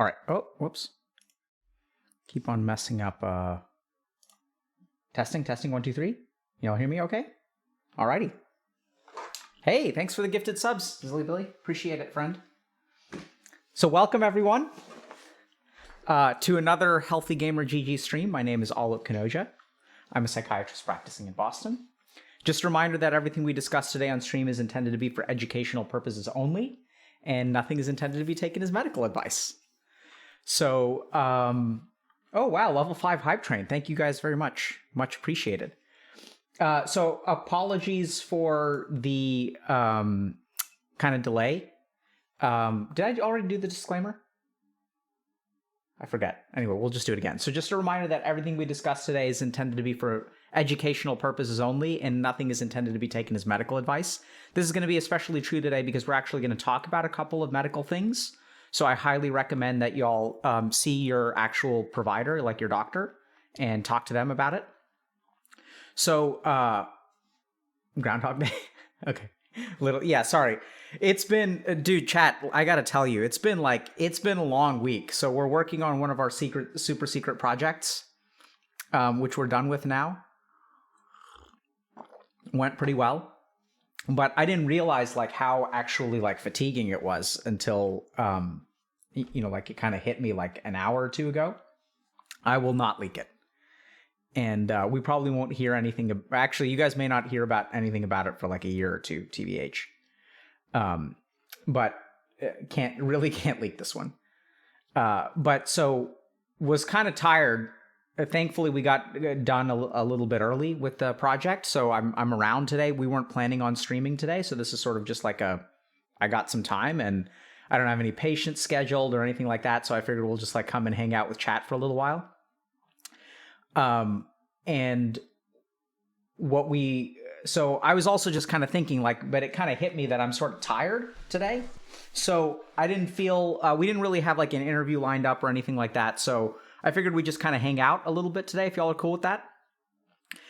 All right. Oh, whoops. Keep on messing up. Testing, 1, 2, 3. Y'all hear me okay? Alrighty. Hey, thanks for the gifted subs, Zilly Billy. Appreciate it, friend. So welcome, everyone, to another Healthy Gamer GG stream. My name is Alok Kanoja. I'm a psychiatrist practicing in Boston. Just a reminder that everything we discuss today on stream is intended to be for educational purposes only, and nothing is intended to be taken as medical advice. So, oh wow, level 5 hype train. Thank you guys very much. Much appreciated. So apologies for the kind of delay. Did I already do the disclaimer? I forget. Anyway, we'll just do it again. So just a reminder that everything we discuss today is intended to be for educational purposes only, and nothing is intended to be taken as medical advice. This is going to be especially true today because we're actually going to talk about a couple of medical things. So I highly recommend that y'all see your actual provider, like your doctor, and talk to them about it. So, Groundhog Day? Okay. Sorry. It's been, dude, chat, I gotta tell you, it's been a long week. So we're working on one of our super secret projects, which we're done with now. Went pretty well. But I didn't realize, how actually, fatiguing it was until, it kind of hit me, an hour or two ago. I will not leak it. And we probably won't hear anything. Actually, you guys may not hear about anything about it for a year or two, TBH. But can't leak this one. But so was kind of tired. Thankfully, we got done a little bit early with the project, so I'm around today. We weren't planning on streaming today, so this is sort of just I got some time, and I don't have any patients scheduled or anything like that, so I figured we'll just come and hang out with chat for a little while. And so I was also just kind of thinking but it kind of hit me that I'm sort of tired today. So I didn't feel, we didn't really have an interview lined up or anything like that. So I figured we'd just kind of hang out a little bit today if y'all are cool with that.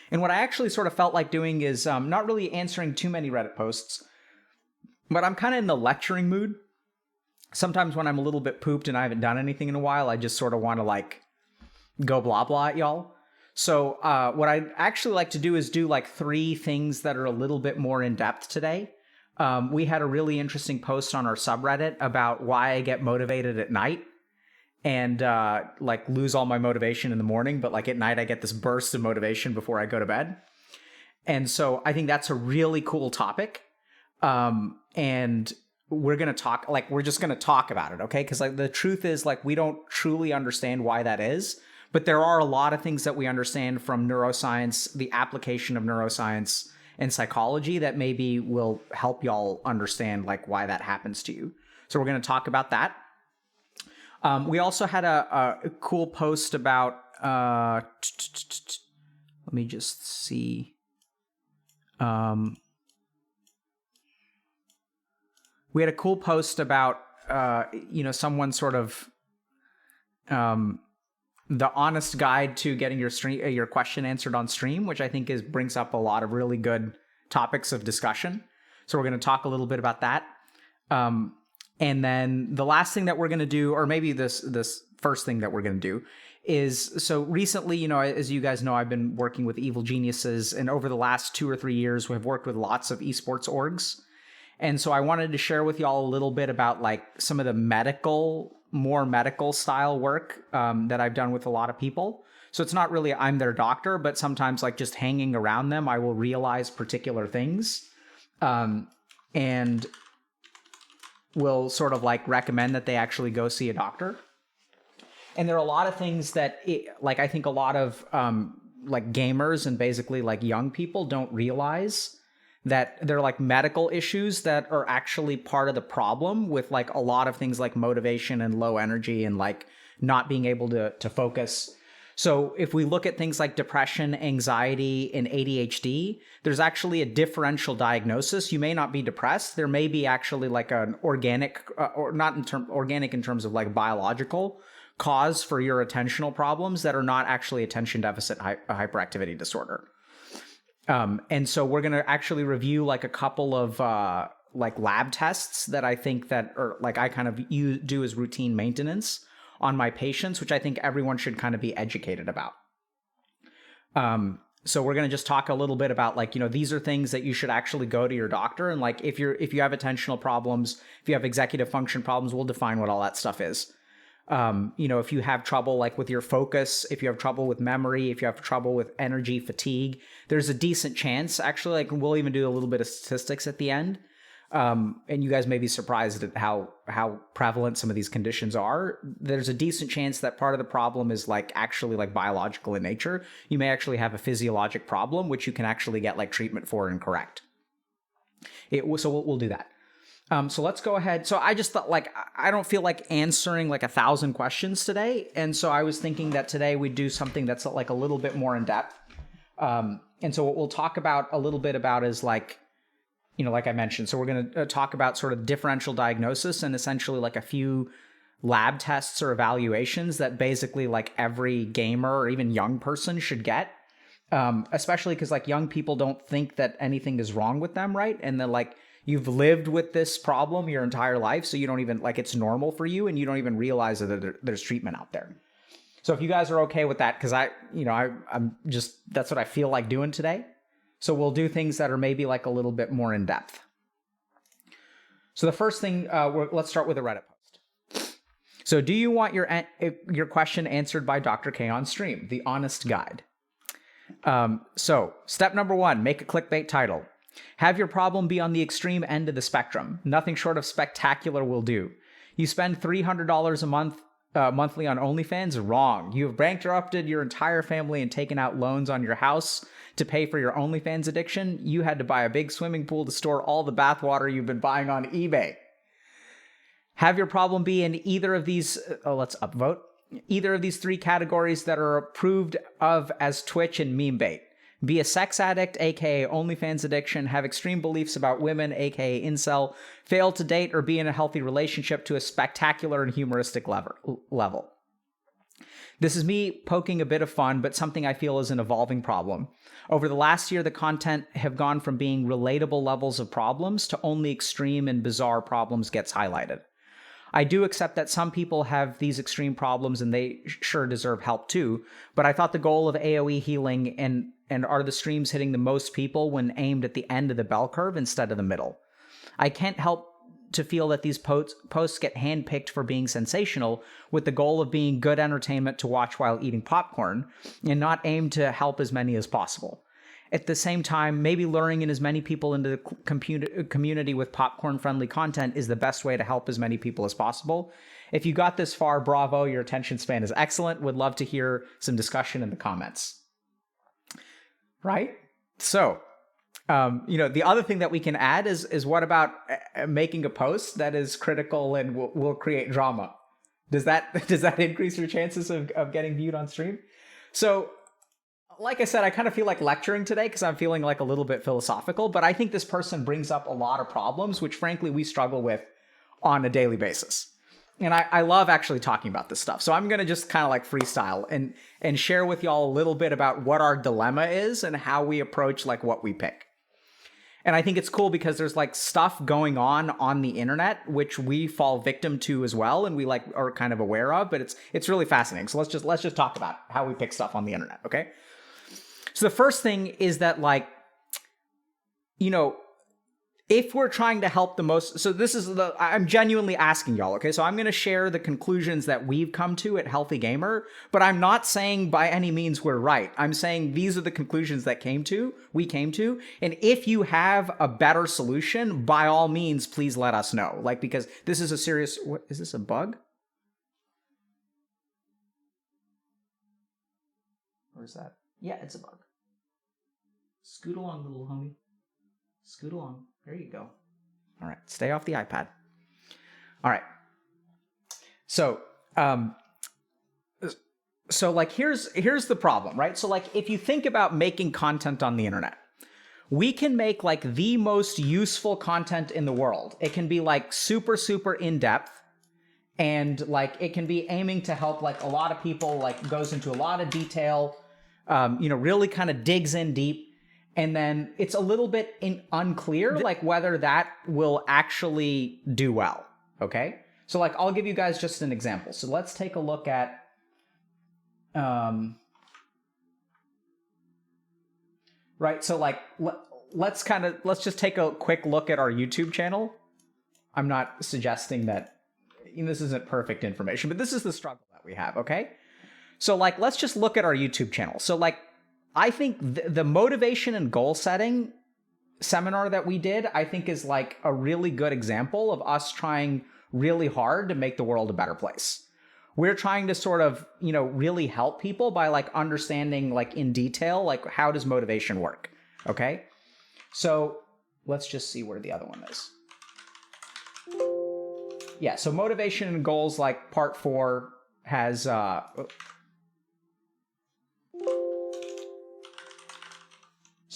And what I actually sort of felt like doing is not really answering too many Reddit posts, but I'm kind of in the lecturing mood. Sometimes when I'm a little bit pooped and I haven't done anything in a while, I just sort of want to go blah blah at y'all. So what I'd actually like to do is do 3 things that are a little bit more in depth today. We had a really interesting post on our subreddit about why I get motivated at night and lose all my motivation in the morning, but at night I get this burst of motivation before I go to bed. And so I think that's a really cool topic. And we're going to talk, we're just going to talk about it, okay? Because the truth is we don't truly understand why that is. But there are a lot of things that we understand from neuroscience, the application of neuroscience and psychology that maybe will help y'all understand why that happens to you. So we're going to talk about that. We also had a cool post about, let me just see. We had a cool post about, someone sort of, the honest guide to getting your question answered on stream, which I think brings up a lot of really good topics of discussion. So we're going to talk a little bit about that. And then the last thing that we're going to do, or maybe this first thing that we're going to do, is so recently, as you guys know, I've been working with Evil Geniuses, and over the last 2 or 3 years, we've worked with lots of esports orgs. And so I wanted to share with y'all a little bit about some of the more medical style work that I've done with a lot of people. So it's not really I'm their doctor, but sometimes just hanging around them, I will realize particular things and will sort of recommend that they actually go see a doctor. And there are a lot of things that I think a lot of gamers and basically young people don't realize that they're medical issues that are actually part of the problem with a lot of things like motivation and low energy and not being able to focus. So if we look at things like depression, anxiety, and ADHD, there's actually a differential diagnosis. You may not be depressed. There may be actually an organic, or not organic in terms of biological cause for your attentional problems that are not actually attention deficit hyperactivity disorder. And so we're going to actually review a couple of lab tests that I think that are I kind of do as routine maintenance on my patients, which I think everyone should kind of be educated about. So we're going to just talk a little bit about like, these are things that you should actually go to your doctor. And like, if you have attentional problems, if you have executive function problems, we'll define what all that stuff is. If you have trouble like with your focus, if you have trouble with memory, if you have trouble with energy fatigue, there's a decent chance actually, like we'll even do a little bit of statistics at the end. And you guys may be surprised at how prevalent some of these conditions are. There's a decent chance that part of the problem is like actually like biological in nature. You may actually have a physiologic problem, which you can actually get like treatment for and correct. So we'll do that. So let's go ahead. So I just thought like, I don't feel like answering like 1,000 questions today. And so I was thinking that today we'd do something that's like a little bit more in depth. And so what we'll talk about a little bit about is like, like I mentioned, so we're going to talk about sort of differential diagnosis and essentially like a few lab tests or evaluations that basically like every gamer or even young person should get, especially because like young people don't think that anything is wrong with them, right? And then like you've lived with this problem your entire life, so you don't even like it's normal for you and you don't even realize that there's treatment out there. So if you guys are okay with that, because I'm just, that's what I feel like doing today. So we'll do things that are maybe like a little bit more in depth. So the first thing, let's start with a Reddit post. So do you want your question answered by Dr. K on stream? The honest guide. So step number 1, make a clickbait title. Have your problem be on the extreme end of the spectrum. Nothing short of spectacular will do. You spend $300 a month monthly on OnlyFans? Wrong. You have bankrupted your entire family and taken out loans on your house to pay for your OnlyFans addiction. You had to buy a big swimming pool to store all the bathwater you've been buying on eBay. Have your problem be in either of these, let's upvote, either of these 3 categories that are approved of as Twitch and meme bait. Be a sex addict, aka OnlyFans addiction, have extreme beliefs about women, aka incel, fail to date or be in a healthy relationship to a spectacular and humoristic level. This is me poking a bit of fun, but something I feel is an evolving problem. Over the last year, the content have gone from being relatable levels of problems to only extreme and bizarre problems gets highlighted. I do accept that some people have these extreme problems and they sure deserve help too, but I thought the goal of AoE healing and are the streams hitting the most people when aimed at the end of the bell curve instead of the middle. I can't help to feel that these posts get handpicked for being sensational with the goal of being good entertainment to watch while eating popcorn and not aimed to help as many as possible. At the same time, maybe luring in as many people into the community with popcorn-friendly content is the best way to help as many people as possible. If you got this far, bravo, your attention span is excellent. Would love to hear some discussion in the comments. Right? So, the other thing that we can add is what about making a post that is critical and will create drama? Does that increase your chances of getting viewed on stream? So, like I said, I kind of feel like lecturing today because I'm feeling like a little bit philosophical, but I think this person brings up a lot of problems, which frankly we struggle with on a daily basis. And I love actually talking about this stuff. So I'm going to just kind of like freestyle and share with y'all a little bit about what our dilemma is and how we approach like what we pick. And I think it's cool because there's like stuff going on the internet, which we fall victim to as well. And we like are kind of aware of, but it's really fascinating. So let's just talk about how we pick stuff on the internet. Okay. So the first thing is that like, if we're trying to help the most, so this is I'm genuinely asking y'all, okay? So I'm going to share the conclusions that we've come to at Healthy Gamer, but I'm not saying by any means we're right. I'm saying these are the conclusions that we came to. And if you have a better solution, by all means, please let us know. Like, because this is a serious, what, is this a bug? Or is that? Yeah, it's a bug. Scoot along, little homie. Scoot along. There you go. All right. Stay off the iPad. All right. So, like, here's the problem, right? So, like, if you think about making content on the internet, we can make, like, the most useful content in the world. It can be, like, super, super in-depth. And, like, it can be aiming to help, like, a lot of people, like, goes into a lot of detail, really kind of digs in deep. And then it's a little bit unclear, like whether that will actually do well. Okay. So like, I'll give you guys just an example. So let's take a look at, right. So like, let's just take a quick look at our YouTube channel. I'm not suggesting that this isn't perfect information, but this is the struggle that we have. Okay. So like, let's just look at our YouTube channel. So like, I think the motivation and goal setting seminar that we did, I think is like a really good example of us trying really hard to make the world a better place. We're trying to sort of, really help people by like understanding like in detail, like how does motivation work? Okay. So let's just see where the other one is. Yeah. So motivation and goals, like part 4 has, so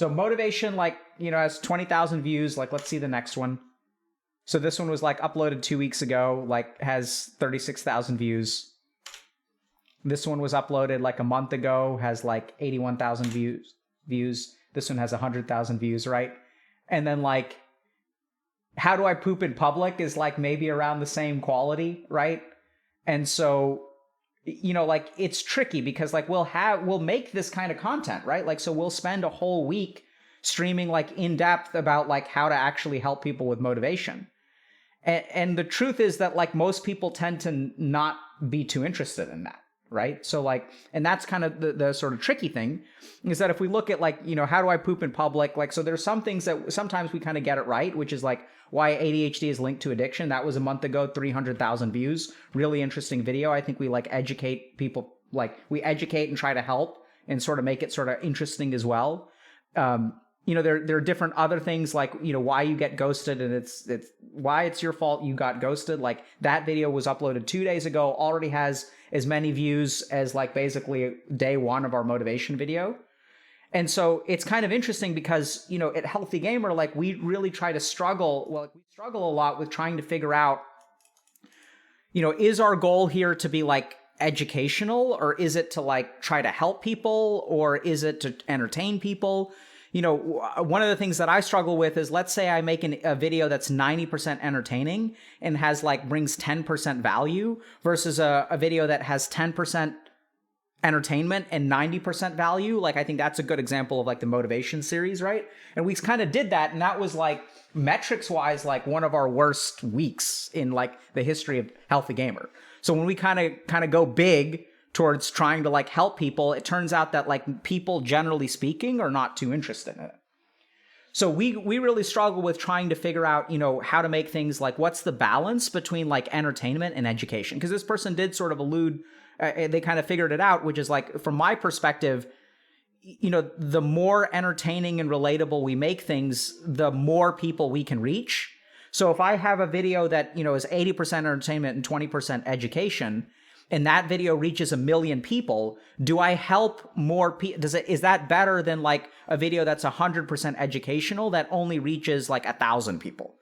motivation, like, has 20,000 views. Like, let's see the next one. So this one was like uploaded 2 weeks ago, like has 36,000 views. This one was uploaded like a month ago, has like 81,000 views. This one has 100,000 views, right? And then like, how do I poop in public is like maybe around the same quality, right? And so, like it's tricky because like we'll make this kind of content, right? Like, so we'll spend a whole week streaming like in depth about like how to actually help people with motivation. And the truth is that like most people tend to not be too interested in that, right? So like, and that's kind of the sort of tricky thing is that if we look at like, how do I poop in public? Like, so there's some things that sometimes we kind of get it right, which is like why ADHD is linked to addiction. That was a month ago, 300,000 views. Really interesting video. I think we like educate people, like we educate and try to help and sort of make it sort of interesting as well. There are different other things like, why you get ghosted and it's why it's your fault you got ghosted. Like that video was uploaded 2 days ago, already has as many views as like basically day 1 of our motivation video. And so it's kind of interesting because, at Healthy Gamer, like we really try to struggle. Well, we struggle a lot with trying to figure out, is our goal here to be like educational, or is it to like try to help people, or is it to entertain people? One of the things that I struggle with is, let's say I make a video that's 90% entertaining and has like brings 10% value versus a video that has 10% entertainment and 90% value. Like, I think that's a good example of like the motivation series, right? And we kind of did that. And that was like metrics wise, like one of our worst weeks in like the history of Healthy Gamer. So when we kind of go big towards trying to like help people, it turns out that like people generally speaking are not too interested in it. So we really struggle with trying to figure out, how to make things like, what's the balance between like entertainment and education? Because this person did sort of allude, they kind of figured it out, which is like, from my perspective, the more entertaining and relatable we make things, the more people we can reach. So if I have a video that, is 80% entertainment and 20% education, and that video reaches 1 million people, do I help more people? Is that better than like a video that's 100% educational that only reaches like 1,000 people?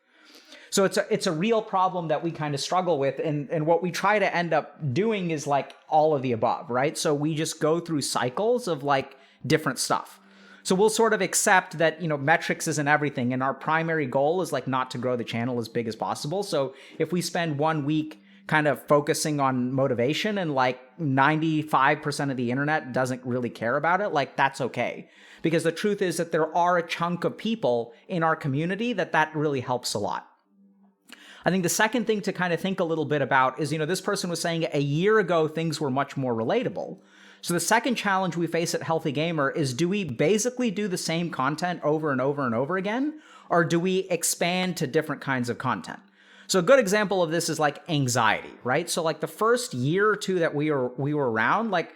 So it's a real problem that we kind of struggle with. And what we try to end up doing is like all of the above, right? So we just go through cycles of like different stuff. So we'll sort of accept that, metrics isn't everything. And our primary goal is like not to grow the channel as big as possible. So if we spend 1 week kind of focusing on motivation and like 95% of the internet doesn't really care about it, like that's okay. Because the truth is that there are a chunk of people in our community that really helps a lot. I think the second thing to kind of think a little bit about is, this person was saying a year ago things were much more relatable. So the second challenge we face at Healthy Gamer is, do we basically do the same content over and over and over again? Or do we expand to different kinds of content? So a good example of this is like anxiety, right? So like the first year or two that we were around, like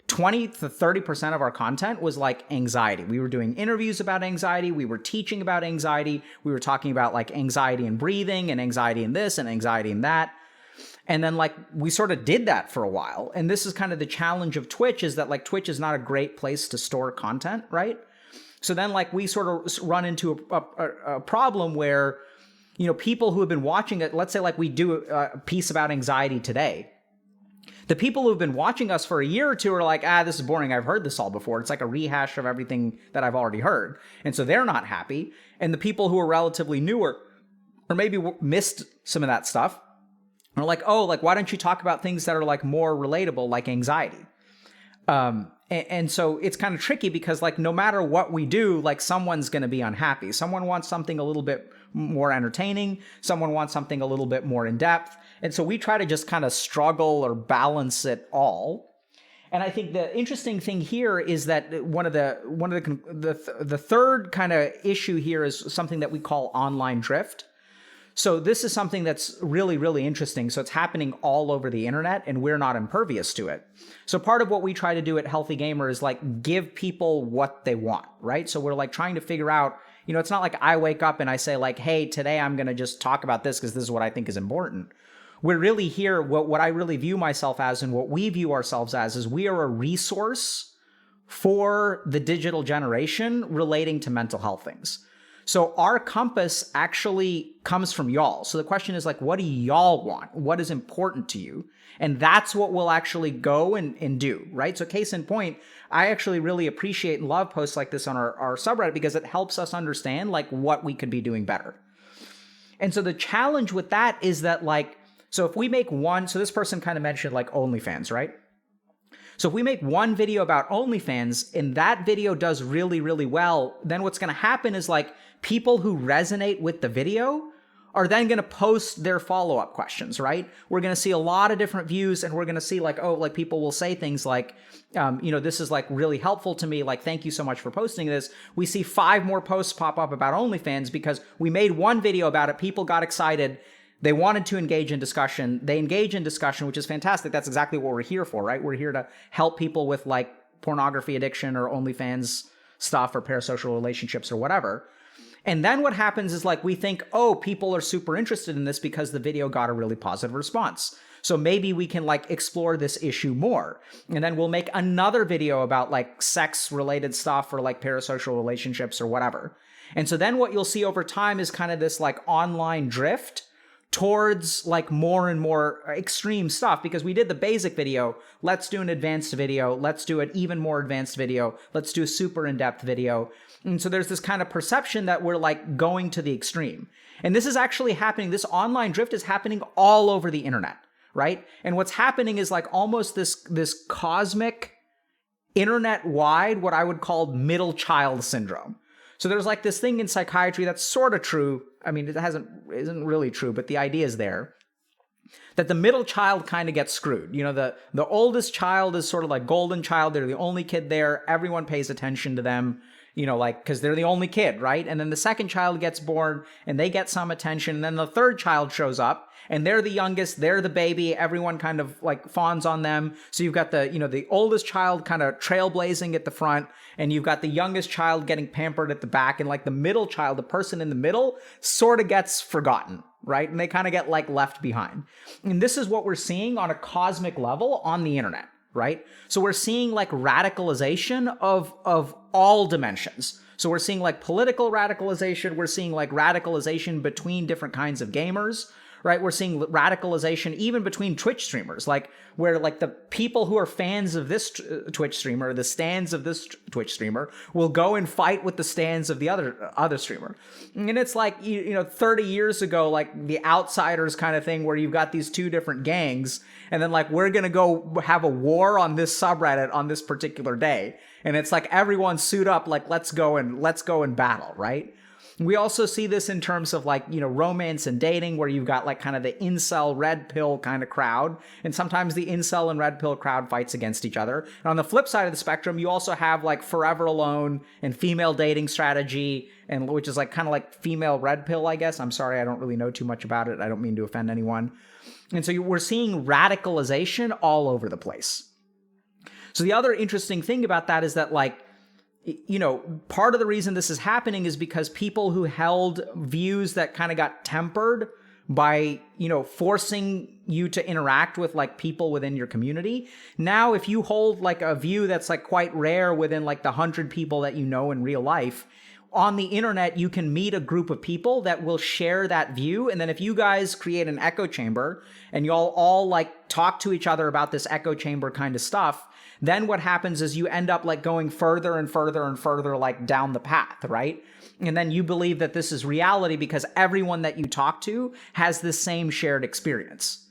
20 to 30% of our content was like anxiety. We were doing interviews about anxiety. We were teaching about anxiety. We were talking about like anxiety and breathing and anxiety in this and anxiety in that. And then like we sort of did that for a while. And this is kind of the challenge of Twitch, is that like Twitch is not a great place to store content, right? So then like we sort of run into a problem where, people who have been watching it, let's say like we do a piece about anxiety today. The people who've been watching us for a year or two are like, this is boring. I've heard this all before. It's like a rehash of everything that I've already heard. And so they're not happy. And the people who are relatively newer or maybe missed some of that stuff, Or like, oh, like, why don't you talk about things that are like more relatable, like anxiety? And so it's kind of tricky because like no matter what we do, like someone's going to be unhappy. Someone wants something a little bit more entertaining. Someone wants something a little bit more in depth. And so we try to just kind of struggle or balance it all. And I think the interesting thing here is that the third kind of issue here is something that we call online drift. So this is something that's really, really interesting. So it's happening all over the internet and we're not impervious to it. So part of what we try to do at Healthy Gamer is like give people what they want, right? So we're like trying to figure out, it's not like I wake up and I say like, hey, today I'm going to just talk about this because this is what I think is important. We're really here, what I really view myself as and what we view ourselves as is we are a resource for the digital generation relating to mental health things. So our compass actually comes from y'all. So the question is like, what do y'all want? What is important to you? And that's what we'll actually go and do, right? So case in point, I actually really appreciate and love posts like this on our subreddit because it helps us understand like what we could be doing better. And so the challenge with that is that like, so if we make so this person kind of mentioned like OnlyFans, right? So if we make one video about OnlyFans and that video does really, really well, then what's going to happen is like people who resonate with the video are then going to post their follow-up questions, right? We're going to see a lot of different views and we're going to see like, oh, like people will say things like, this is like really helpful to me. Like, thank you so much for posting this. We see 5 more posts pop up about OnlyFans because we made one video about it. People got excited. They wanted to engage in discussion. They engage in discussion, which is fantastic. That's exactly what we're here for, right? We're here to help people with like pornography addiction or OnlyFans stuff or parasocial relationships or whatever. And then what happens is like we think, oh, people are super interested in this because the video got a really positive response. So maybe we can like explore this issue more. And then we'll make another video about like sex related stuff or like parasocial relationships or whatever. And so then what you'll see over time is kind of this like online drift towards like more and more extreme stuff because we did the basic video. Let's do an advanced video. Let's do an even more advanced video. Let's do a super in-depth video. And so there's this kind of perception that we're like going to the extreme. And this is actually happening. This online drift is happening all over the internet, right? And what's happening is like almost this cosmic internet-wide, what I would call middle child syndrome. So there's like this thing in psychiatry that's sort of true. I mean, it isn't really true, but the idea is there that the middle child kind of gets screwed. The oldest child is sort of like golden child. They're the only kid there. Everyone pays attention to them, like, because they're the only kid, right? And then the second child gets born and they get some attention. And then the third child shows up and they're the youngest. They're the baby. Everyone kind of like fawns on them. So you've got the oldest child kind of trailblazing at the front. And you've got the youngest child getting pampered at the back. And like the middle child, the person in the middle, sort of gets forgotten, right? And they kind of get like left behind. And this is what we're seeing on a cosmic level on the internet, right? So we're seeing like radicalization of all dimensions. So we're seeing like political radicalization. We're seeing like radicalization between different kinds of gamers, right? We're seeing radicalization even between Twitch streamers, like where like the people who are fans of this Twitch streamer, the stans of this Twitch streamer, will go and fight with the stans of the other streamer. And it's like, 30 years ago, like the Outsiders kind of thing where you've got these two different gangs and then like, we're going to go have a war on this subreddit on this particular day. And it's like everyone suit up, like, let's go and battle, right? We also see this in terms of like, romance and dating where you've got like kind of the incel red pill kind of crowd. And sometimes the incel and red pill crowd fights against each other. And on the flip side of the spectrum, you also have like forever alone and female dating strategy, and which is like kind of like female red pill, I guess. I'm sorry, I don't really know too much about it. I don't mean to offend anyone. And so we're seeing radicalization all over the place. So the other interesting thing about that is that like, part of the reason this is happening is because people who held views that kind of got tempered by, forcing you to interact with like people within your community. Now, if you hold like a view that's like quite rare within like the 100 people that you know in real life, on the internet, you can meet a group of people that will share that view. And then if you guys create an echo chamber and y'all all like talk to each other about this echo chamber kind of stuff, then what happens is you end up like going further and further and further like down the path, right? And then you believe that this is reality because everyone that you talk to has this same shared experience.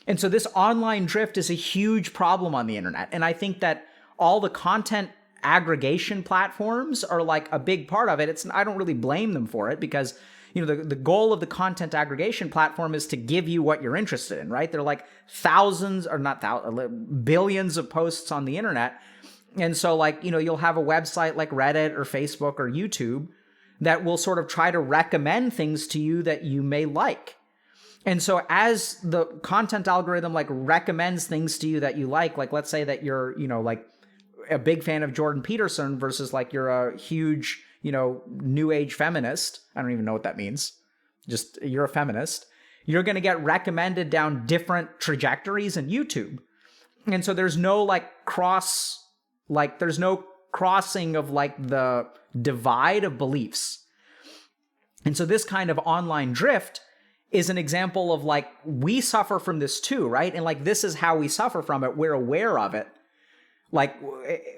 And so this online drift is a huge problem on the internet. And I think that all the content aggregation platforms are like a big part of it. I don't really blame them for it because, you know, the goal of the content aggregation platform is to give you what you're interested in, right? They're like thousands or not thousands, billions of posts on the internet. And so like, you know, you'll have a website like Reddit or Facebook or YouTube that will sort of try to recommend things to you that you may like. And so as the content algorithm like recommends things to you that you like let's say that you're, you know, like a big fan of Jordan Peterson versus like you're a huge, you know, new age feminist. I don't even know what that means. Just you're a feminist. You're going to get recommended down different trajectories in YouTube. And so there's no there's no crossing of like the divide of beliefs. And so this kind of online drift is an example of like, we suffer from this too, right? And like, this is how we suffer from it. We're aware of it. Like,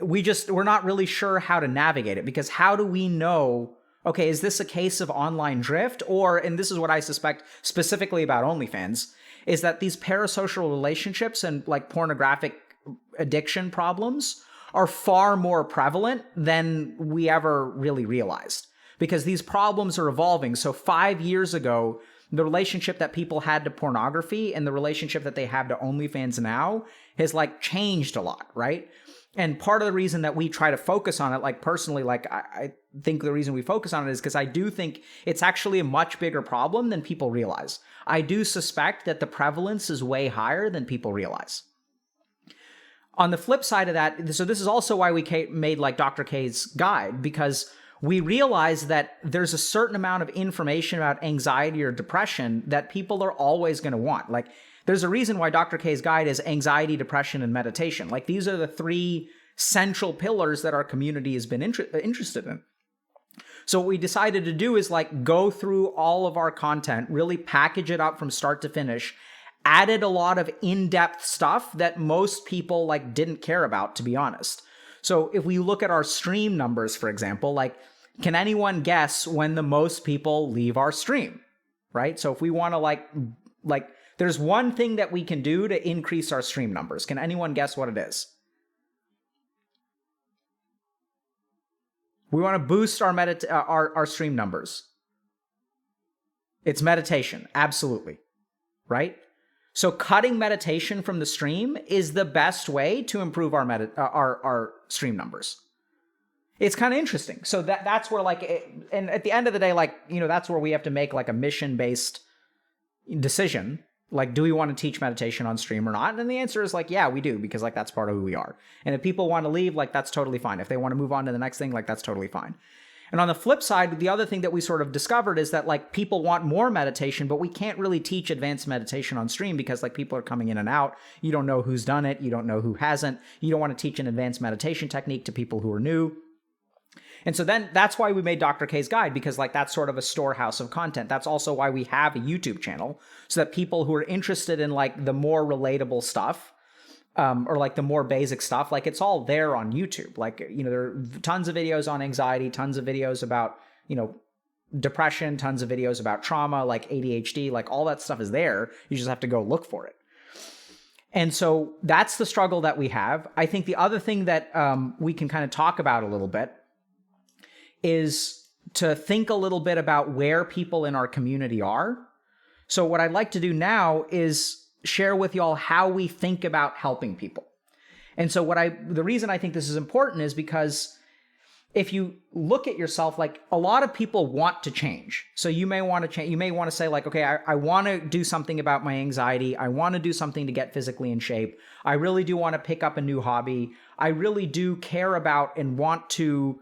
we're not really sure how to navigate it, because how do we know, okay, is this a case of online drift? Or, and this is what I suspect specifically about OnlyFans, is that these parasocial relationships and like pornographic addiction problems are far more prevalent than we ever really realized, because these problems are evolving. So 5 years ago, the relationship that people had to pornography and the relationship that they have to OnlyFans now has like changed a lot, right? And part of the reason that we try to focus on it, like personally, like I think the reason we focus on it is because I do think it's actually a much bigger problem than people realize. I do suspect that the prevalence is way higher than people realize. On the flip side of that, so this is also why we made like Dr. K's guide, because we realize that there's a certain amount of information about anxiety or depression that people are always going to want. Like, there's a reason why Dr. K's guide is anxiety, depression, and meditation. Like, these are the 3 central pillars that our community has been interested in. So what we decided to do is like go through all of our content, really package it up from start to finish, added a lot of in-depth stuff that most people like didn't care about, to be honest. So if we look at our stream numbers, for example, like, can anyone guess when the most people leave our stream, right? So if we want to like there's one thing that we can do to increase our stream numbers. Can anyone guess what it is? We want to boost our stream numbers. It's meditation, absolutely, right? So cutting meditation from the stream is the best way to improve our stream numbers. It's kind of interesting. So that's where like, and at the end of the day, like, you know, that's where we have to make like a mission-based decision. Like, do we want to teach meditation on stream or not? And the answer is like, yeah, we do, because like that's part of who we are. And if people want to leave, like that's totally fine. If they want to move on to the next thing, like that's totally fine. And on the flip side, the other thing that we sort of discovered is that like people want more meditation, but we can't really teach advanced meditation on stream because like people are coming in and out. You don't know who's done it. You don't know who hasn't. You don't want to teach an advanced meditation technique to people who are new. And so then that's why we made Dr. K's guide, because like that's sort of a storehouse of content. That's also why we have a YouTube channel, so that people who are interested in like the more relatable stuff, or like the more basic stuff, like it's all there on YouTube. Like, you know, there are tons of videos on anxiety, tons of videos about, you know, depression, tons of videos about trauma, like ADHD, like all that stuff is there. You just have to go look for it. And so that's the struggle that we have. I think the other thing that we can kind of talk about a little bit is to think a little bit about where people in our community are. So what I'd like to do now is share with y'all how we think about helping people. And so the reason I think this is important is because if you look at yourself, like a lot of people want to change. So you may want to change. You may want to say like, okay, I want to do something about my anxiety. I want to do something to get physically in shape. I really do want to pick up a new hobby. I really do care about and want to,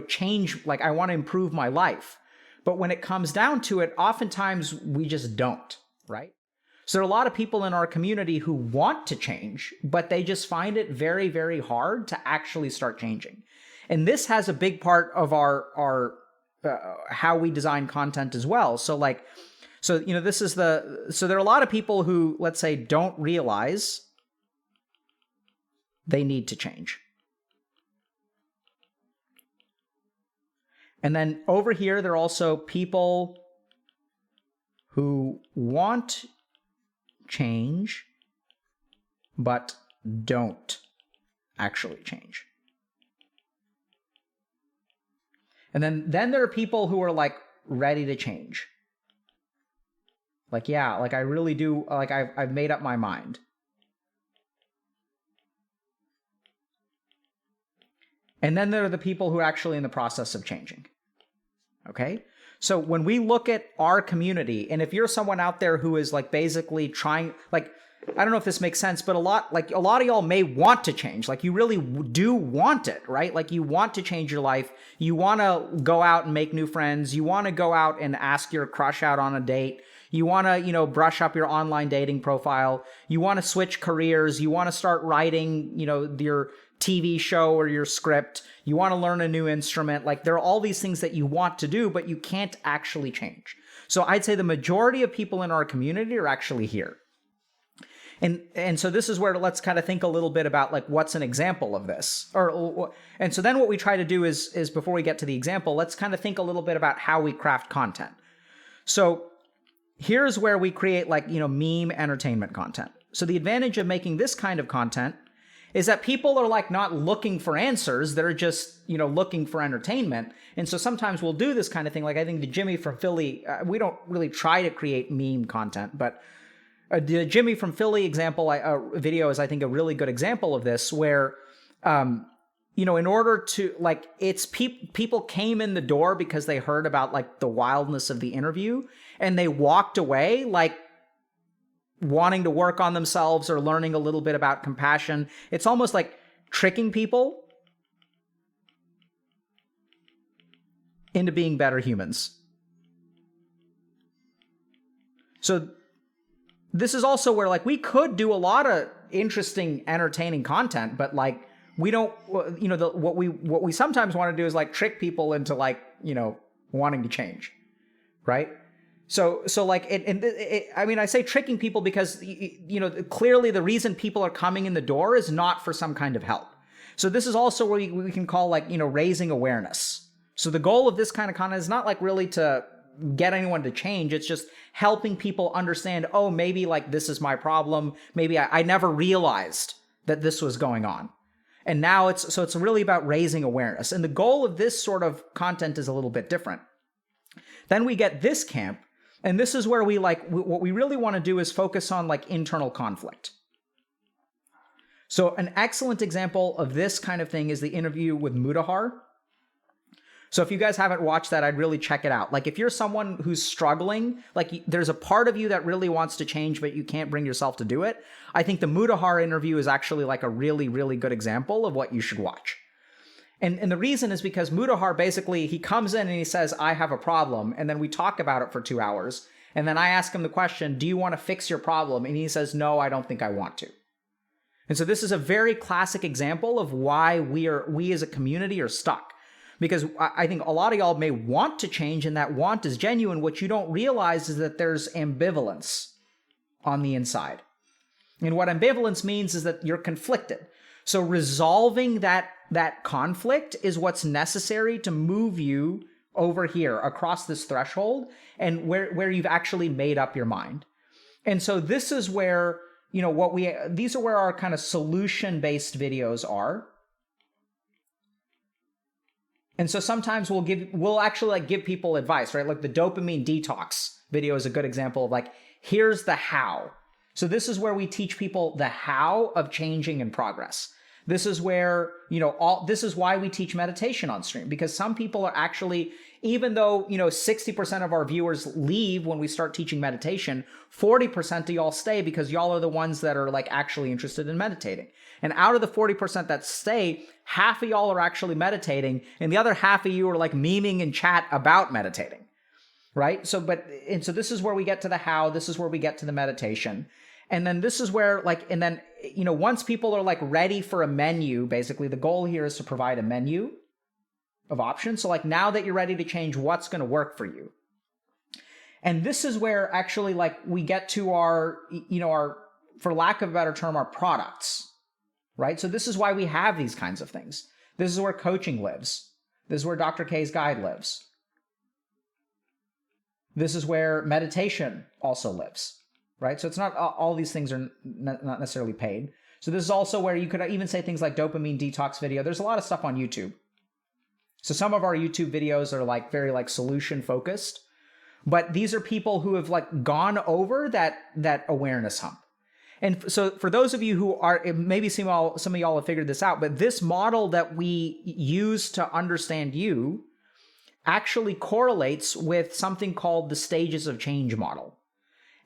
change, like I want to improve my life. But when it comes down to it, oftentimes we just don't, right? So there are a lot of people in our community who want to change, but they just find it very, very hard to actually start changing. And this has a big part of our how we design content as well. So there are a lot of people who, let's say, don't realize they need to change. And then over here, there are also people who want change but don't actually change. And then there are people who are like ready to change. Like, yeah, like I really do, like I've made up my mind. And then there are the people who are actually in the process of changing. Okay? So when we look at our community, and if you're someone out there who is like basically trying, like, I don't know if this makes sense, but a lot of y'all may want to change. Like you really do want it, right? Like you want to change your life. You want to go out and make new friends. You want to go out and ask your crush out on a date. You want to, brush up your online dating profile. You want to switch careers. You want to start writing, your TV show or your script. You want to learn a new instrument. Like there are all these things that you want to do, but you can't actually change. So I'd say the majority of people in our community are actually here. And so this is where let's kind of think a little bit about like what's an example of this. And so then what we try to do is before we get to the example, let's kind of think a little bit about how we craft content. So here's where we create like, meme entertainment content. So the advantage of making this kind of content is that people are like not looking for answers. They're just, looking for entertainment. And so sometimes we'll do this kind of thing. Like I think the Jimmy from Philly, we don't really try to create meme content, but the Jimmy from Philly example video is, I think, a really good example of this where, in order to like, it's people came in the door because they heard about like the wildness of the interview and they walked away like wanting to work on themselves or learning a little bit about compassion. It's almost like tricking people into being better humans. So this is also where like we could do a lot of interesting, entertaining content, but like we don't, what we sometimes want to do is like trick people into like, wanting to change, right? So like, I say tricking people because, clearly the reason people are coming in the door is not for some kind of help. So this is also where we can call like, raising awareness. So the goal of this kind of content is not like really to get anyone to change. It's just helping people understand, oh, maybe like this is my problem. Maybe I never realized that this was going on. And now it's really about raising awareness. And the goal of this sort of content is a little bit different. Then we get this camp. And this is where what we really want to do is focus on like internal conflict. So an excellent example of this kind of thing is the interview with Mudahar. So if you guys haven't watched that, I'd really check it out. Like if you're someone who's struggling, like there's a part of you that really wants to change, but you can't bring yourself to do it. I think the Mudahar interview is actually like a really, really good example of what you should watch. And the reason is because Mudahar basically, he comes in and he says, I have a problem. And then we talk about it for 2 hours. And then I ask him the question, do you want to fix your problem? And he says, no, I don't think I want to. And so this is a very classic example of why we as a community are stuck. Because I think a lot of y'all may want to change, and that want is genuine. What you don't realize is that there's ambivalence on the inside. And what ambivalence means is that you're conflicted. So resolving that conflict is what's necessary to move you over here across this threshold and where you've actually made up your mind. And so this is where, these are where our kind of solution-based videos are. And so sometimes we'll actually like give people advice, right? Like the dopamine detox video is a good example of like, here's the how. So this is where we teach people the how of changing and progress. This is where, this is why we teach meditation on stream, because some people are actually, even though, 60% of our viewers leave when we start teaching meditation, 40% of y'all stay because y'all are the ones that are like actually interested in meditating. And out of the 40% that stay, half of y'all are actually meditating, and the other half of you are like memeing in chat about meditating, right? So this is where we get to the how, this is where we get to the meditation. And then this is where once people are like ready for a menu, basically the goal here is to provide a menu of options. So like now that you're ready to change, what's going to work for you? And this is where actually like we get to our, for lack of a better term, our products, right? So this is why we have these kinds of things. This is where coaching lives. This is where Dr. K's guide lives. This is where meditation also lives, right? So it's not all these things are not necessarily paid. So this is also where you could even say things like dopamine detox video. There's a lot of stuff on YouTube. So some of our YouTube videos are like very like solution focused, but these are people who have like gone over that awareness hump. And so for those of you who are, maybe some of y'all have figured this out, but this model that we use to understand you actually correlates with something called the stages of change model.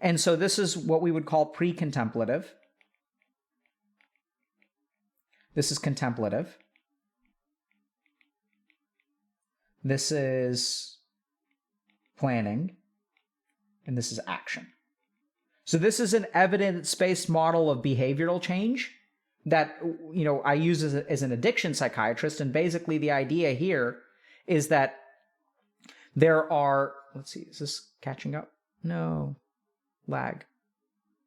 And so this is what we would call pre-contemplative. This is contemplative. This is planning. And this is action. So this is an evidence-based model of behavioral change that, you know, I use as an addiction psychiatrist. And basically the idea here is that there are, let's see, is this catching up? No, lag.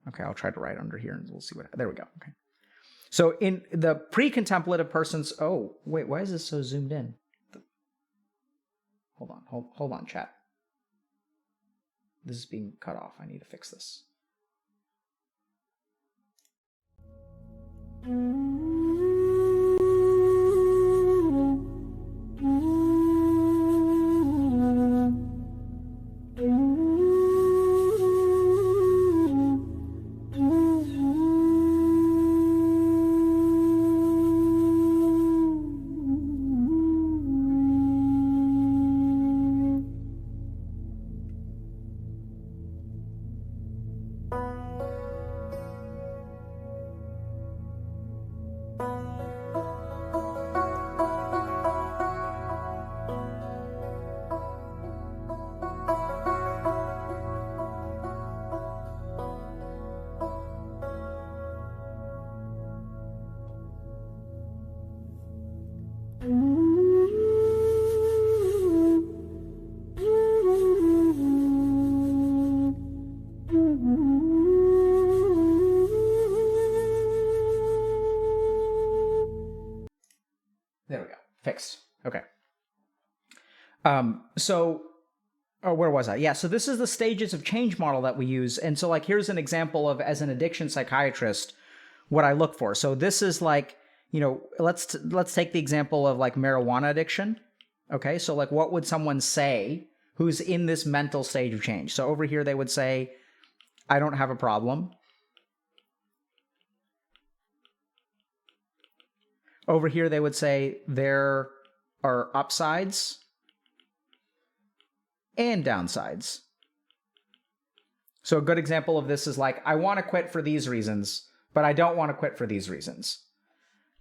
Okay, I'll try to write under here and we'll see what, there we go, okay. So in the pre-contemplative person's, oh, wait, why is this so zoomed in? Hold on, chat. This is being cut off, I need to fix this. There we go. Fixed. Okay. Where was I? Yeah, so this is the stages of change model that we use. And so like, here's an example of, as an addiction psychiatrist, what I look for. So this is like, you know, let's take the example of like marijuana addiction. Okay, so like what would someone say who's in this mental stage of change? So over here they would say, I don't have a problem. Over here they would say there are upsides and downsides. So a good example of this is like, I want to quit for these reasons, but I don't want to quit for these reasons.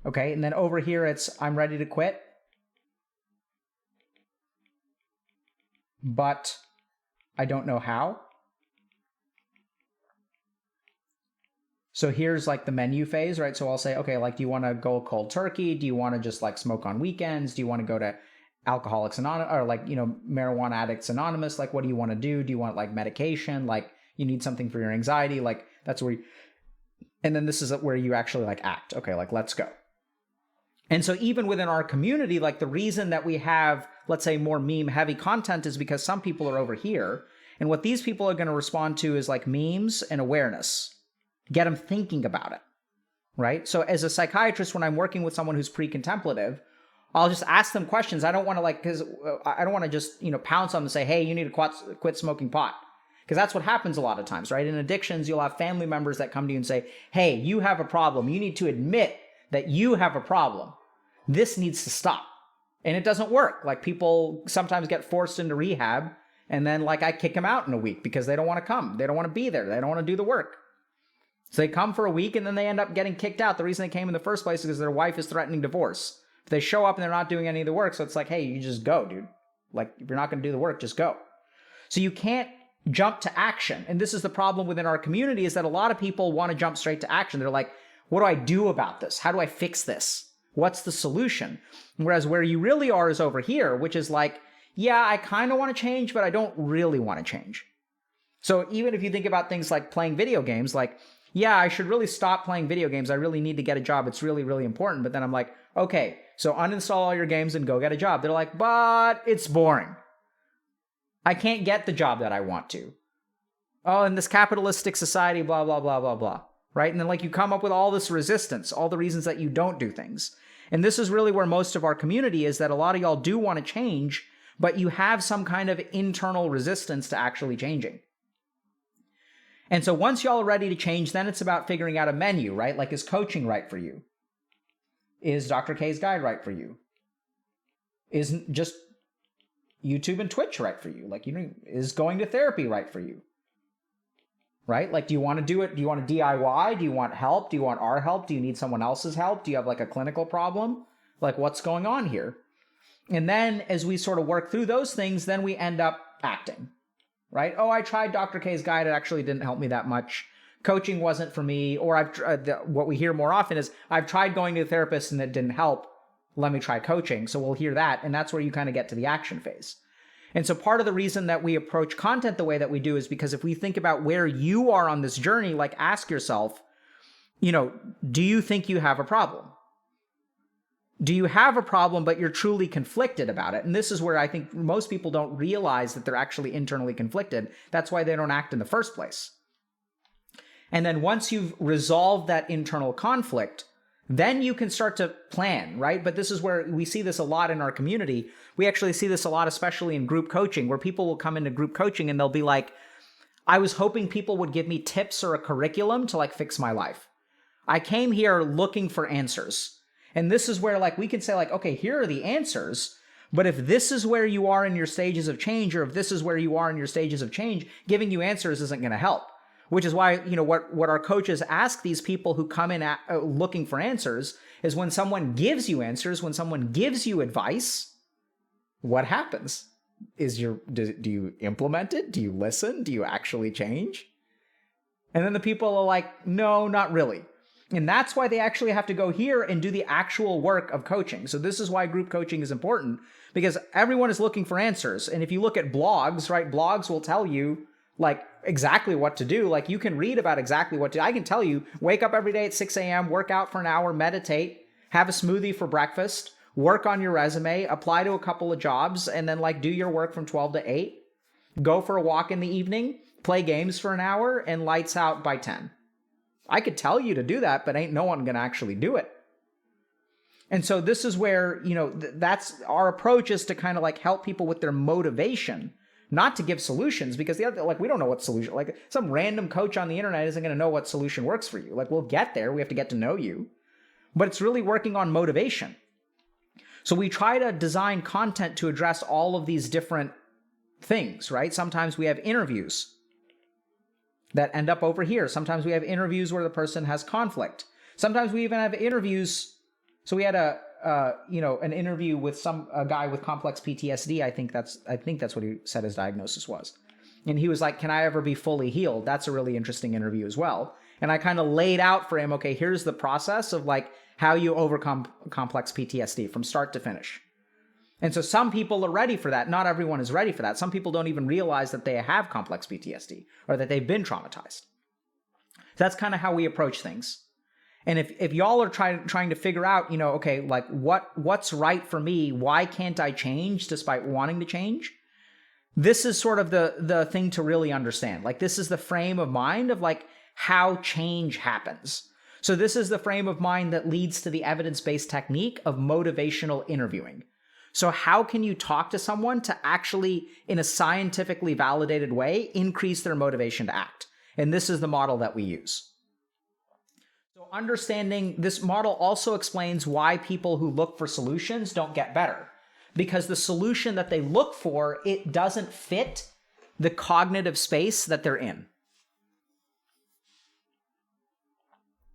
Okay, and then over here it's, I'm ready to quit, but I don't know how. So here's like the menu phase, right? So I'll say, okay, like, do you want to go cold turkey? Do you want to just like smoke on weekends? Do you want to go to Alcoholics Anonymous, or like, you know, Marijuana Addicts Anonymous? Like, what do you want to do? Do you want like medication? Like, you need something for your anxiety? Like, that's where you, and then this is where you actually like act. Okay, like, let's go. And so even within our community, like the reason that we have, let's say, more meme heavy content is because some people are over here. And what these people are going to respond to is like memes and awareness. Get them thinking about it, right? So as a psychiatrist, when I'm working with someone who's pre-contemplative, I'll just ask them questions. I don't want to like, because I don't want to just, you know, pounce on them and say, hey, you need to quit smoking pot. Because that's what happens a lot of times, right? In addictions, you'll have family members that come to you and say, hey, you have a problem. You need to admit that you have a problem. This needs to stop. And it doesn't work. Like, people sometimes get forced into rehab, and then like I kick them out in a week because they don't want to come. They don't want to be there. They don't want to do the work. So they come for a week and then they end up getting kicked out. The reason they came in the first place is because their wife is threatening divorce. If they show up and they're not doing any of the work, so it's like, hey, you just go, dude. Like, if you're not going to do the work, just go. So you can't jump to action. And this is the problem within our community, is that a lot of people want to jump straight to action. They're like, what do I do about this? How do I fix this? What's the solution? Whereas where you really are is over here, which is like, yeah, I kind of want to change, but I don't really want to change. So even if you think about things like playing video games, like, yeah, I should really stop playing video games. I really need to get a job. It's really, really important. But then I'm like, okay, so uninstall all your games and go get a job. They're like, but it's boring. I can't get the job that I want to. Oh, in this capitalistic society, blah, blah, blah, blah, blah. Right? And then like you come up with all this resistance, all the reasons that you don't do things. And this is really where most of our community is, that a lot of y'all do want to change, but you have some kind of internal resistance to actually changing. And so once y'all are ready to change, then it's about figuring out a menu, right? Like, is coaching right for you? Is Dr. K's guide right for you? Is just YouTube and Twitch right for you? Like, is going to therapy right for you? Right? Like, do you want to do it? Do you want to DIY? Do you want help? Do you want our help? Do you need someone else's help? Do you have like a clinical problem? Like, what's going on here? And then as we sort of work through those things, then we end up acting, right? Oh, I tried Dr. K's guide. It actually didn't help me that much. Coaching wasn't for me. Or what we hear more often is, I've tried going to a therapist and it didn't help. Let me try coaching. So we'll hear that. And that's where you kind of get to the action phase. And so part of the reason that we approach content the way that we do is because if we think about where you are on this journey, like, ask yourself, do you think you have a problem? Do you have a problem, but you're truly conflicted about it? And this is where I think most people don't realize that they're actually internally conflicted. That's why they don't act in the first place. And then once you've resolved that internal conflict, then you can start to plan, right? But this is where we see this a lot in our community. We actually see this a lot, especially in group coaching, where people will come into group coaching and they'll be like, I was hoping people would give me tips or a curriculum to like fix my life. I came here looking for answers. And this is where like we can say like, okay, here are the answers. But if this is where you are in your stages of change, or if this is where you are in your stages of change, giving you answers isn't going to help. Which is why, what our coaches ask these people who come in looking for answers is, when someone gives you answers, when someone gives you advice, what happens? Do you implement it? Do you listen? Do you actually change? And then the people are like, no, not really. And that's why they actually have to go here and do the actual work of coaching. So this is why group coaching is important, because everyone is looking for answers. And if you look at blogs, right, blogs will tell you like exactly what to do. Like, you can read about exactly what to do. I can tell you, wake up every day at 6 a.m., work out for an hour, meditate, have a smoothie for breakfast, work on your resume, apply to a couple of jobs, and then like do your work from 12 to 8, go for a walk in the evening, play games for an hour, and lights out by 10. I could tell you to do that, but ain't no one gonna actually do it. And so this is where, that's our approach, is to kind of like help people with their motivation, not to give solutions, because we don't know what solution, like some random coach on the internet isn't going to know what solution works for you. Like, we'll get there. We have to get to know you, but it's really working on motivation. So we try to design content to address all of these different things, right? Sometimes we have interviews that end up over here. Sometimes we have interviews where the person has conflict. Sometimes we even have interviews. So we had an interview with a guy with complex PTSD. I think that's what he said his diagnosis was. And he was like, can I ever be fully healed? That's a really interesting interview as well. And I kind of laid out for him, okay, here's the process of like how you overcome complex PTSD from start to finish. And so some people are ready for that. Not everyone is ready for that. Some people don't even realize that they have complex PTSD or that they've been traumatized. So that's kind of how we approach things. And if y'all are trying to figure out, okay, like what's right for me, why can't I change despite wanting to change? This is sort of the thing to really understand. Like, this is the frame of mind of like how change happens. So this is the frame of mind that leads to the evidence-based technique of motivational interviewing. So how can you talk to someone to actually, in a scientifically validated way, increase their motivation to act? And this is the model that we use. So understanding this model also explains why people who look for solutions don't get better. Because the solution that they look for, it doesn't fit the cognitive space that they're in.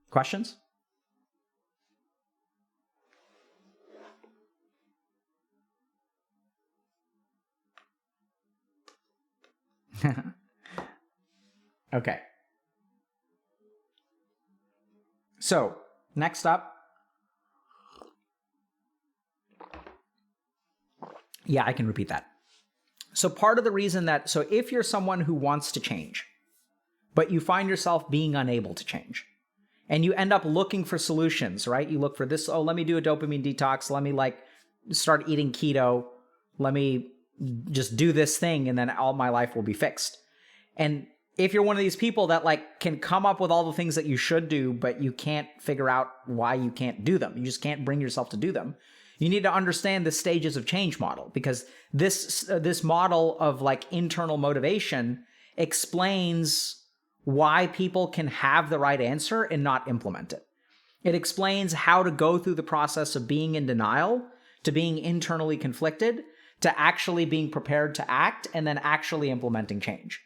Questions? Okay. So, next up. Yeah, I can repeat that. So part of the reason so if you're someone who wants to change, but you find yourself being unable to change, and you end up looking for solutions, right? You look for this, let me do a dopamine detox. Let me start eating keto. Let me just do this thing and then all my life will be fixed. And if you're one of these people that like can come up with all the things that you should do, but you can't figure out why you can't do them, you just can't bring yourself to do them, you need to understand the stages of change model, because this model of like internal motivation explains why people can have the right answer and not implement it. It explains how to go through the process of being in denial to being internally conflicted to actually being prepared to act and then actually implementing change.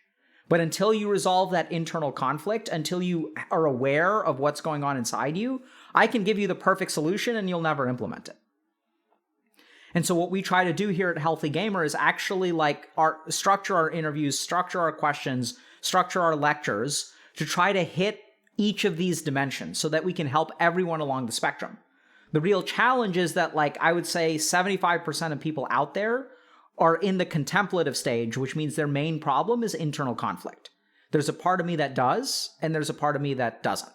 But until you resolve that internal conflict, until you are aware of what's going on inside you, I can give you the perfect solution and you'll never implement it. And so what we try to do here at Healthy Gamer is actually like structure our interviews, structure our questions, structure our lectures to try to hit each of these dimensions so that we can help everyone along the spectrum. The real challenge is that, like, I would say 75% of people out there are in the contemplative stage, which means their main problem is internal conflict. There's a part of me that does, and there's a part of me that doesn't.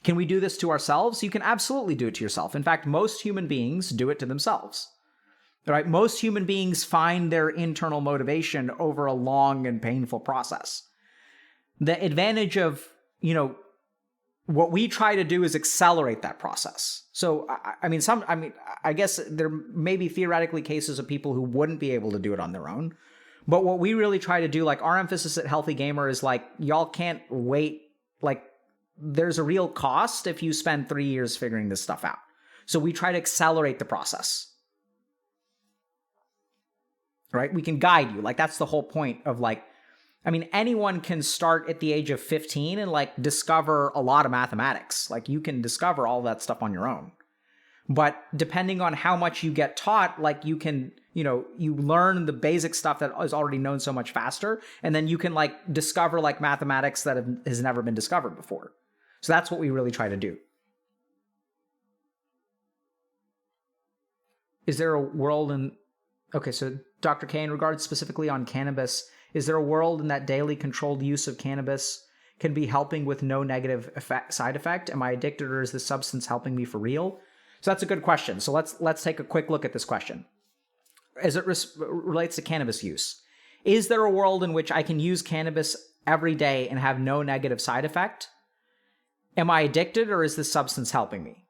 Can we do this to ourselves? You can absolutely do it to yourself. In fact, most human beings do it to themselves. Right? Most human beings find their internal motivation over a long and painful process. The advantage of, what we try to do is accelerate that process. So, I guess there may be theoretically cases of people who wouldn't be able to do it on their own. But what we really try to do, like our emphasis at Healthy Gamer is like, y'all can't wait. Like, there's a real cost if you spend 3 years figuring this stuff out. So we try to accelerate the process. Right? We can guide you. Like, that's the whole point of like, anyone can start at the age of 15 and like discover a lot of mathematics. Like, you can discover all that stuff on your own. But depending on how much you get taught, like you can, you learn the basic stuff that is already known so much faster. And then you can like discover like mathematics that has never been discovered before. So that's what we really try to do. Is there a world in... Okay, so Dr. K, in regards specifically on cannabis, is there a world in that daily controlled use of cannabis can be helping with no negative side effect? Am I addicted, or is this substance helping me for real? So that's a good question. So let's take a quick look at this question. As it relates to cannabis use, is there a world in which I can use cannabis every day and have no negative side effect? Am I addicted, or is this substance helping me?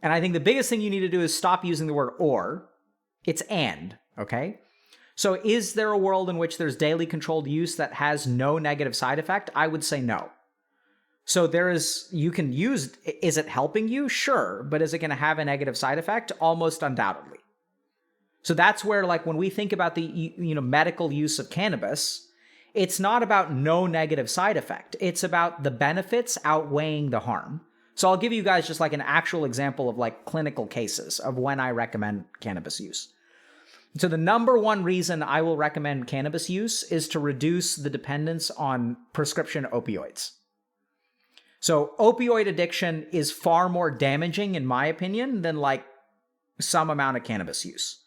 And I think the biggest thing you need to do is stop using the word or. It's and, okay? So is there a world in which there's daily controlled use that has no negative side effect? I would say no. So you can use, is it helping you? Sure. But is it going to have a negative side effect? Almost undoubtedly. So that's where, like, when we think about the, medical use of cannabis, it's not about no negative side effect. It's about the benefits outweighing the harm. So I'll give you guys just like an actual example of like clinical cases of when I recommend cannabis use. So the number one reason I will recommend cannabis use is to reduce the dependence on prescription opioids. So opioid addiction is far more damaging, in my opinion, than like some amount of cannabis use.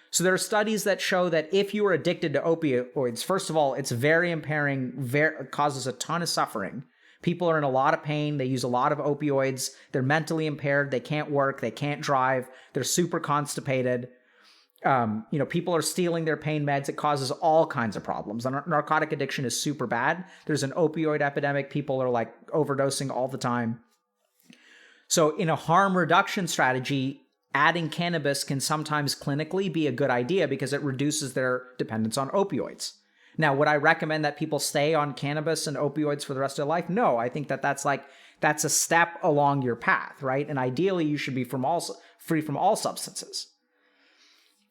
So there are studies that show that if you are addicted to opioids, first of all, it's very impairing, causes a ton of suffering. People are in a lot of pain. They use a lot of opioids. They're mentally impaired. They can't work. They can't drive. They're super constipated. People are stealing their pain meds. It causes all kinds of problems. Narcotic addiction is super bad. There's an opioid epidemic. People are like overdosing all the time. So in a harm reduction strategy, adding cannabis can sometimes clinically be a good idea because it reduces their dependence on opioids. Now, would I recommend that people stay on cannabis and opioids for the rest of their life? No, I think that's a step along your path, right? And ideally, you should be free from all substances.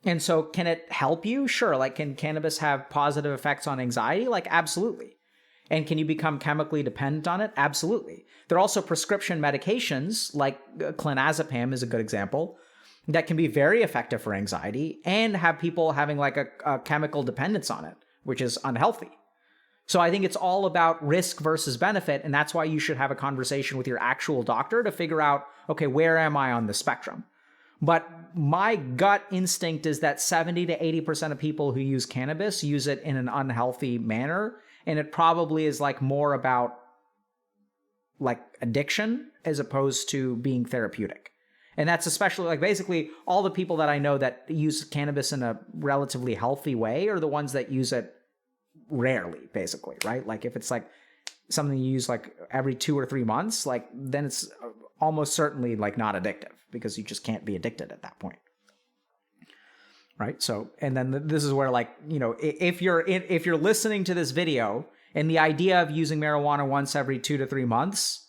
And so can it help you? Sure. Like, can cannabis have positive effects on anxiety? Like, absolutely. And can you become chemically dependent on it? Absolutely. There are also prescription medications, like clonazepam is a good example, that can be very effective for anxiety and have people having like a chemical dependence on it, which is unhealthy. So I think it's all about risk versus benefit, and that's why you should have a conversation with your actual doctor to figure out, okay, where am I on the spectrum? But my gut instinct is that 70 to 80% of people who use cannabis use it in an unhealthy manner, and it probably is like more about like addiction as opposed to being therapeutic. And that's especially like basically all the people that I know that use cannabis in a relatively healthy way are the ones that use it rarely, basically, right? Like if it's like something you use like every 2 or 3 months, like then it's almost certainly like not addictive because you just can't be addicted at that point. Right. So, and then this is where like, you know, if you're listening to this video and the idea of using marijuana once every 2 to 3 months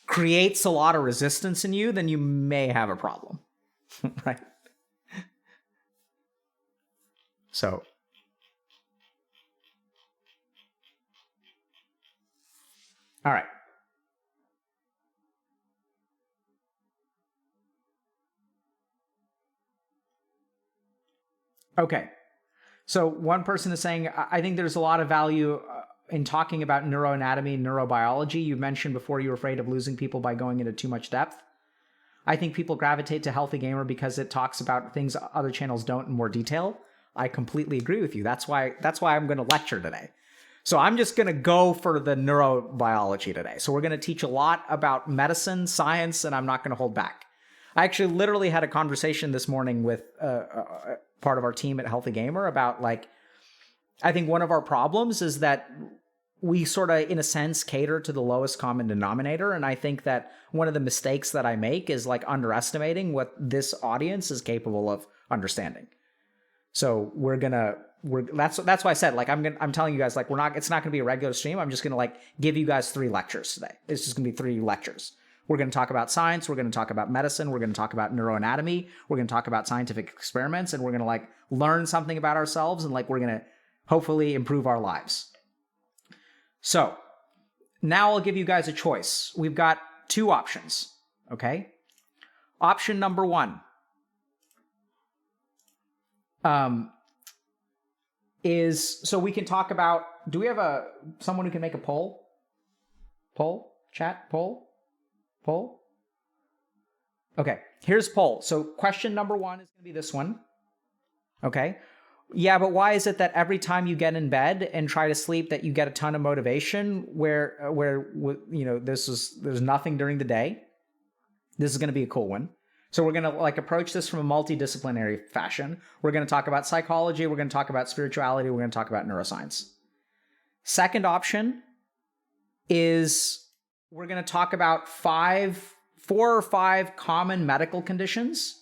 creates a lot of resistance in you, then you may have a problem. Right. So. All right. Okay. So one person is saying, I think there's a lot of value in talking about neuroanatomy and neurobiology. You mentioned before you were afraid of losing people by going into too much depth. I think people gravitate to Healthy Gamer because it talks about things other channels don't in more detail. I completely agree with you. That's why I'm going to lecture today. So I'm just going to go for the neurobiology today. So we're going to teach a lot about medicine, science, and I'm not going to hold back. I actually literally had a conversation this morning with part of our team at Healthy Gamer about like, I think one of our problems is that we sort of, in a sense, cater to the lowest common denominator. And I think that one of the mistakes that I make is like underestimating what this audience is capable of understanding. So that's why I said, like, I'm telling you guys, like, it's not going to be a regular stream. I'm just going to like give you guys 3 lectures today. It's just going to be 3 lectures. We're going to talk about science. We're going to talk about medicine. We're going to talk about neuroanatomy. We're going to talk about scientific experiments, and we're going to like learn something about ourselves, and like we're going to hopefully improve our lives. So now I'll give you guys a choice. We've got 2 options. Okay. Option number 1 is, so we can talk about, do we have someone who can make a poll? Chat? Poll? Okay, here's poll. So question number 1 is going to be this one. Okay. Yeah, but why is it that every time you get in bed and try to sleep that you get a ton of motivation where you know, there's nothing during the day? This is going to be a cool one. So we're going to like approach this from a multidisciplinary fashion. We're going to talk about psychology. We're going to talk about spirituality. We're going to talk about neuroscience. Second option is we're going to talk about 4 or 5 common medical conditions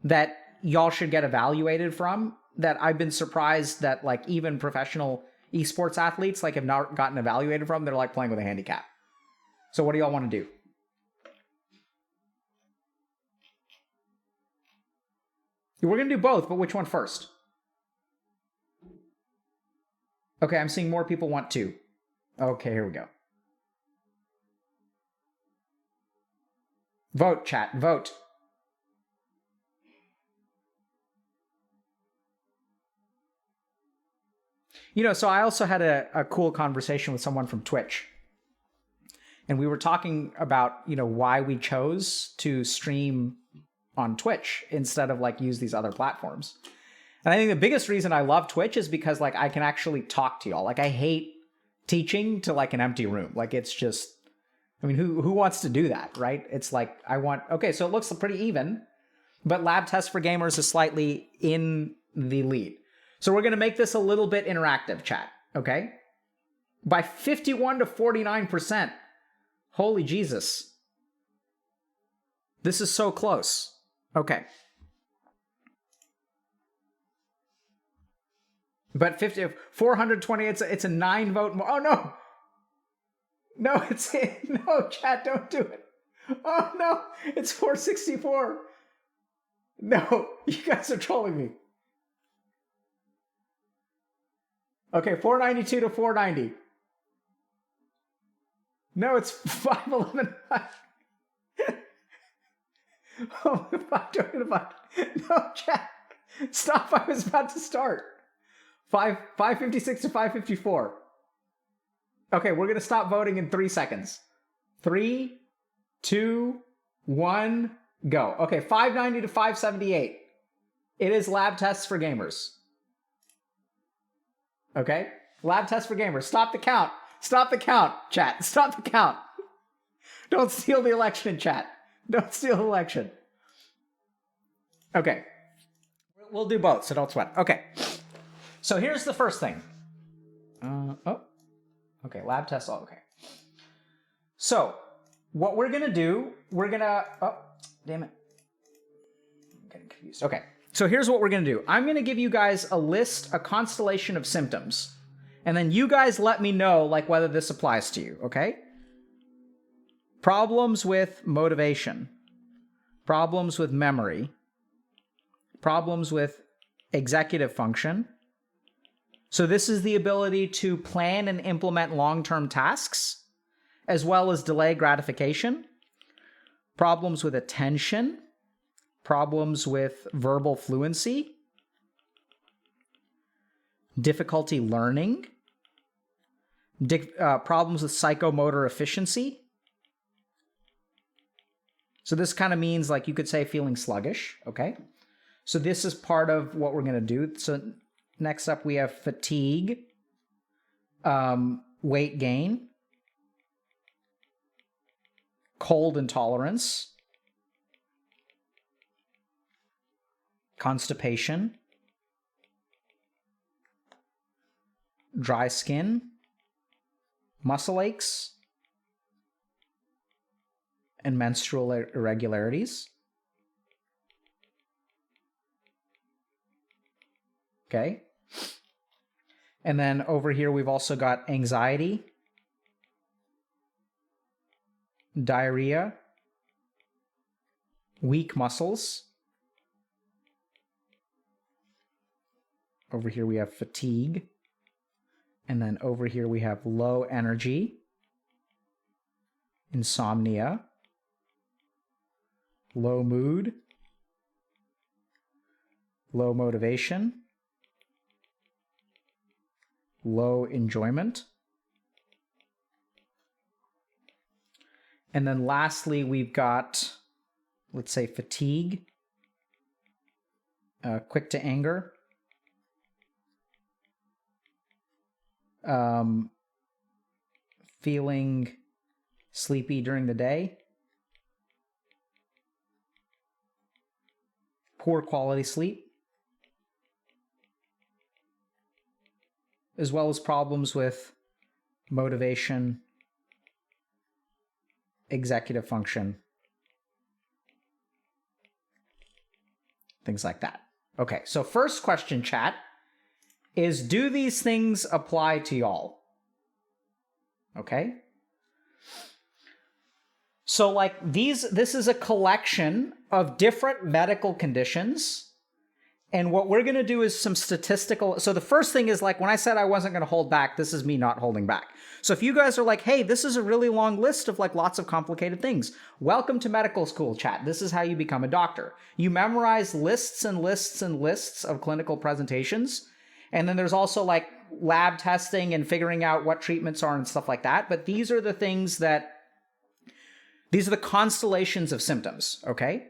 that y'all should get evaluated from, that I've been surprised that like even professional esports athletes like have not gotten evaluated from. They're like playing with a handicap. So what do y'all want to do? We're going to do both, but which one first? Okay, I'm seeing more people want 2. Okay, here we go. Vote, chat, vote. You know, so I also had a cool conversation with someone from Twitch. And we were talking about, you know, why we chose to stream on Twitch instead of like use these other platforms. And I think the biggest reason I love Twitch is because like I can actually talk to y'all. Like I hate teaching to like an empty room. Like it's just, I mean, who wants to do that, right? It's like okay, so it looks pretty even, but Lab Test for Gamers is slightly in the lead. So we're going to make this a little bit interactive, chat, okay? By 51 to 49%. Holy Jesus. This is so close. Okay. But 420, it's a 9 vote more. Oh, no. No, no, chat, don't do it. Oh, no, it's 464. No, you guys are trolling me. Okay, 492 to 490. No, it's 511. Oh, 525. No, chat. Stop, I was about to start. 556 to 554. Okay, we're going to stop voting in 3 seconds. 3, 2, 1, go. Okay, 590 to 578. It is Lab Tests for Gamers. Okay? Lab Tests for Gamers. Stop the count. Stop the count, chat. Stop the count. Don't steal the election, chat. Don't steal the election. Okay. We'll do both, so don't sweat. Okay. So here's the first thing. Okay, lab test. Okay. So what we're going to do, damn it. I'm getting confused. Okay. So here's what we're going to do. I'm going to give you guys a constellation of symptoms. And then you guys let me know like whether this applies to you, okay? Problems with motivation. Problems with memory. Problems with executive function. So this is the ability to plan and implement long-term tasks, as well as delay gratification. Problems with attention. Problems with verbal fluency. Difficulty learning. Problems with psychomotor efficiency. So this kind of means, like, you could say feeling sluggish, okay? So this is part of what we're going to do. So next up, we have fatigue, weight gain, cold intolerance, constipation, dry skin, muscle aches, and menstrual irregularities. Okay. And then over here, we've also got anxiety, diarrhea, weak muscles. Over here, we have fatigue. And then over here, we have low energy, insomnia, low mood, low motivation, low enjoyment. And then lastly, we've got, let's say, fatigue, quick to anger, feeling sleepy during the day, poor quality sleep, as well as problems with motivation, executive function, things like that. Okay, so first question, chat, is do these things apply to y'all? Okay? So like this is a collection of different medical conditions. And what we're going to do is some statistical. So the first thing is, like, when I said I wasn't going to hold back, this is me not holding back. So if you guys are like, hey, this is a really long list of like lots of complicated things, welcome to medical school, chat. This is how you become a doctor. You memorize lists and lists and lists of clinical presentations. And then there's also like lab testing and figuring out what treatments are and stuff like that. But these are the things these are the constellations of symptoms, okay?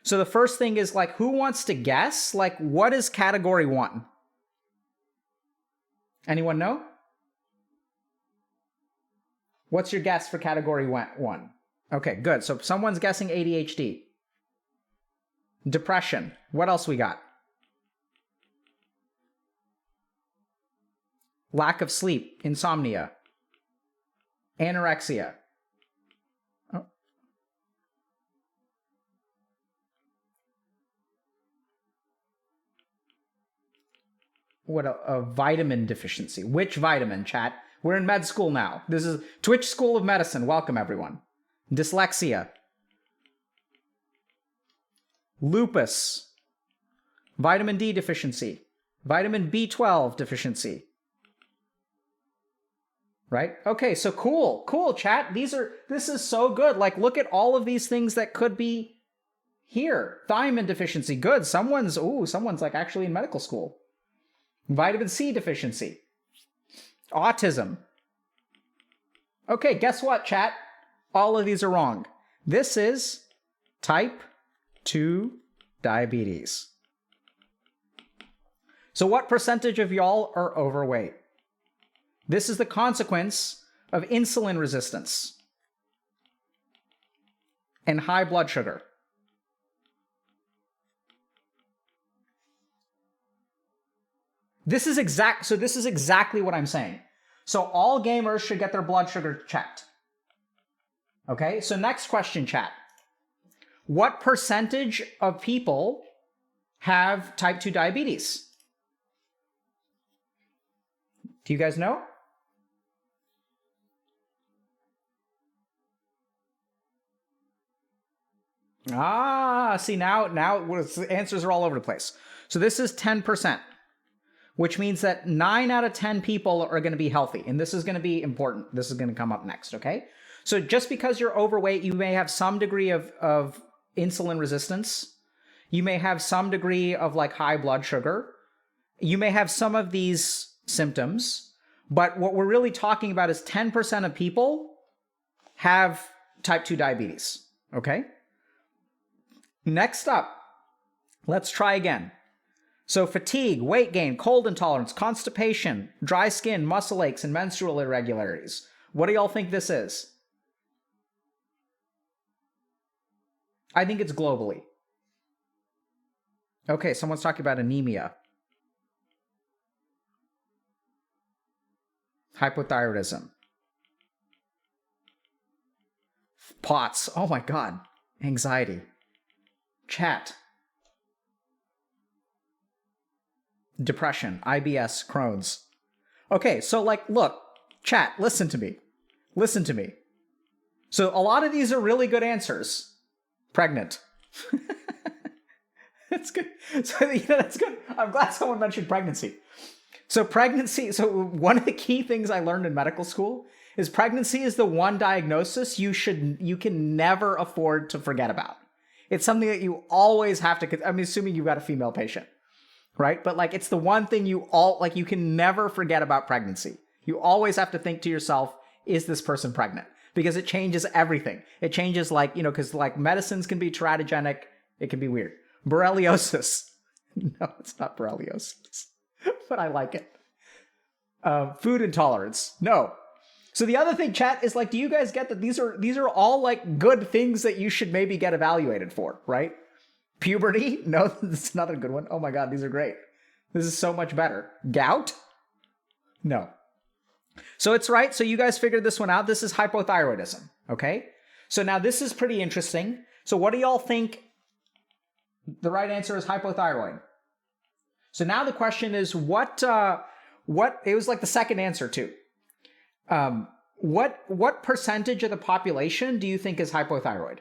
So the first thing is, like, who wants to guess? Like, what is category 1? Anyone know? What's your guess for category 1? Okay, good. So someone's guessing ADHD. Depression. What else we got? Lack of sleep, insomnia, anorexia. Oh. What a vitamin deficiency. Which vitamin, chat? We're in med school now. This is Twitch School of Medicine. Welcome, everyone. Dyslexia. Lupus. Vitamin D deficiency. Vitamin B12 deficiency. Right? Okay, so cool, chat. This is so good. Like, look at all of these things that could be here. Thiamine deficiency, good. Someone's like actually in medical school. Vitamin C deficiency. Autism. Okay, guess what, chat? All of these are wrong. This is type 2 diabetes. So what percentage of y'all are overweight? This is the consequence of insulin resistance. and high blood sugar. This is exactly what I'm saying. So all gamers should get their blood sugar checked. Okay, so next question, chat. What percentage of people have type 2 diabetes? Do you guys know? See, now the answers are all over the place. So this is 10%, which means that 9 out of 10 people are going to be healthy. And this is going to be important. This is going to come up next, okay? So just because you're overweight, you may have some degree of insulin resistance. You may have some degree of like high blood sugar. You may have some of these symptoms. But what we're really talking about is 10% of people have type 2 diabetes, okay? Next up, let's try again. So fatigue, weight gain, cold intolerance, constipation, dry skin, muscle aches, and menstrual irregularities. What do y'all think this is? I think it's globally. Okay, someone's talking about anemia. Hypothyroidism. POTS. Oh my God. Anxiety. Chat. Depression. IBS. Crohn's. Okay, so like, look, chat, listen to me. Listen to me. So a lot of these are really good answers. Pregnant. That's good. So, that's good. I'm glad someone mentioned pregnancy. So one of the key things I learned in medical school is pregnancy is the one diagnosis you can never afford to forget about. It's something that you always have to, I'm assuming you've got a female patient, right? But like, it's the one thing you can never forget about pregnancy. You always have to think to yourself, is this person pregnant? Because it changes everything. It changes because like medicines can be teratogenic. It can be weird. Borreliosis. No, it's not borreliosis, but I like it. Food intolerance. No. So the other thing, chat, is like, do you guys get that these are all like good things that you should maybe get evaluated for, right? Puberty? No, this is another good one. Oh my God, these are great. This is so much better. Gout? No. So it's right. So you guys figured this one out. This is hypothyroidism. Okay. So now this is pretty interesting. So what do y'all think? The right answer is hypothyroid. So now the question is what it was like the second answer too. What percentage of the population do you think is hypothyroid?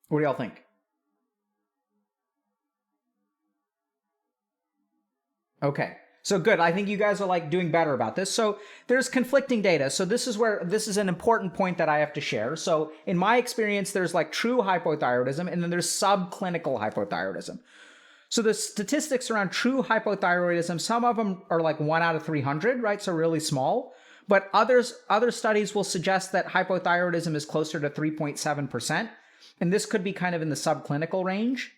What do y'all think? Okay. So good. I think you guys are like doing better about this. So there's conflicting data. So this is an important point that I have to share. So in my experience, there's like true hypothyroidism and then there's subclinical hypothyroidism. So the statistics around true hypothyroidism, some of them are like 1 out of 300, right? So really small. But other studies will suggest that hypothyroidism is closer to 3.7%. And this could be kind of in the subclinical range.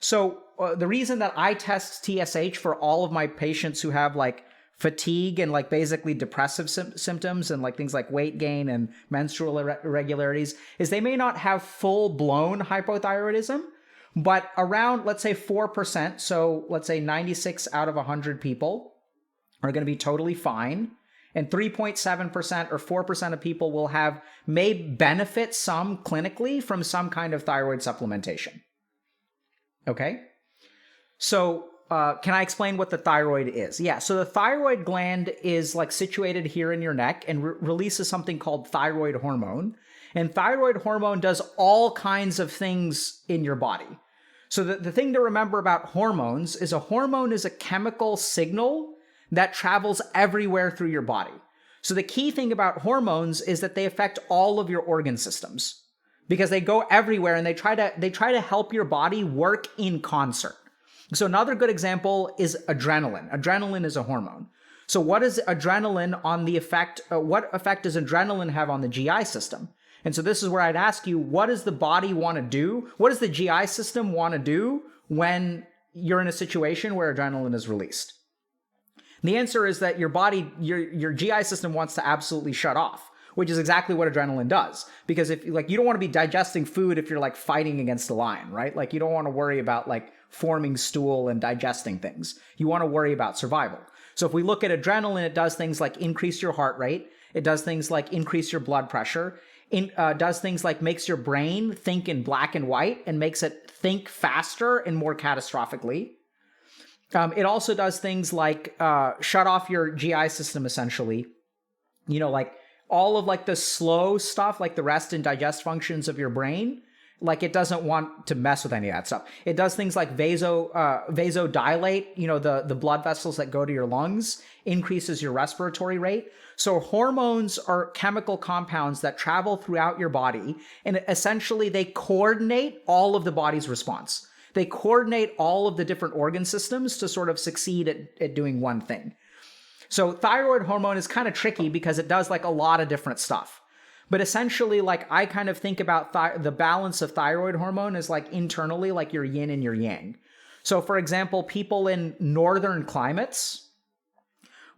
So the reason that I test TSH for all of my patients who have like fatigue and like basically depressive symptoms and like things like weight gain and menstrual irregularities is they may not have full-blown hypothyroidism, but around, let's say 4%, so let's say 96 out of 100 people are going to be totally fine. And 3.7% or 4% of people may benefit some clinically from some kind of thyroid supplementation. Okay? So can I explain what the thyroid is? Yeah, so the thyroid gland is like situated here in your neck and releases something called thyroid hormone. And thyroid hormone does all kinds of things in your body. So the thing to remember about hormones is a hormone is a chemical signal that travels everywhere through your body. So the key thing about hormones is that they affect all of your organ systems because they go everywhere and they try to help your body work in concert. So another good example is adrenaline. Adrenaline is a hormone. So what is adrenaline on the effect? What effect does adrenaline have on the GI system? And so this is where I'd ask you, what does the body want to do? What does the GI system want to do when you're in a situation where adrenaline is released? The answer is that your body, your GI system wants to absolutely shut off, which is exactly what adrenaline does. Because if like you don't want to be digesting food if you're like fighting against a lion, right? Like you don't want to worry about like forming stool and digesting things. You want to worry about survival. So if we look at adrenaline, it does things like increase your heart rate. It does things like increase your blood pressure. Does things like makes your brain think in black and white and makes it think faster and more catastrophically. It also does things like shut off your GI system, essentially. You know, like all of like the slow stuff, like the rest and digest functions of your brain, like it doesn't want to mess with any of that stuff. It does things like vasodilate, you know, the blood vessels that go to your lungs, increases your respiratory rate. So hormones are chemical compounds that travel throughout your body, and essentially they coordinate all of the body's response. They coordinate all of the different organ systems to sort of succeed at doing one thing. So thyroid hormone is kind of tricky because it does like a lot of different stuff. But essentially, like I kind of think about the balance of thyroid hormone as like internally, like your yin and your yang. So for example, people in northern climates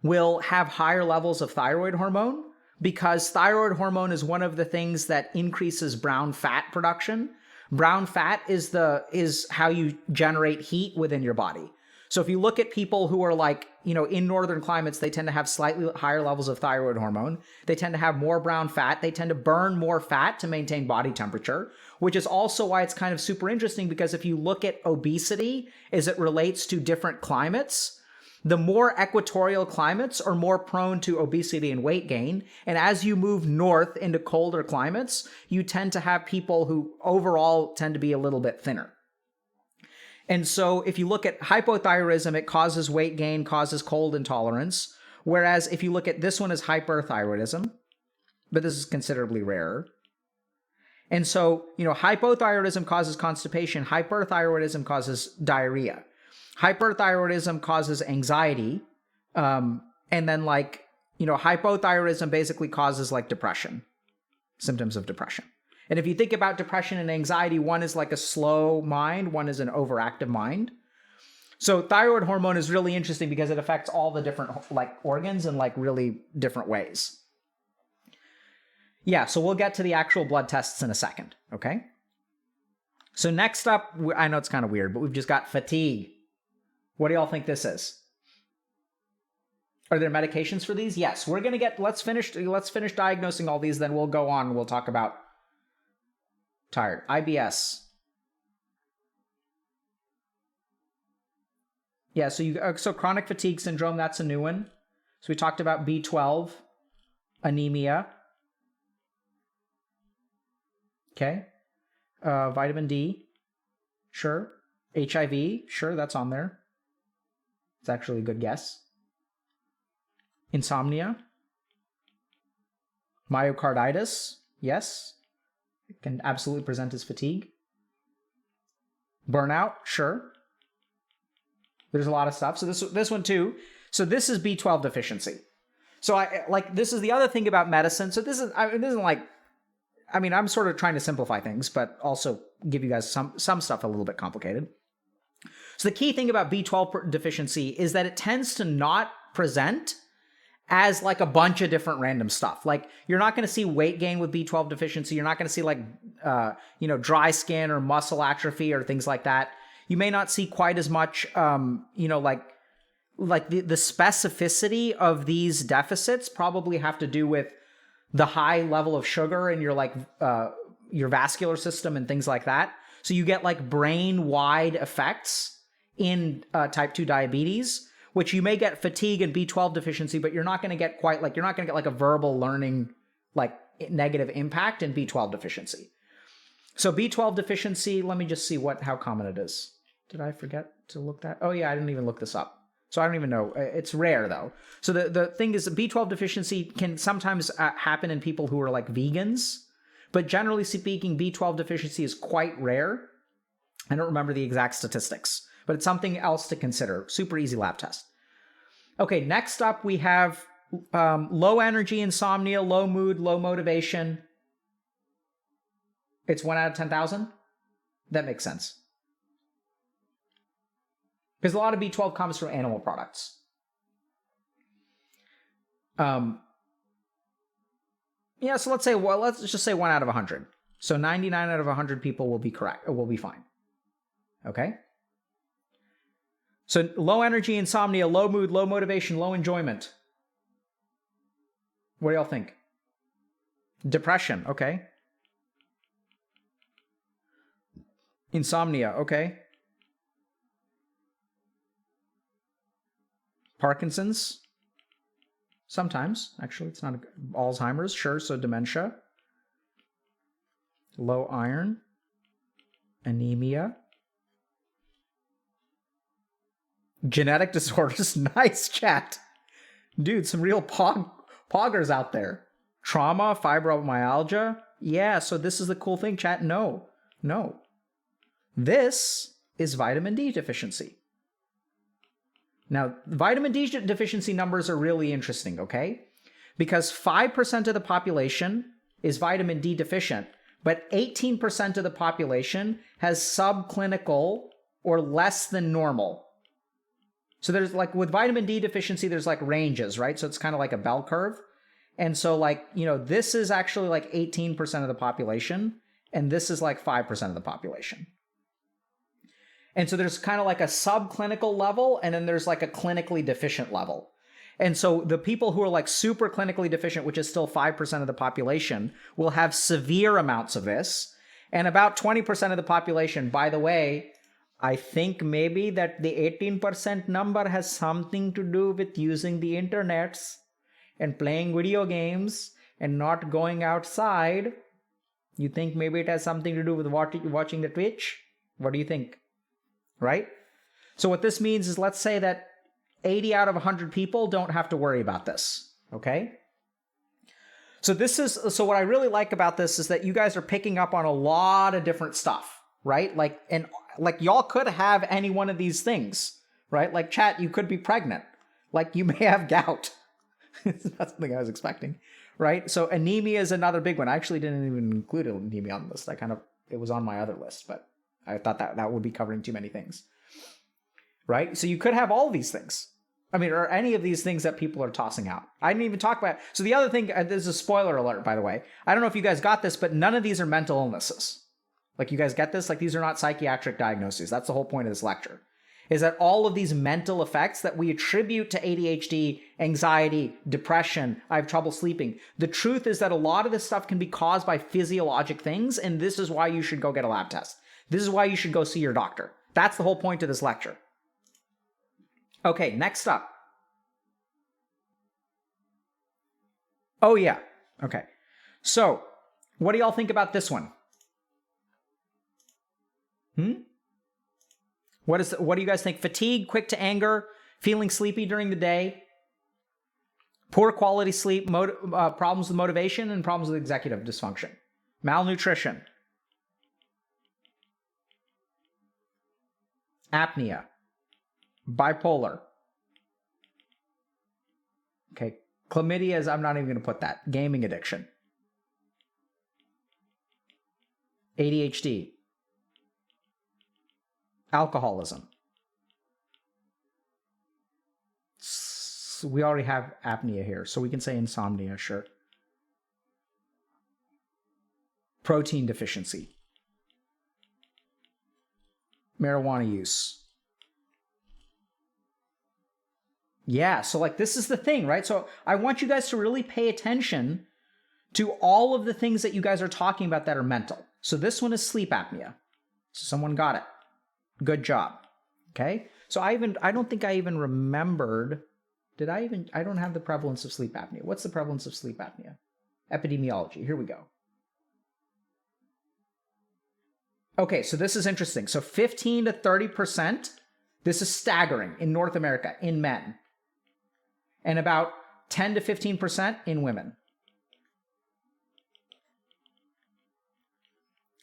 will have higher levels of thyroid hormone because thyroid hormone is one of the things that increases brown fat production. Brown fat is how you generate heat within your body. So if you look at people who are like, you know, in northern climates, they tend to have slightly higher levels of thyroid hormone. They tend to have more brown fat. They tend to burn more fat to maintain body temperature, which is also why it's kind of super interesting because if you look at obesity as it relates to different climates, the more equatorial climates are more prone to obesity and weight gain. And as you move north into colder climates, you tend to have people who overall tend to be a little bit thinner. And so if you look at hypothyroidism, it causes weight gain, causes cold intolerance. Whereas if you look at this one as hyperthyroidism, but this is considerably rarer. And so, you know, hypothyroidism causes constipation. Hyperthyroidism causes diarrhea. Hyperthyroidism causes anxiety. And then like, you know, hypothyroidism basically causes like depression, symptoms of depression. And if you think about depression and anxiety, one is like a slow mind, one is an overactive mind. So thyroid hormone is really interesting because it affects all the different like organs in like really different ways. Yeah, so we'll get to the actual blood tests in a second, okay? So next up, I know it's kind of weird, but we've just got fatigue. What do y'all think this is? Are there medications for these? Yes, we're gonna get, let's finish diagnosing all these, then we'll go on and we'll talk about tired. IBS. Yeah, so chronic fatigue syndrome, that's a new one. So we talked about B12, anemia. Okay. Vitamin D. Sure. HIV. Sure, that's on there. It's actually a good guess. Insomnia. Myocarditis. Yes. It can absolutely present as fatigue. Burnout. Sure. There's a lot of stuff. So this one too. So this is B12 deficiency. So this is the other thing about medicine. So this isn't like, I mean, I'm sort of trying to simplify things, but also give you guys some stuff a little bit complicated. So the key thing about B12 deficiency is that it tends to not present as like a bunch of different random stuff. Like you're not going to see weight gain with B12 deficiency. You're not going to see like, dry skin or muscle atrophy or things like that. You may not see quite as much, like the specificity of these deficits probably have to do with the high level of sugar in your your vascular system and things like that. So you get like brain-wide effects in type 2 diabetes, which you may get fatigue and B12 deficiency, but you're not going to get like a verbal learning, like negative impact in B12 deficiency. So B12 deficiency, let me just see how common it is. Did I forget to look that? Oh yeah, I didn't even look this up. So I don't even know. It's rare though. So the thing is B12 deficiency can sometimes happen in people who are like vegans, but generally speaking, B12 deficiency is quite rare. I don't remember the exact statistics, but it's something else to consider. Super easy lab test. Okay, next up we have low energy insomnia, low mood, low motivation. It's 1 out of 10,000? That makes sense. Because a lot of B12 comes from animal products. Um, yeah, so let's just say 1 out of 100. So 99 out of 100 people will be correct, or will be fine. Okay? So low energy, insomnia, low mood, low motivation, low enjoyment. What do y'all think? Depression, okay. Insomnia, okay. Parkinson's? Sometimes, actually, it's not Alzheimer's, sure, so dementia. Low iron. Anemia. Genetic disorders, nice chat. Dude, some real poggers out there. Trauma, fibromyalgia. Yeah, so this is the cool thing, chat. No. This is vitamin D deficiency. Now, vitamin D deficiency numbers are really interesting, okay? Because 5% of the population is vitamin D deficient, but 18% of the population has subclinical or less than normal. So there's like, with vitamin D deficiency, there's like ranges, right? So it's kind of like a bell curve. And so like, this is actually like 18% of the population, and this is like 5% of the population. And so there's kind of like a subclinical level, and then there's like a clinically deficient level. And so the people who are like super clinically deficient, which is still 5% of the population, will have severe amounts of this. And about 20% of the population, by the way, I think maybe that the 18% number has something to do with using the internets and playing video games and not going outside. You think maybe it has something to do with watching the Twitch? What do you think? Right? So what this means is, let's say that 80 out of 100 people don't have to worry about this. Okay? So what I really like about this is that you guys are picking up on a lot of different stuff, right? Like y'all could have any one of these things, right? Like chat, you could be pregnant. Like you may have gout. It's not something I was expecting, right? So anemia is another big one. I actually didn't even include anemia on the list. It was on my other list, but I thought that would be covering too many things, right? So you could have all these things. I mean, or any of these things that people are tossing out. I didn't even talk about. So the other thing, there's a spoiler alert, by the way. I don't know if you guys got this, but none of these are mental illnesses. Like, you guys get this? Like, these are not psychiatric diagnoses. That's the whole point of this lecture. Is that all of these mental effects that we attribute to ADHD, anxiety, depression, I have trouble sleeping. The truth is that a lot of this stuff can be caused by physiologic things, and this is why you should go get a lab test. This is why you should go see your doctor. That's the whole point of this lecture. Okay, next up. Oh, yeah. Okay. So, what do y'all think about this one? What do you guys think? Fatigue, quick to anger, feeling sleepy during the day, poor quality sleep, problems with motivation, and problems with executive dysfunction, malnutrition, apnea, bipolar. Okay, chlamydia is, I'm not even going to put that. Gaming addiction, ADHD, alcoholism. So we already have apnea here, so we can say insomnia, sure. Protein deficiency, marijuana use. Yeah, so like this is the thing, right? So I want you guys to really pay attention to all of the things that you guys are talking about that are mental. So this one is sleep apnea. So someone got it. Good job. Okay? So I don't think I even remembered. I don't have the prevalence of sleep apnea. What's the prevalence of sleep apnea? Epidemiology. Here we go. Okay, so this is interesting. So 15 to 30%, this is staggering in North America, in men. And about 10 to 15% in women.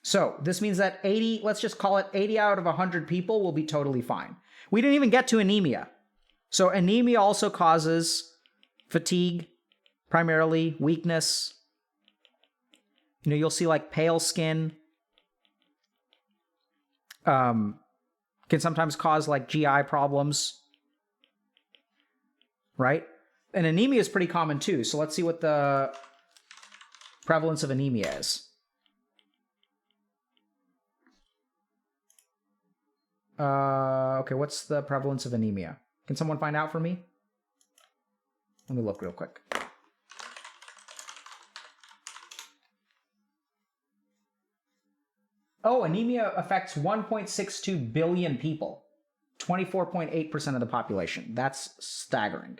So this means that 80, let's just call it 80 out of 100 people will be totally fine. We didn't even get to anemia. So anemia also causes fatigue, primarily weakness. You'll see like pale skin. Can sometimes cause like GI problems. Right? And anemia is pretty common too. So let's see what the prevalence of anemia is. Okay, what's the prevalence of anemia? Can someone find out for me? Let me look real quick. Oh, anemia affects 1.62 billion people. 24.8% of the population. That's staggering.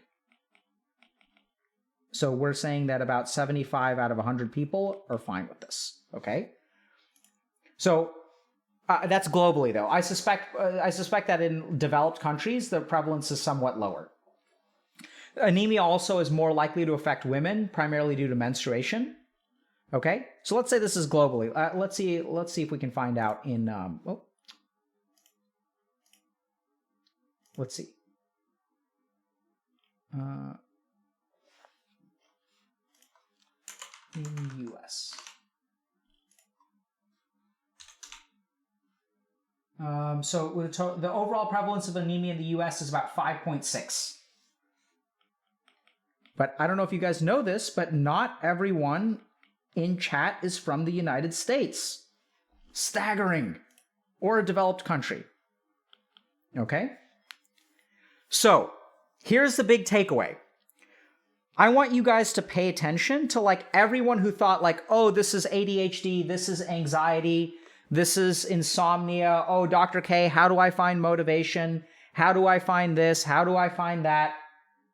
So we're saying that about 75 out of 100 people are fine with this, okay? So that's globally, though. I suspect that in developed countries, the prevalence is somewhat lower. Anemia also is more likely to affect women, primarily due to menstruation. Okay, so let's say this is globally. Let's see if we can find out in. Let's see. In the U.S. So the overall prevalence of anemia in the U.S. is about 5.6. But I don't know if you guys know this, but not everyone in chat is from the United States. Staggering. Or a developed country. Okay? So, here's the big takeaway. I want you guys to pay attention to like everyone who thought like, oh, this is ADHD, this is anxiety, this is insomnia. Oh, Dr. K, how do I find motivation? How do I find this? How do I find that?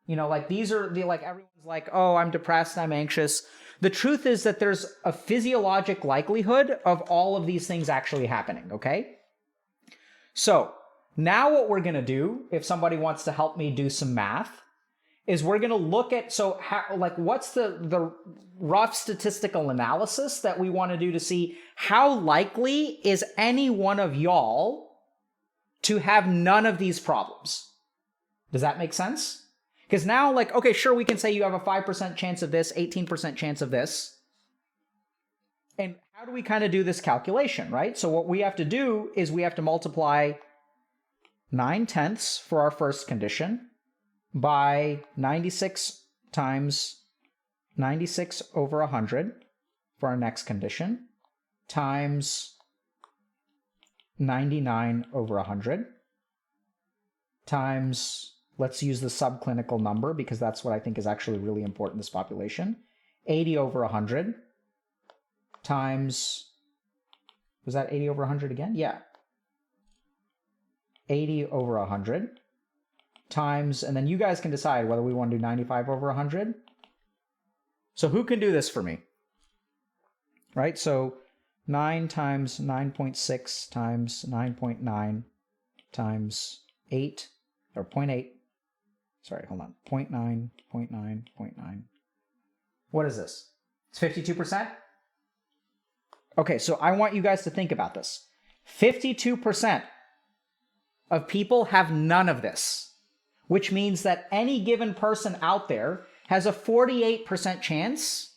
You know, like these are the like everyone's like, oh, I'm depressed, I'm anxious. The truth is that there's a physiologic likelihood of all of these things actually happening, okay? So now what we're going to do, if somebody wants to help me do some math, is we're going to look at, so how, like what's the rough statistical analysis that we want to do to see how likely is any one of y'all to have none of these problems? Does that make sense? Because now, like, okay, sure, we can say you have a 5% chance of this, 18% chance of this. And how do we kind of do this calculation, right? So what we have to do is we have to multiply 9/10 for our first condition by 96 times 96 over 100 for our next condition times 99 over 100 times, let's use the subclinical number because that's what I think is actually really important in this population, 80 over 100 times, was that 80 over 100 again? Yeah. 80 over 100 times, and then you guys can decide whether we want to do 95 over 100. So who can do this for me? Right, so 9 times 9.6 times 9.9 times 8, or 0.8. Sorry, hold on. 0.9, 0.9, 0.9. What is this? It's 52%? Okay, so I want you guys to think about this. 52% of people have none of this, which means that any given person out there has a 48% chance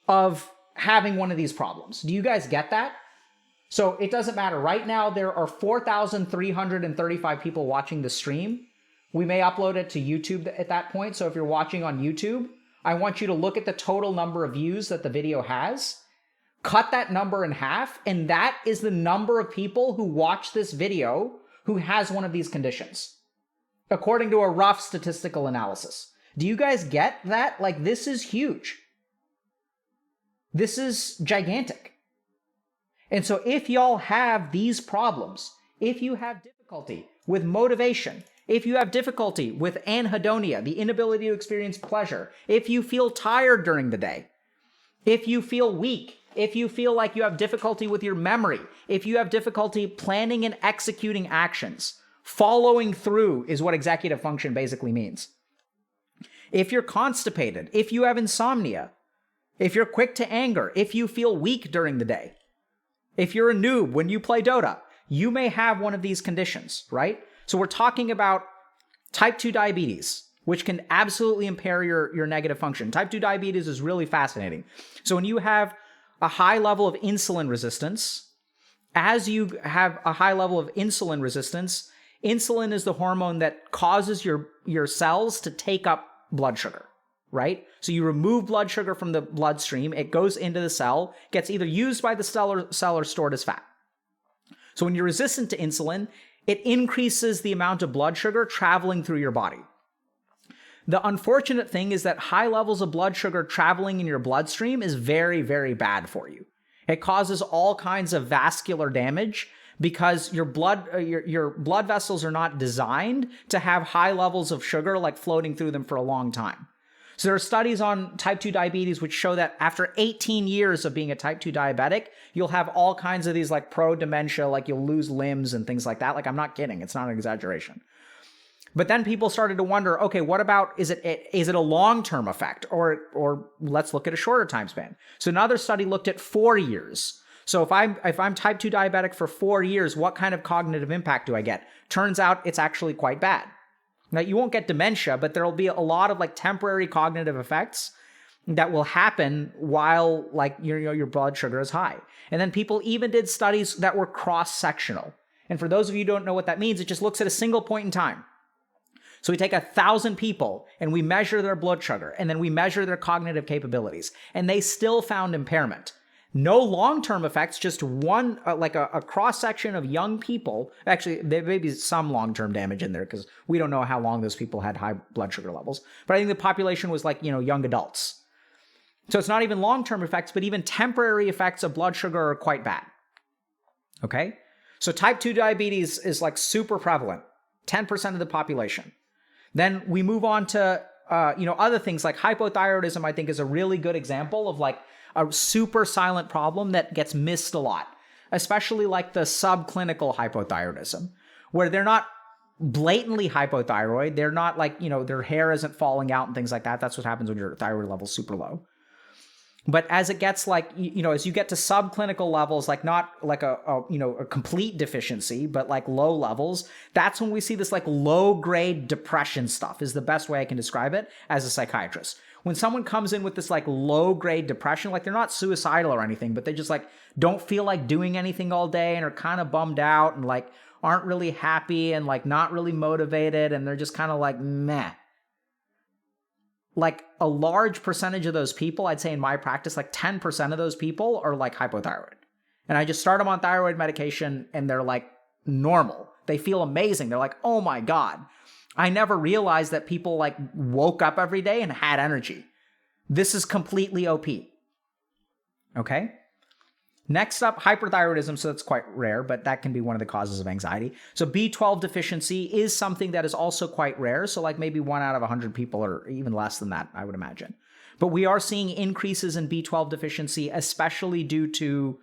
of having one of these problems. Do you guys get that? So it doesn't matter. Right now, there are 4,335 people watching the stream. We may upload it to YouTube at that point. So if you're watching on YouTube, I want you to look at the total number of views that the video has, cut that number in half, and that is the number of people who watch this video who has one of these conditions, according to a rough statistical analysis. Do you guys get that? Like, this is huge. This is gigantic. And so if y'all have these problems, if you have difficulty with motivation, if you have difficulty with anhedonia, the inability to experience pleasure, if you feel tired during the day, if you feel weak, if you feel like you have difficulty with your memory, if you have difficulty planning and executing actions, following through is what executive function basically means. If you're constipated, if you have insomnia, if you're quick to anger, if you feel weak during the day, if you're a noob when you play Dota, you may have one of these conditions, right? So we're talking about type 2 diabetes, which can absolutely impair your negative function. Type 2 diabetes is really fascinating. So when you have a high level of insulin resistance, as you have a high level of insulin resistance, insulin is the hormone that causes your cells to take up blood sugar, right? So you remove blood sugar from the bloodstream, it goes into the cell, gets either used by the cell or stored as fat. So when you're resistant to insulin, it increases the amount of blood sugar traveling through your body. The unfortunate thing is that high levels of blood sugar traveling in your bloodstream is very, very bad for you. It causes all kinds of vascular damage because your blood vessels are not designed to have high levels of sugar like floating through them for a long time. So there are studies on type 2 diabetes which show that after 18 years of being a type 2 diabetic, you'll have all kinds of these like pro-dementia, like you'll lose limbs and things like that. Like, I'm not kidding. It's not an exaggeration. But then people started to wonder, okay, what about, is it a long-term effect? Or let's look at a shorter time span. So another study looked at 4 years. So if I'm type 2 diabetic for 4 years, what kind of cognitive impact do I get? Turns out it's actually quite bad. Now, you won't get dementia, but there'll be a lot of like temporary cognitive effects that will happen while like your blood sugar is high. And then people even did studies that were cross-sectional. And for those of you who don't know what that means, it just looks at a single point in time. So we take 1,000 people and we measure their blood sugar and then we measure their cognitive capabilities, and they still found impairment. No long-term effects, just one, like a cross-section of young people. Actually, there may be some long-term damage in there because we don't know how long those people had high blood sugar levels. But I think the population was like, young adults. So it's not even long-term effects, but even temporary effects of blood sugar are quite bad. Okay? So type 2 diabetes is like super prevalent, 10% of the population. Then we move on to, other things like hypothyroidism, I think is a really good example of like a super silent problem that gets missed a lot, especially like the subclinical hypothyroidism, where they're not blatantly hypothyroid. They're not like, their hair isn't falling out and things like that. That's what happens when your thyroid level's super low. But as it gets like, as you get to subclinical levels, like not like a complete deficiency, but like low levels, that's when we see this like low grade depression stuff is the best way I can describe it as a psychiatrist. When someone comes in with this like low grade depression, like they're not suicidal or anything, but they just like don't feel like doing anything all day and are kind of bummed out and like aren't really happy and like not really motivated. And they're just kind of like, meh. Like a large percentage of those people, I'd say in my practice, like 10% of those people are like hypothyroid. And I just start them on thyroid medication and they're like normal. They feel amazing. They're like, oh my God, I never realized that people like woke up every day and had energy. This is completely OP. Okay? Next up, hyperthyroidism. So that's quite rare, but that can be one of the causes of anxiety. So B12 deficiency is something that is also quite rare. So like maybe 1 out of 100 people, or even less than that, I would imagine. But we are seeing increases in B12 deficiency, especially due to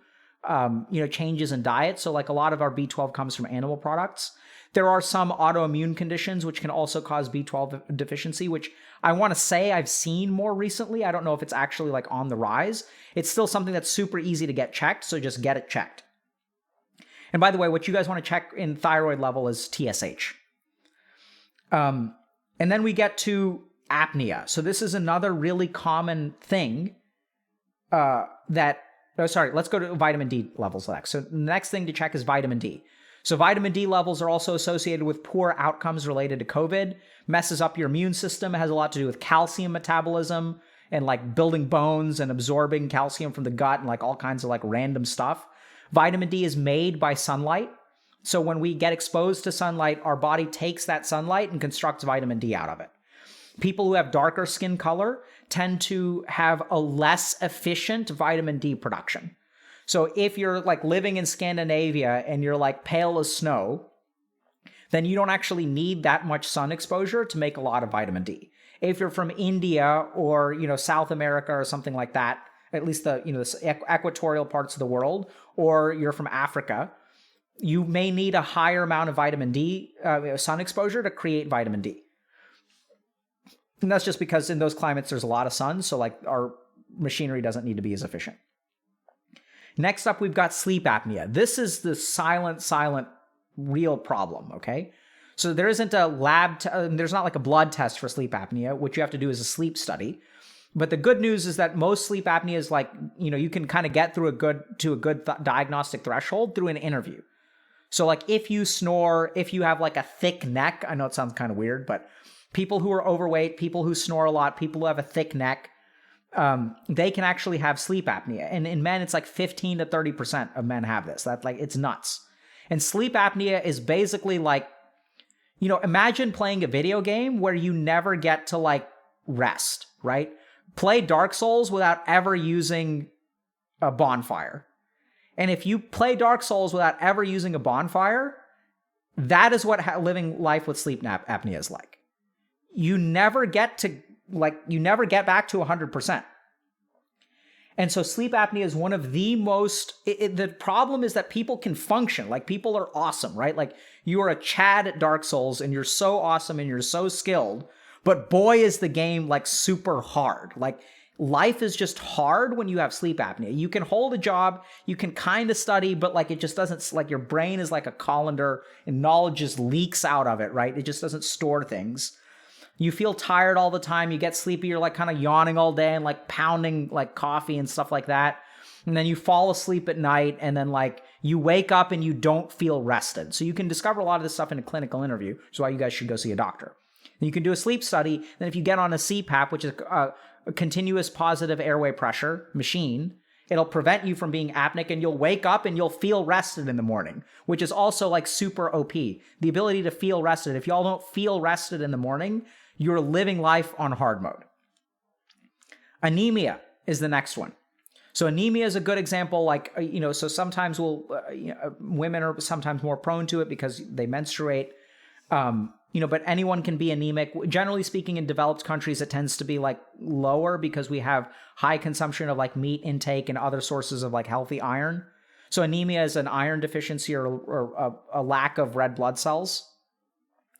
changes in diet. So like a lot of our B12 comes from animal products. There are some autoimmune conditions which can also cause B12 deficiency, which I want to say I've seen more recently. I don't know if it's actually like on the rise. It's still something that's super easy to get checked, so just get it checked. And by the way, what you guys want to check in thyroid level is TSH. And then we get to apnea. So this is another really common thing let's go to vitamin D levels next. So the next thing to check is vitamin D. So vitamin D levels are also associated with poor outcomes related to COVID, messes up your immune system. It has a lot to do with calcium metabolism and like building bones and absorbing calcium from the gut and like all kinds of like random stuff. Vitamin D is made by sunlight. So when we get exposed to sunlight, our body takes that sunlight and constructs vitamin D out of it. People who have darker skin color tend to have a less efficient vitamin D production. So if you're like living in Scandinavia and you're like pale as snow, then you don't actually need that much sun exposure to make a lot of vitamin D. If you're from India or, South America or something like that, at least the equatorial parts of the world, or you're from Africa, you may need a higher amount of vitamin D, sun exposure to create vitamin D. And that's just because in those climates, there's a lot of sun. So like our machinery doesn't need to be as efficient. Next up, we've got sleep apnea. This is the silent, real problem, okay? So there isn't a there's not like a blood test for sleep apnea. What you have to do is a sleep study. But the good news is that most sleep apnea is like, you can kind of get through a good diagnostic threshold through an interview. So like if you snore, if you have like a thick neck, I know it sounds kind of weird, but people who are overweight, people who snore a lot, people who have a thick neck, they can actually have sleep apnea. And in men, it's like 15 to 30% of men have this. That's like, it's nuts. And sleep apnea is basically like, imagine playing a video game where you never get to like rest, right? Play Dark Souls without ever using a bonfire. And if you play Dark Souls without ever using a bonfire, that is what living life with sleep apnea is like. You never get back to 100%. And so sleep apnea is one of the most, the problem is that people can function. Like, people are awesome, right? Like, you are a Chad at Dark Souls and you're so awesome and you're so skilled, but boy, is the game like super hard. Like, life is just hard when you have sleep apnea. You can hold a job, you can kind of study, but like, it just doesn't, like, your brain is like a colander and knowledge just leaks out of it, right? It just doesn't store things. You feel tired all the time. You get sleepy. You're like kind of yawning all day and like pounding like coffee and stuff like that. And then you fall asleep at night and then like you wake up and you don't feel rested. So you can discover a lot of this stuff in a clinical interview, which is why you guys should go see a doctor. And you can do a sleep study. Then if you get on a CPAP, which is a continuous positive airway pressure machine, it'll prevent you from being apneic and you'll wake up and you'll feel rested in the morning, which is also like super OP. The ability to feel rested. If y'all don't feel rested in the morning, you're living life on hard mode. Anemia is the next one. So anemia is a good example. Like, so sometimes women are sometimes more prone to it because they menstruate. But anyone can be anemic. Generally speaking, in developed countries, it tends to be like lower because we have high consumption of like meat intake and other sources of like healthy iron. So anemia is an iron deficiency or a lack of red blood cells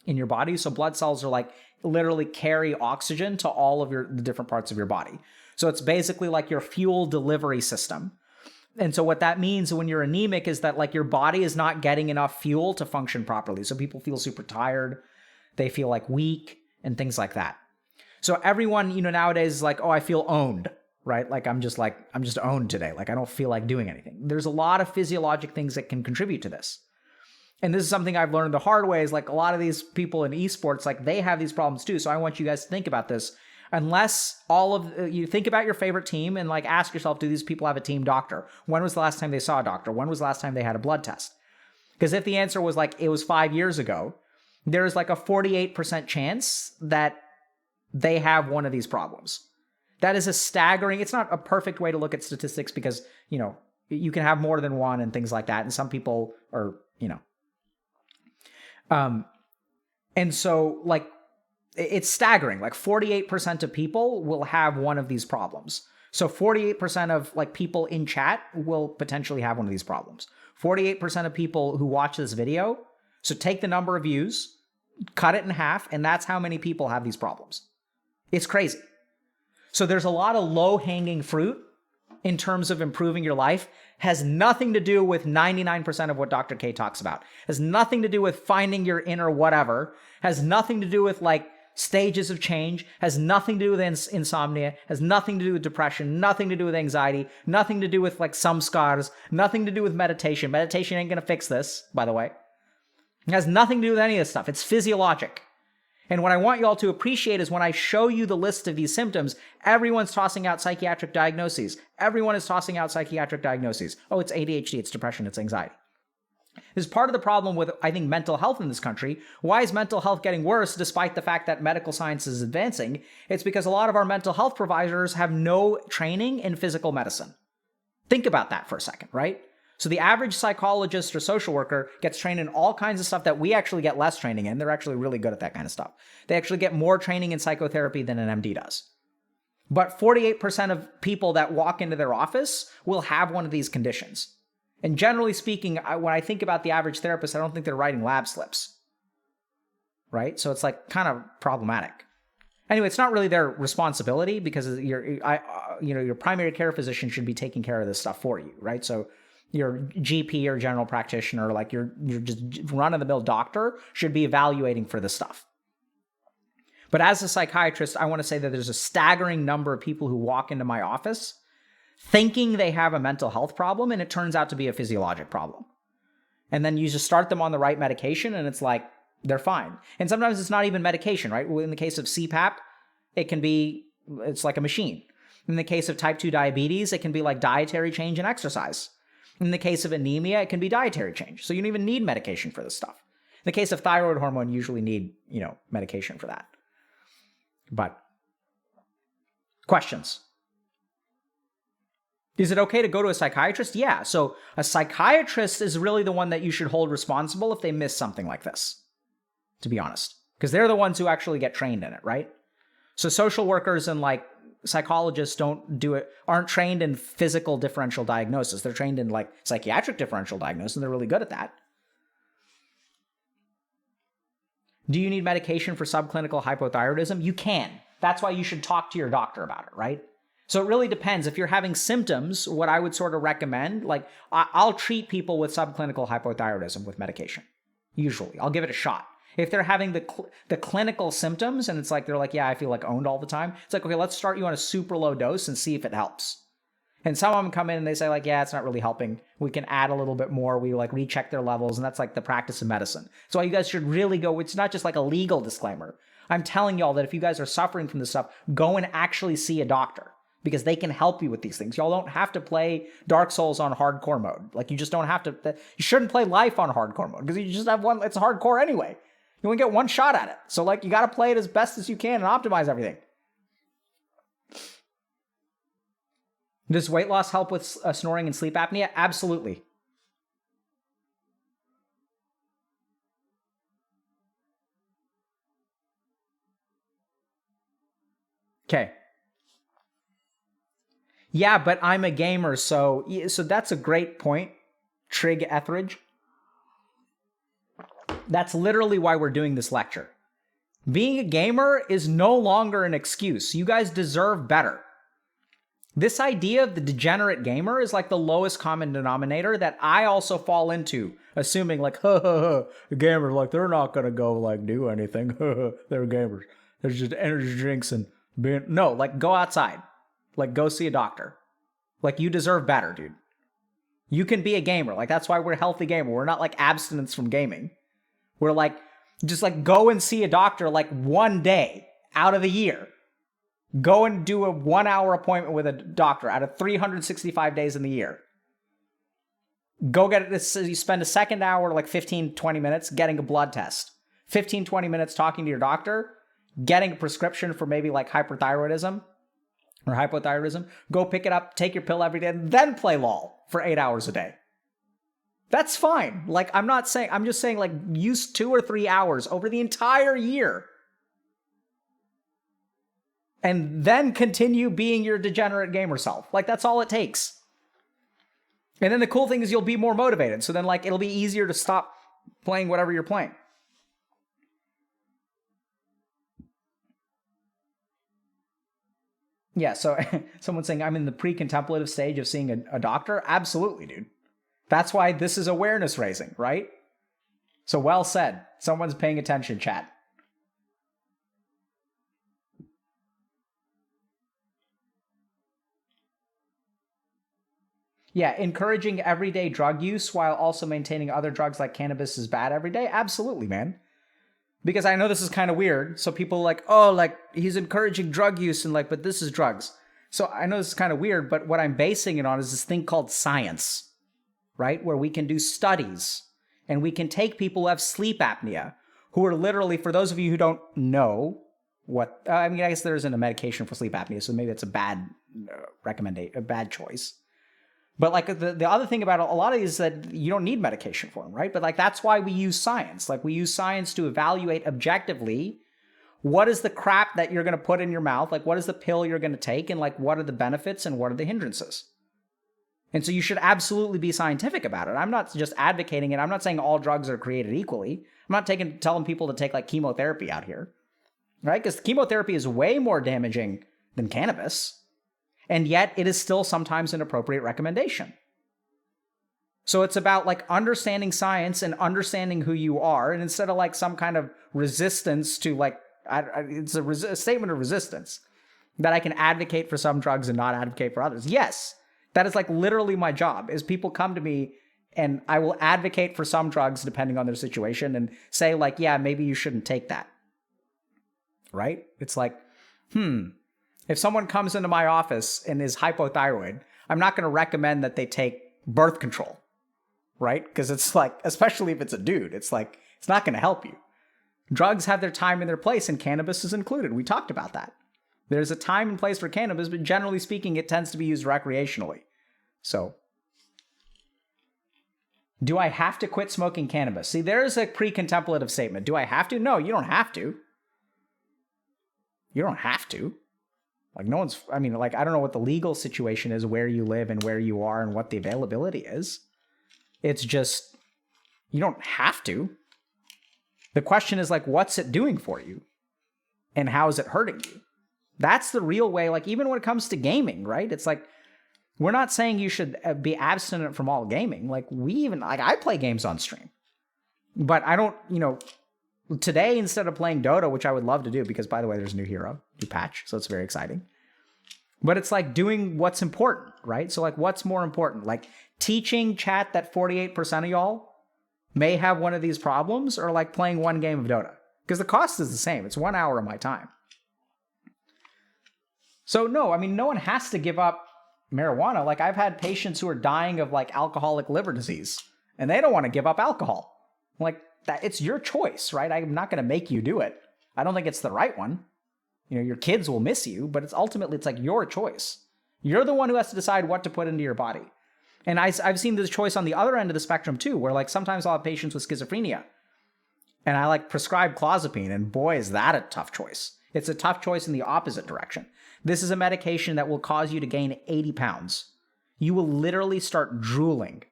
in your body. So blood cells are like literally carry oxygen to all of the different parts of your body. So it's basically like your fuel delivery system. And so what that means when you're anemic is that like your body is not getting enough fuel to function properly. So people feel super tired. They feel like weak and things like that. So everyone, nowadays is like, oh, I feel owned, right? Like I'm just owned today. Like I don't feel like doing anything. There's a lot of physiologic things that can contribute to this. And this is something I've learned the hard way, is like a lot of these people in esports, like they have these problems too. So I want you guys to think about this. Unless you think about your favorite team and like ask yourself, do these people have a team doctor? When was the last time they saw a doctor? When was the last time they had a blood test? Because if the answer was like, it was 5 years ago, there's like a 48% chance that they have one of these problems. That is a staggering, it's not a perfect way to look at statistics because, you can have more than one and things like that. And some people are, and so like, it's staggering. Like 48% of people will have one of these problems. So 48% of like people in chat will potentially have one of these problems. 48% of people who watch this video. So take the number of views, cut it in half, and that's how many people have these problems. It's crazy. So there's a lot of low-hanging fruit in terms of improving your life. Has nothing to do with 99% of what Dr. K talks about. Has nothing to do with finding your inner whatever. Has nothing to do with like stages of change. Has nothing to do with insomnia. Has nothing to do with depression. Nothing to do with anxiety. Nothing to do with like samskars. Nothing to do with meditation. Meditation ain't gonna fix this, by the way. It has nothing to do with any of this stuff. It's physiologic. And what I want you all to appreciate is when I show you the list of these symptoms, everyone's tossing out psychiatric diagnoses. Everyone is tossing out psychiatric diagnoses. Oh, it's ADHD, it's depression, it's anxiety. This is part of the problem with, I think, mental health in this country. Why is mental health getting worse despite the fact that medical science is advancing? It's because a lot of our mental health providers have no training in physical medicine. Think about that for a second, right? So the average psychologist or social worker gets trained in all kinds of stuff that we actually get less training in. They're actually really good at that kind of stuff. They actually get more training in psychotherapy than an MD does. But 48% of people that walk into their office will have one of these conditions. And generally speaking, when I think about the average therapist, I don't think they're writing lab slips, right? So it's like kind of problematic. Anyway, it's not really their responsibility because your primary care physician should be taking care of this stuff for you, right? So your GP or general practitioner, like your just run-of-the-mill doctor, should be evaluating for this stuff. But as a psychiatrist, I want to say that there's a staggering number of people who walk into my office thinking they have a mental health problem, and it turns out to be a physiologic problem. And then you just start them on the right medication, and it's like, they're fine. And sometimes it's not even medication, right? In the case of CPAP, it's like a machine. In the case of type 2 diabetes, it can be like dietary change and exercise. In the case of anemia, it can be dietary change. So you don't even need medication for this stuff. In the case of thyroid hormone, you usually need, medication for that. But questions? Is it okay to go to a psychiatrist? Yeah. So a psychiatrist is really the one that you should hold responsible if they miss something like this, to be honest, because they're the ones who actually get trained in it, right? So social workers and like psychologists aren't trained in physical differential diagnosis. They're trained in like psychiatric differential diagnosis, and they're really good at that. Do you need medication for subclinical hypothyroidism? You can. That's why you should talk to your doctor about it, right? So it really depends. If you're having symptoms, what I would sort of recommend, like I'll treat people with subclinical hypothyroidism with medication. Usually, I'll give it a shot. If they're having the clinical symptoms and it's like they're like, yeah, I feel like owned all the time. It's like, okay, let's start you on a super low dose and see if it helps. And some of them come in and they say like, yeah, it's not really helping. We can add a little bit more. We like recheck their levels, and that's like the practice of medicine. So you guys should really go. It's not just like a legal disclaimer. I'm telling y'all that if you guys are suffering from this stuff, go and actually see a doctor, because they can help you with these things. Y'all don't have to play Dark Souls on hardcore mode. Like you just don't have to. You shouldn't play life on hardcore mode, because you just have one. It's hardcore anyway. You only get one shot at it. So like you got to play it as best as you can and optimize everything. Does weight loss help with snoring and sleep apnea? Absolutely. Okay. Yeah, but I'm a gamer, so that's a great point, Trig Etheridge. That's literally why we're doing this lecture. Being a gamer is no longer an excuse. You guys deserve better. This idea of the degenerate gamer is like the lowest common denominator that I also fall into, assuming like, the gamers, like they're not gonna go like do anything. They're gamers. There's just energy drinks and being no, like go outside. Like go see a doctor. Like you deserve better, dude. You can be a gamer. Like that's why we're healthy gamer. We're not like abstinence from gaming. We're like, just like go and see a doctor like one day out of the year. Go and do a 1 hour appointment with a doctor out of 365 days in the year. Go get it. You spend a second hour, like 15, 20 minutes getting a blood test. 15, 20 minutes talking to your doctor, getting a prescription for maybe like hyperthyroidism or hypothyroidism. Go pick it up, take your pill every day, and then play LOL for 8 hours a day. That's fine. Like, I'm just saying like use 2 or 3 hours over the entire year. And then continue being your degenerate gamer self. Like, that's all it takes. And then the cool thing is you'll be more motivated. So then, like, it'll be easier to stop playing whatever you're playing. Yeah, so someone's saying I'm in the pre-contemplative stage of seeing a doctor. Absolutely, dude. That's why this is awareness raising, right? So well said. Someone's paying attention, chat. Yeah, encouraging everyday drug use while also maintaining other drugs like cannabis is bad every day? Absolutely, man. Because I know this is kind of weird. So people are like, oh, like he's encouraging drug use and like, but this is drugs. So I know this is kind of weird, but what I'm basing it on is this thing called science, right? Where we can do studies and we can take people who have sleep apnea, who are literally, for those of you who don't know what, I guess there isn't a medication for sleep apnea, so maybe it's a bad recommendation, a bad choice. But like the other thing about a lot of these is that you don't need medication for them, right? But like that's why we use science. Like we use science to evaluate objectively what is the crap that you're going to put in your mouth, like what is the pill you're going to take, and like what are the benefits and what are the hindrances. And so you should absolutely be scientific about it. I'm not just advocating it. I'm not saying all drugs are created equally. I'm not telling people to take like chemotherapy out here, right? Because chemotherapy is way more damaging than cannabis. And yet it is still sometimes an appropriate recommendation. So it's about like understanding science and understanding who you are. And instead of like some kind of resistance to like, it's a statement of resistance that I can advocate for some drugs and not advocate for others. Yes, that is like literally my job is people come to me And I will advocate for some drugs depending on their situation and say like, yeah, maybe you shouldn't take that. Right? It's like, if someone comes into my office and is hypothyroid, I'm not going to recommend that they take birth control. Right? Because it's like, especially if it's a dude, it's like, it's not going to help you. Drugs have their time and their place, and cannabis is included. We talked about that. There's a time and place for cannabis, but generally speaking, it tends to be used recreationally. So, do I have to quit smoking cannabis? See, there's a pre-contemplative statement. Do I have to? No, you don't have to. You don't have to. Like, no one's, I mean, like, I don't know what the legal situation is, where you live and where you are and what the availability is. It's just, you don't have to. The question is, like, what's it doing for you? And how is it hurting you? That's the real way, like, even when it comes to gaming, right? It's like, we're not saying you should be abstinent from all gaming. Like, I play games on stream. But I don't, today, instead of playing Dota, which I would love to do, because, by the way, there's a new hero, new patch, so it's very exciting. But it's like doing what's important, right? So, like, what's more important? Like, teaching chat that 48% of y'all may have one of these problems, or like playing one game of Dota? Because the cost is the same. It's 1 hour of my time. So no, I mean, no one has to give up marijuana. Like, I've had patients who are dying of like alcoholic liver disease, and they don't want to give up alcohol. Like, that, it's your choice, right? I'm not going to make you do it. I don't think it's the right one. Your kids will miss you, but it's like your choice. You're the one who has to decide what to put into your body. And I've seen this choice on the other end of the spectrum too, where like sometimes I'll have patients with schizophrenia and I like prescribe clozapine, and boy, is that a tough choice. It's a tough choice in the opposite direction. This is a medication that will cause you to gain 80 pounds. You will literally start drooling,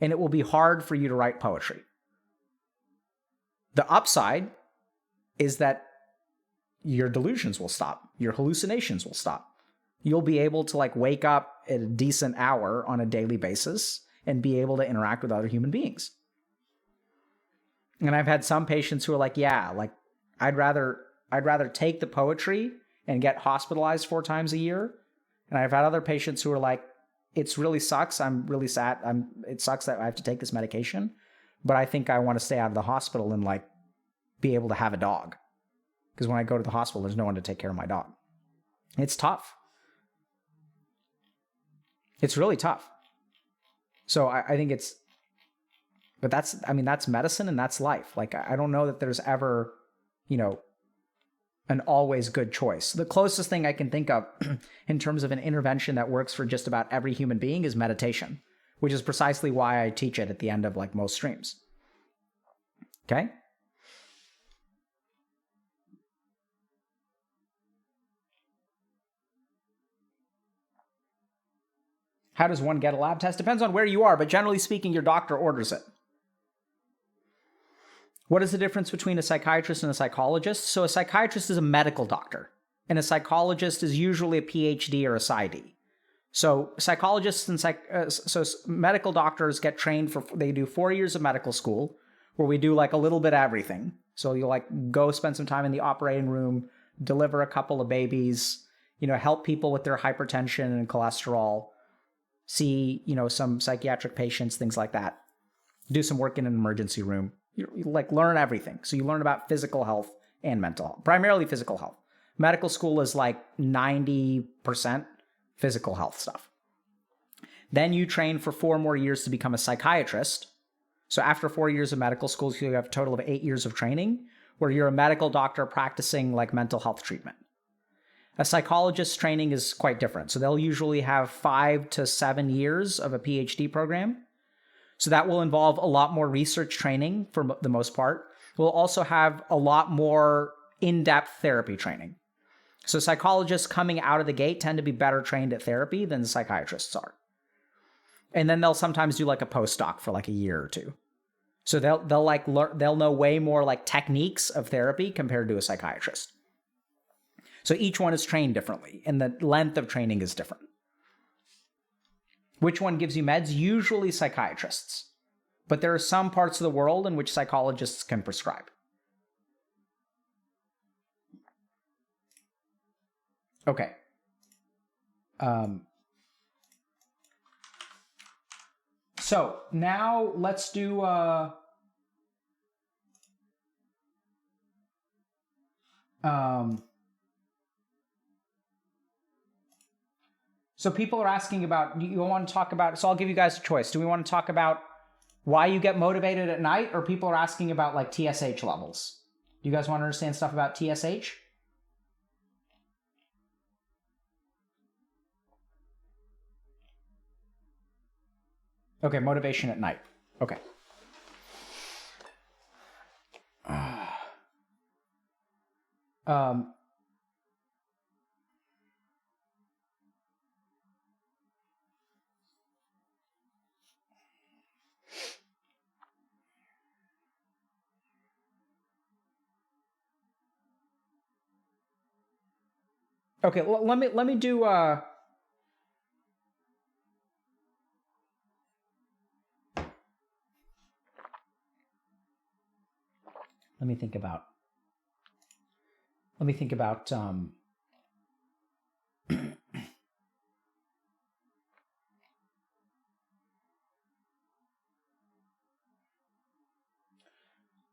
and it will be hard for you to write poetry. The upside is that your delusions will stop. Your hallucinations will stop. You'll be able to like wake up at a decent hour on a daily basis and be able to interact with other human beings. And I've had some patients who are like, yeah, like I'd rather take the poetry and get hospitalized 4 times a year. And I've had other patients who are like, it's really sucks. I'm really sad. It sucks that I have to take this medication, but I think I want to stay out of the hospital and like be able to have a dog. Because when I go to the hospital, there's no one to take care of my dog. It's tough. It's really tough. So I think it's, but that's medicine and that's life. Like, I don't know that there's ever, an always good choice. The closest thing I can think of in terms of an intervention that works for just about every human being is meditation, which is precisely why I teach it at the end of like most streams. Okay? How does one get a lab test? Depends on where you are, but generally speaking, your doctor orders it. What is the difference between a psychiatrist and a psychologist? So a psychiatrist is a medical doctor, and a psychologist is usually a PhD or a PsyD. So psychologists and medical doctors get trained they do 4 years of medical school, where we do like a little bit of everything. So you like go spend some time in the operating room, deliver a couple of babies, help people with their hypertension and cholesterol, see, some psychiatric patients, things like that. Do some work in an emergency room. You like learn everything. So you learn about physical health and mental health, primarily physical health. Medical school is like 90% physical health stuff. Then you train for 4 more years to become a psychiatrist. So after 4 years of medical school, you have a total of 8 years of training where you're a medical doctor practicing like mental health treatment. A psychologist's training is quite different. So they'll usually have 5 to 7 years of a PhD program. So that will involve a lot more research training for the most part. We'll also have a lot more in-depth therapy training. So psychologists coming out of the gate tend to be better trained at therapy than psychiatrists are. And then they'll sometimes do like a postdoc for like a year or 2. So they'll know way more like techniques of therapy compared to a psychiatrist. So each one is trained differently, and the length of training is different. Which one gives you meds? Usually psychiatrists. But there are some parts of the world in which psychologists can prescribe. Okay. So now let's do so people are asking about, do you want to talk about, so I'll give you guys a choice. Do we want to talk about why you get motivated at night, or people are asking about like TSH levels? Do you guys want to understand stuff about TSH? Okay, motivation at night. Okay. Okay, well, let me do let me think about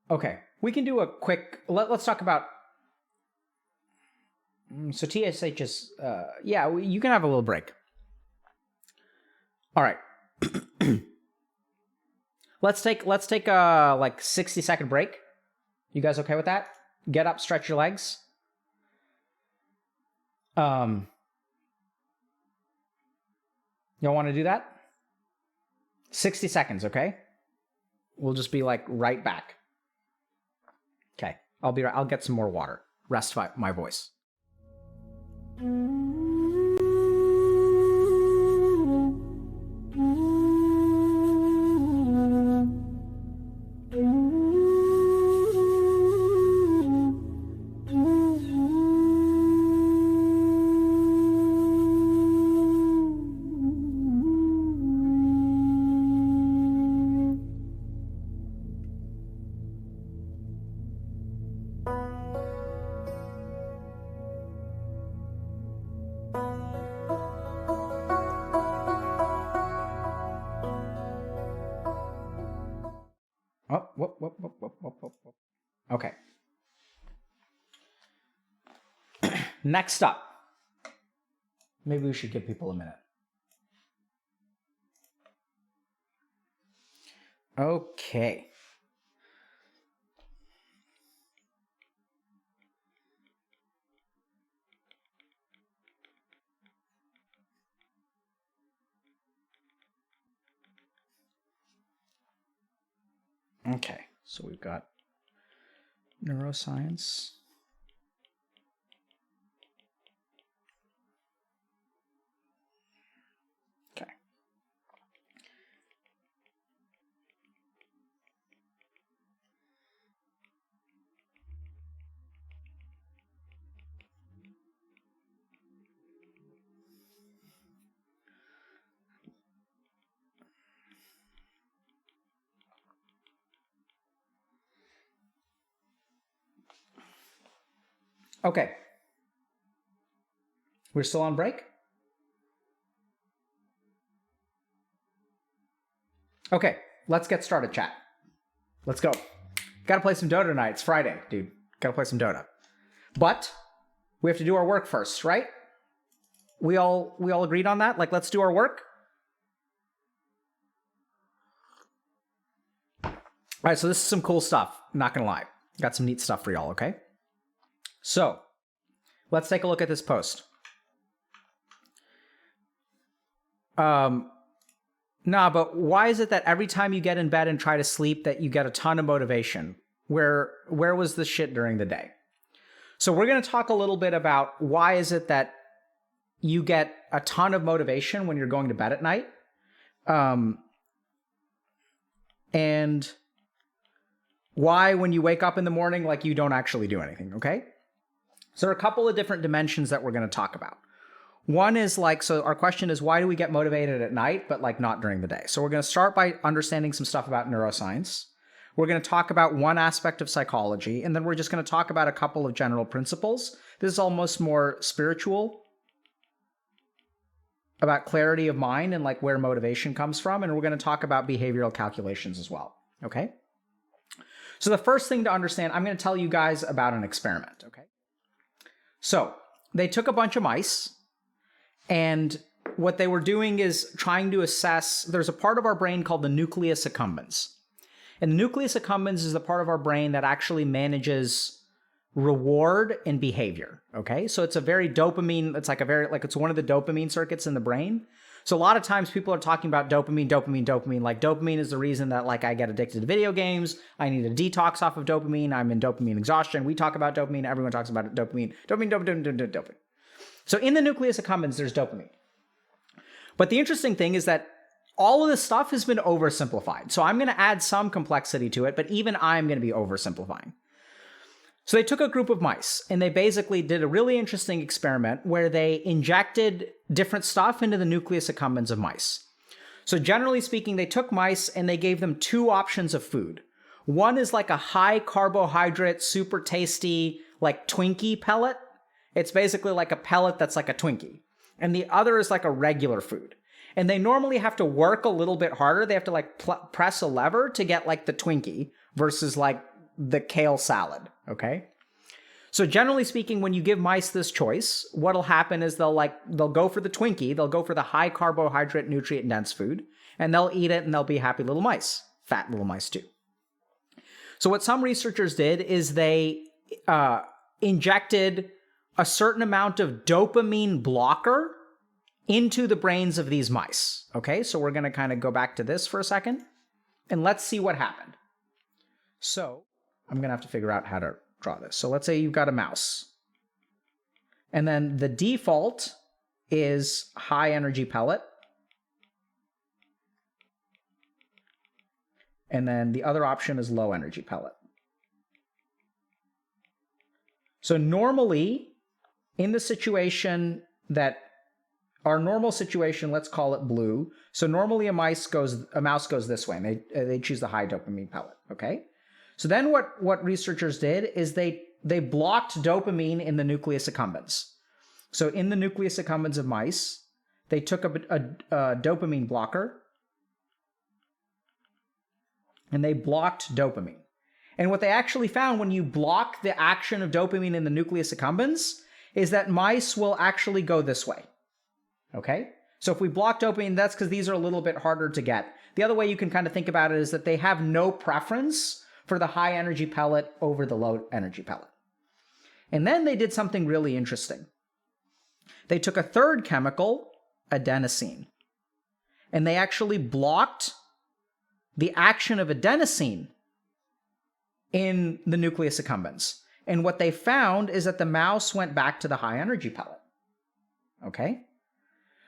okay, we can do a quick, let's talk about, so TSH is yeah, you can have a little break. All right. let's take a like 60-second break. You guys okay with that? Get up, stretch your legs. Y'all want to do that? 60 seconds, okay? We'll just be like right back. Okay, I'll get some more water. Rest my voice. Okay. Next up. Maybe we should give people a minute. Okay. Okay, so we've got neuroscience. Okay. Okay. We're still on break? Okay, let's get started, chat. Let's go. Gotta play some Dota tonight. It's Friday, dude. Gotta play some Dota. But we have to do our work first, right? We all agreed on that? Like, let's do our work? All right, so this is some cool stuff. Not gonna lie. Got some neat stuff for y'all, okay? So, let's take a look at this post. Nah, but why is it that every time you get in bed and try to sleep that you get a ton of motivation? Where was the shit during the day? So we're going to talk a little bit about why is it that you get a ton of motivation when you're going to bed at night? And why when you wake up in the morning, like, you don't actually do anything, okay? So there are a couple of different dimensions that we're going to talk about. One is like, so our question is, why do we get motivated at night, but like not during the day? So we're going to start by understanding some stuff about neuroscience. We're going to talk about one aspect of psychology, and then we're just going to talk about a couple of general principles. This is almost more spiritual. about clarity of mind and like where motivation comes from. And we're going to talk about behavioral calculations as well. Okay. So the first thing to understand, I'm going to tell you guys about an experiment. Okay. So they took a bunch of mice, and what they were doing is trying to assess, there's a part of our brain called the nucleus accumbens. And the nucleus accumbens is the part of our brain that actually manages reward and behavior. Okay. So it's a very dopamine, it's like it's one of the dopamine circuits in the brain. So a lot of times people are talking about dopamine. Like dopamine is the reason that like I get addicted to video games. I need a detox off of dopamine. I'm in dopamine exhaustion. We talk about dopamine. Everyone talks about dopamine. Dopamine. So in the nucleus accumbens, there's dopamine. But the interesting thing is that all of this stuff has been oversimplified. So I'm going to add some complexity to it, but even I'm going to be oversimplifying. So they took a group of mice and they basically did a really interesting experiment where they injected different stuff into the nucleus accumbens of mice. So generally speaking, they took mice and they gave them two options of food. One is like a high carbohydrate, super tasty, like Twinkie pellet. It's basically like a pellet that's like a Twinkie. And the other is like a regular food. And they normally have to work a little bit harder. They have to like press a lever to get like the Twinkie versus like the kale salad, okay? So generally speaking, when you give mice this choice, what'll happen is they'll go for the Twinkie, they'll go for the high carbohydrate, nutrient dense food, and they'll eat it and they'll be happy little mice, fat little mice too. So what some researchers did is they injected a certain amount of dopamine blocker into the brains of these mice, okay? So we're gonna kind of go back to this for a second, and let's see what happened. So I'm going to have to figure out how to draw this. So let's say you've got a mouse. And then the default is high energy pellet. And then the other option is low energy pellet. So normally, in the situation that our normal situation, let's call it blue. So normally a mouse goes this way, and they choose the high dopamine pellet, okay? So then what researchers did is they blocked dopamine in the nucleus accumbens. So in the nucleus accumbens of mice, they took a dopamine blocker and they blocked dopamine. And what they actually found when you block the action of dopamine in the nucleus accumbens is that mice will actually go this way. Okay? So if we block dopamine, that's because these are a little bit harder to get. The other way you can kind of think about it is that they have no preference for the high energy pellet over the low energy pellet. And then they did something really interesting. They took a third chemical, adenosine, and they actually blocked the action of adenosine in the nucleus accumbens. And what they found is that the mouse went back to the high energy pellet. Okay?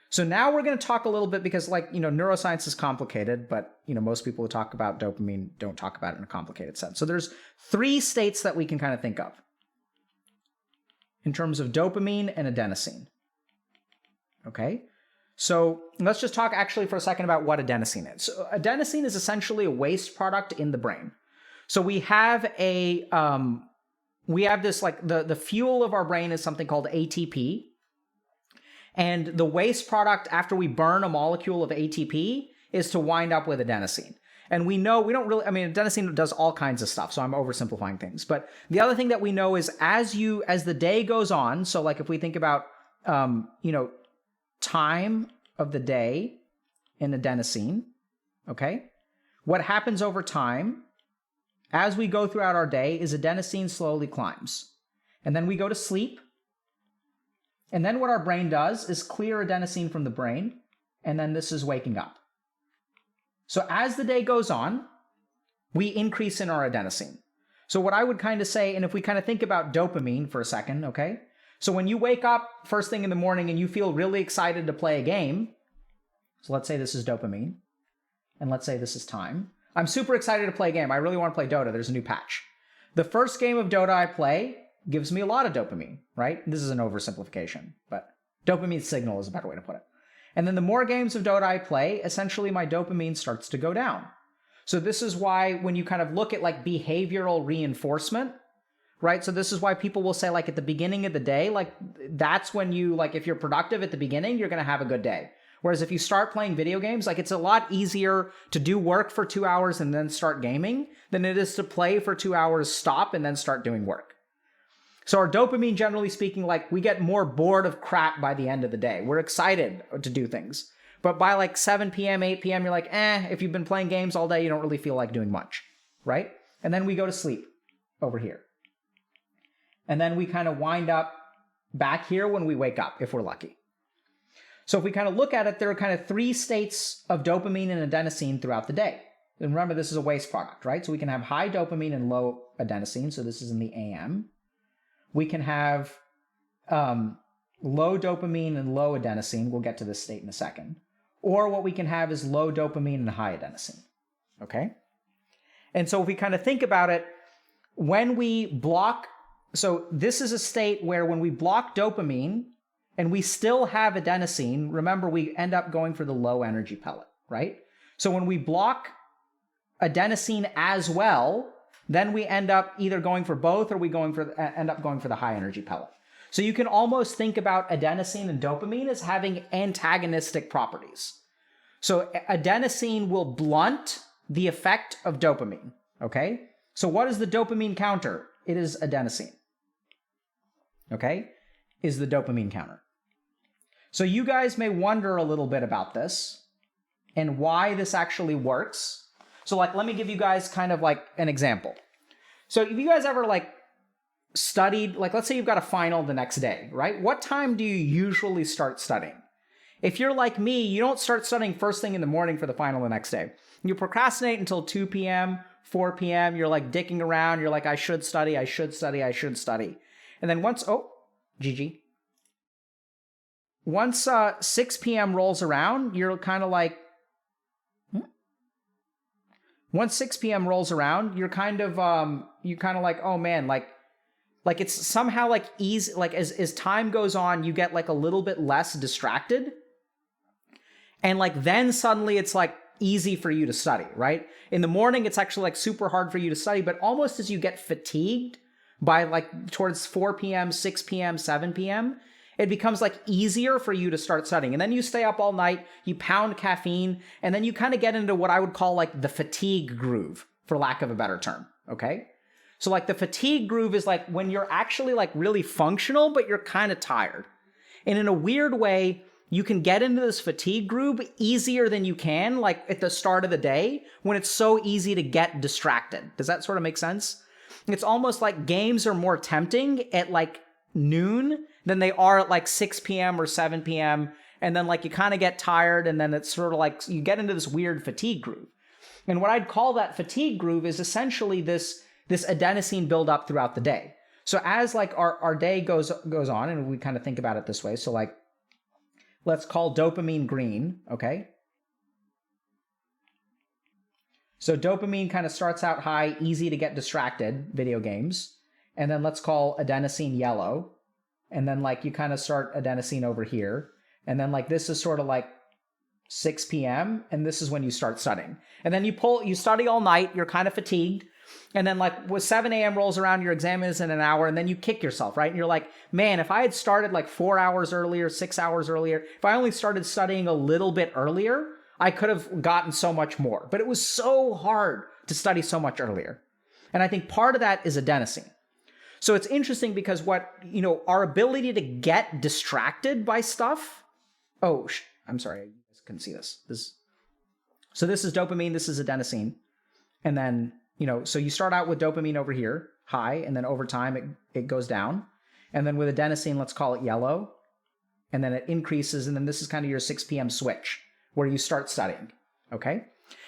So now we're going to talk a little bit because neuroscience is complicated, but most people who talk about dopamine don't talk about it in a complicated sense. So there's three states that we can kind of think of in terms of dopamine and adenosine. Okay? So let's just talk actually for a second about what adenosine is. So adenosine is essentially a waste product in the brain. So we have this like the fuel of our brain is something called ATP. And the waste product after we burn a molecule of ATP is to wind up with adenosine. And we know, adenosine does all kinds of stuff, so I'm oversimplifying things. But the other thing that we know is as the day goes on, so like if we think about, time of the day in adenosine, okay? What happens over time, as we go throughout our day, is adenosine slowly climbs. And then we go to sleep. And then what our brain does is clear adenosine from the brain, and then this is waking up. So as the day goes on, we increase in our adenosine. So what I would kind of say, and if we kind of think about dopamine for a second, okay? So when you wake up first thing in the morning and you feel really excited to play a game, so let's say this is dopamine, and let's say this is time. I'm super excited to play a game. I really want to play Dota. There's a new patch. The first game of Dota I play gives me a lot of dopamine, right? This is an oversimplification, but dopamine signal is a better way to put it. And then the more games of Dota I play, essentially my dopamine starts to go down. So this is why when you kind of look at like behavioral reinforcement, right? So this is why people will say like at the beginning of the day, like that's when you, like if you're productive at the beginning, you're going to have a good day. Whereas if you start playing video games, like it's a lot easier to do work for 2 hours and then start gaming than it is to play for 2 hours, stop, and then start doing work. So our dopamine, generally speaking, like we get more bored of crap by the end of the day. We're excited to do things. But by like 7 p.m., 8 p.m., you're like, if you've been playing games all day, you don't really feel like doing much, right? And then we go to sleep over here. And then we kind of wind up back here when we wake up, if we're lucky. So if we kind of look at it, there are kind of 3 states of dopamine and adenosine throughout the day. And remember, this is a waste product, right? So we can have high dopamine and low adenosine. So this is in the AM. We can have low dopamine and low adenosine. We'll get to this state in a second. Or what we can have is low dopamine and high adenosine, okay? And so if we kind of think about it, when we block, so this is a state where when we block dopamine and we still have adenosine, remember we end up going for the low energy pellet, right? So when we block adenosine as well, then we end up either going for both or we end up going for the high energy pellet. So you can almost think about adenosine and dopamine as having antagonistic properties. So adenosine will blunt the effect of dopamine, okay? So what is the dopamine counter? It is adenosine, okay? Is the dopamine counter. So you guys may wonder a little bit about this and why this actually works. So like, let me give you guys kind of like an example. So if you guys ever like studied, like let's say you've got a final the next day, right? What time do you usually start studying? If you're like me, you don't start studying first thing in the morning for the final the next day. You procrastinate until 2 p.m., 4 p.m. You're like dicking around. You're like, I should study, I should study, I should study. And then once, GG. Once 6 p.m. rolls around, you're kind of like, once 6 p.m. rolls around, you're kind of like, oh man, like it's somehow like easy, like as time goes on, you get like a little bit less distracted. And like then suddenly it's like easy for you to study, right? In the morning, it's actually like super hard for you to study, but almost as you get fatigued by like towards 4 p.m., 6 p.m., 7 p.m., it becomes like easier for you to start studying. And then you stay up all night, you pound caffeine, and then you kind of get into what I would call like the fatigue groove, for lack of a better term, okay? So like the fatigue groove is like when you're actually like really functional, but you're kind of tired. And in a weird way, you can get into this fatigue groove easier than you can like at the start of the day when it's so easy to get distracted. Does that sort of make sense? It's almost like games are more tempting at like noon than they are at like 6 p.m. or 7 p.m. And then like you kind of get tired and then it's sort of like you get into this weird fatigue groove. And what I'd call that fatigue groove is essentially this adenosine buildup throughout the day. So as like our day goes on, and we kind of think about it this way. So like, let's call dopamine green, okay? So dopamine kind of starts out high, easy to get distracted, video games. And then let's call adenosine yellow. And then like you kind of start adenosine over here. And then like this is sort of like 6 p.m. and this is when you start studying. And then you study all night, you're kind of fatigued. And then like when 7 a.m. rolls around, your exam is in an hour, and then you kick yourself, right? And you're like, man, if I had started like 4 hours earlier, 6 hours earlier, if I only started studying a little bit earlier, I could have gotten so much more. But it was so hard to study so much earlier. And I think part of that is adenosine. So it's interesting because our ability to get distracted by stuff. I'm sorry, I couldn't see this. So this is dopamine, this is adenosine. And then, so you start out with dopamine over here, high, and then over time it goes down. And then with adenosine, let's call it yellow. And then it increases, and then this is kind of your 6 p.m. switch where you start studying, okay?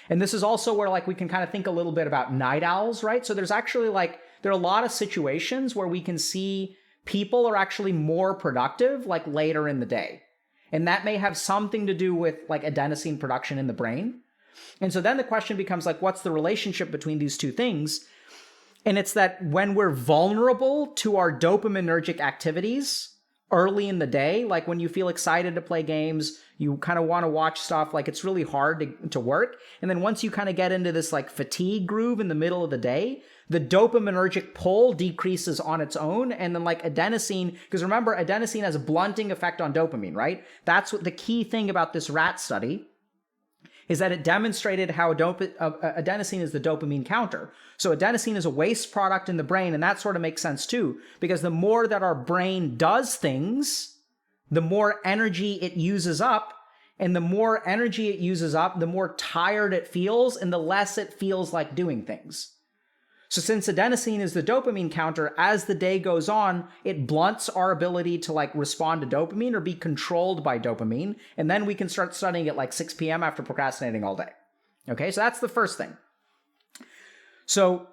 And this is also where like we can kind of think a little bit about night owls, right? So there's actually there are a lot of situations where we can see people are actually more productive like later in the day. And that may have something to do with like adenosine production in the brain. And so then the question becomes like, what's the relationship between these two things? And it's that when we're vulnerable to our dopaminergic activities early in the day, like when you feel excited to play games, you kind of want to watch stuff, like it's really hard to work. And then once you kind of get into this like fatigue groove in the middle of the day, the dopaminergic pull decreases on its own. And then like adenosine, because remember, adenosine has a blunting effect on dopamine, right? That's what the key thing about this rat study is that it demonstrated how adenosine is the dopamine counter. So adenosine is a waste product in the brain, and that sort of makes sense too, because the more that our brain does things, the more energy it uses up, and the more energy it uses up, the more tired it feels, and the less it feels like doing things. So since adenosine is the dopamine counter, as the day goes on, it blunts our ability to like respond to dopamine or be controlled by dopamine. And then we can start studying at like 6 p.m. after procrastinating all day. Okay, so that's the first thing. So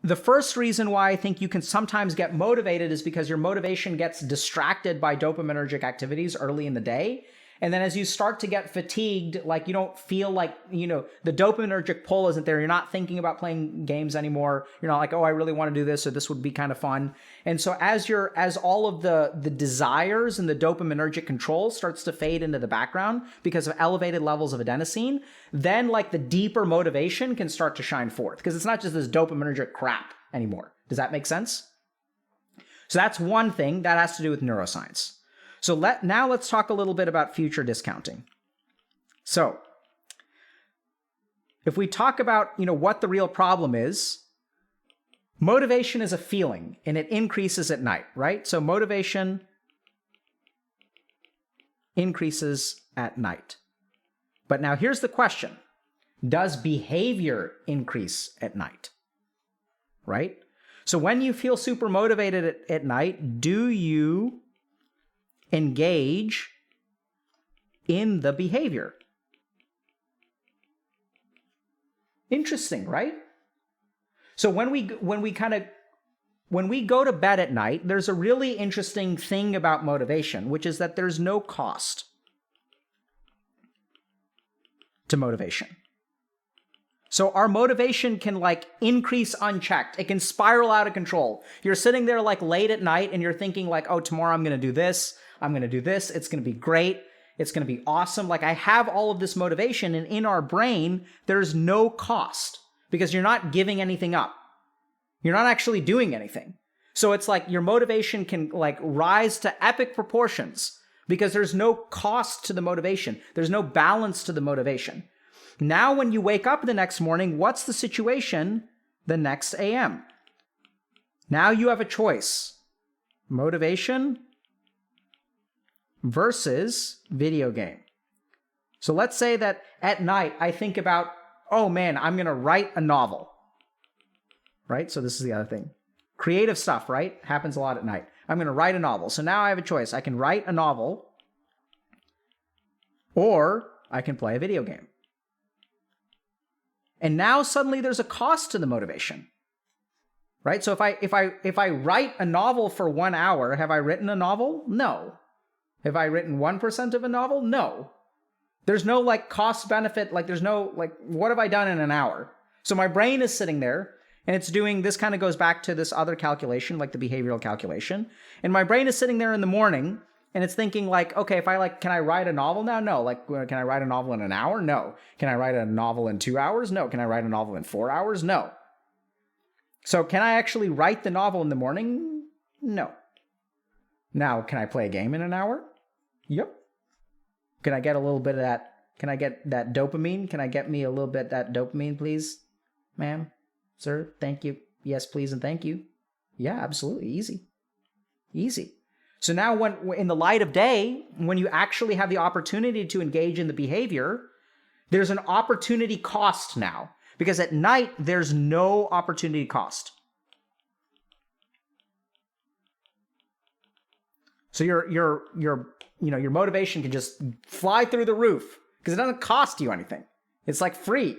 the first reason why I think you can sometimes get motivated is because your motivation gets distracted by dopaminergic activities early in the day. And then as you start to get fatigued, like you don't feel like, the dopaminergic pull isn't there. You're not thinking about playing games anymore. You're not like, oh, I really want to do this, or this would be kind of fun. And so as all of the desires and the dopaminergic control starts to fade into the background because of elevated levels of adenosine, then like the deeper motivation can start to shine forth, because it's not just this dopaminergic crap anymore. Does that make sense? So that's one thing that has to do with neuroscience. So now let's talk a little bit about future discounting. So if we talk about, what the real problem is, motivation is a feeling and it increases at night, right? So motivation increases at night. But now here's the question. Does behavior increase at night? Right? So when you feel super motivated at night, do you engage in the behavior? Interesting, right? So when we go to bed at night, there's a really interesting thing about motivation, which is that there's no cost to motivation. So our motivation can like increase unchecked. It can spiral out of control. You're sitting there like late at night and you're thinking like, oh, tomorrow I'm going to do this. I'm going to do this. It's going to be great. It's going to be awesome. Like I have all of this motivation, and in our brain, there's no cost because you're not giving anything up. You're not actually doing anything. So it's like your motivation can like rise to epic proportions because there's no cost to the motivation. There's no balance to the motivation. Now, when you wake up the next morning, what's the situation the next AM? Now you have a choice. Motivation versus video game. So let's say that at night I think about, oh man, I'm going to write a novel. Right? So this is the other thing. Creative stuff, right? Happens a lot at night. I'm going to write a novel. So now I have a choice. I can write a novel or I can play a video game. And now suddenly there's a cost to the motivation. Right? So if I write a novel for 1 hour, have I written a novel? No. Have I written 1% of a novel? No. There's no like cost benefit, like there's no like, what have I done in an hour? So my brain is sitting there and it's doing, this kind of goes back to this other calculation, like the behavioral calculation. And my brain is sitting there in the morning and it's thinking like, okay, if I like, can I write a novel now? No. Like, can I write a novel in an hour? No. Can I write a novel in 2 hours? No. Can I write a novel in 4 hours? No. So can I actually write the novel in the morning? No. Now, can I play a game in an hour? Yep. Can I get a little bit of that? Can I get that dopamine? Can I get me a little bit of that dopamine, please? Ma'am? Sir? Thank you. Yes, please, and thank you. Yeah, absolutely. Easy. Easy. So now when in the light of day, when you actually have the opportunity to engage in the behavior, there's an opportunity cost now. Because at night, there's no opportunity cost. So your motivation can just fly through the roof because it doesn't cost you anything. It's like free.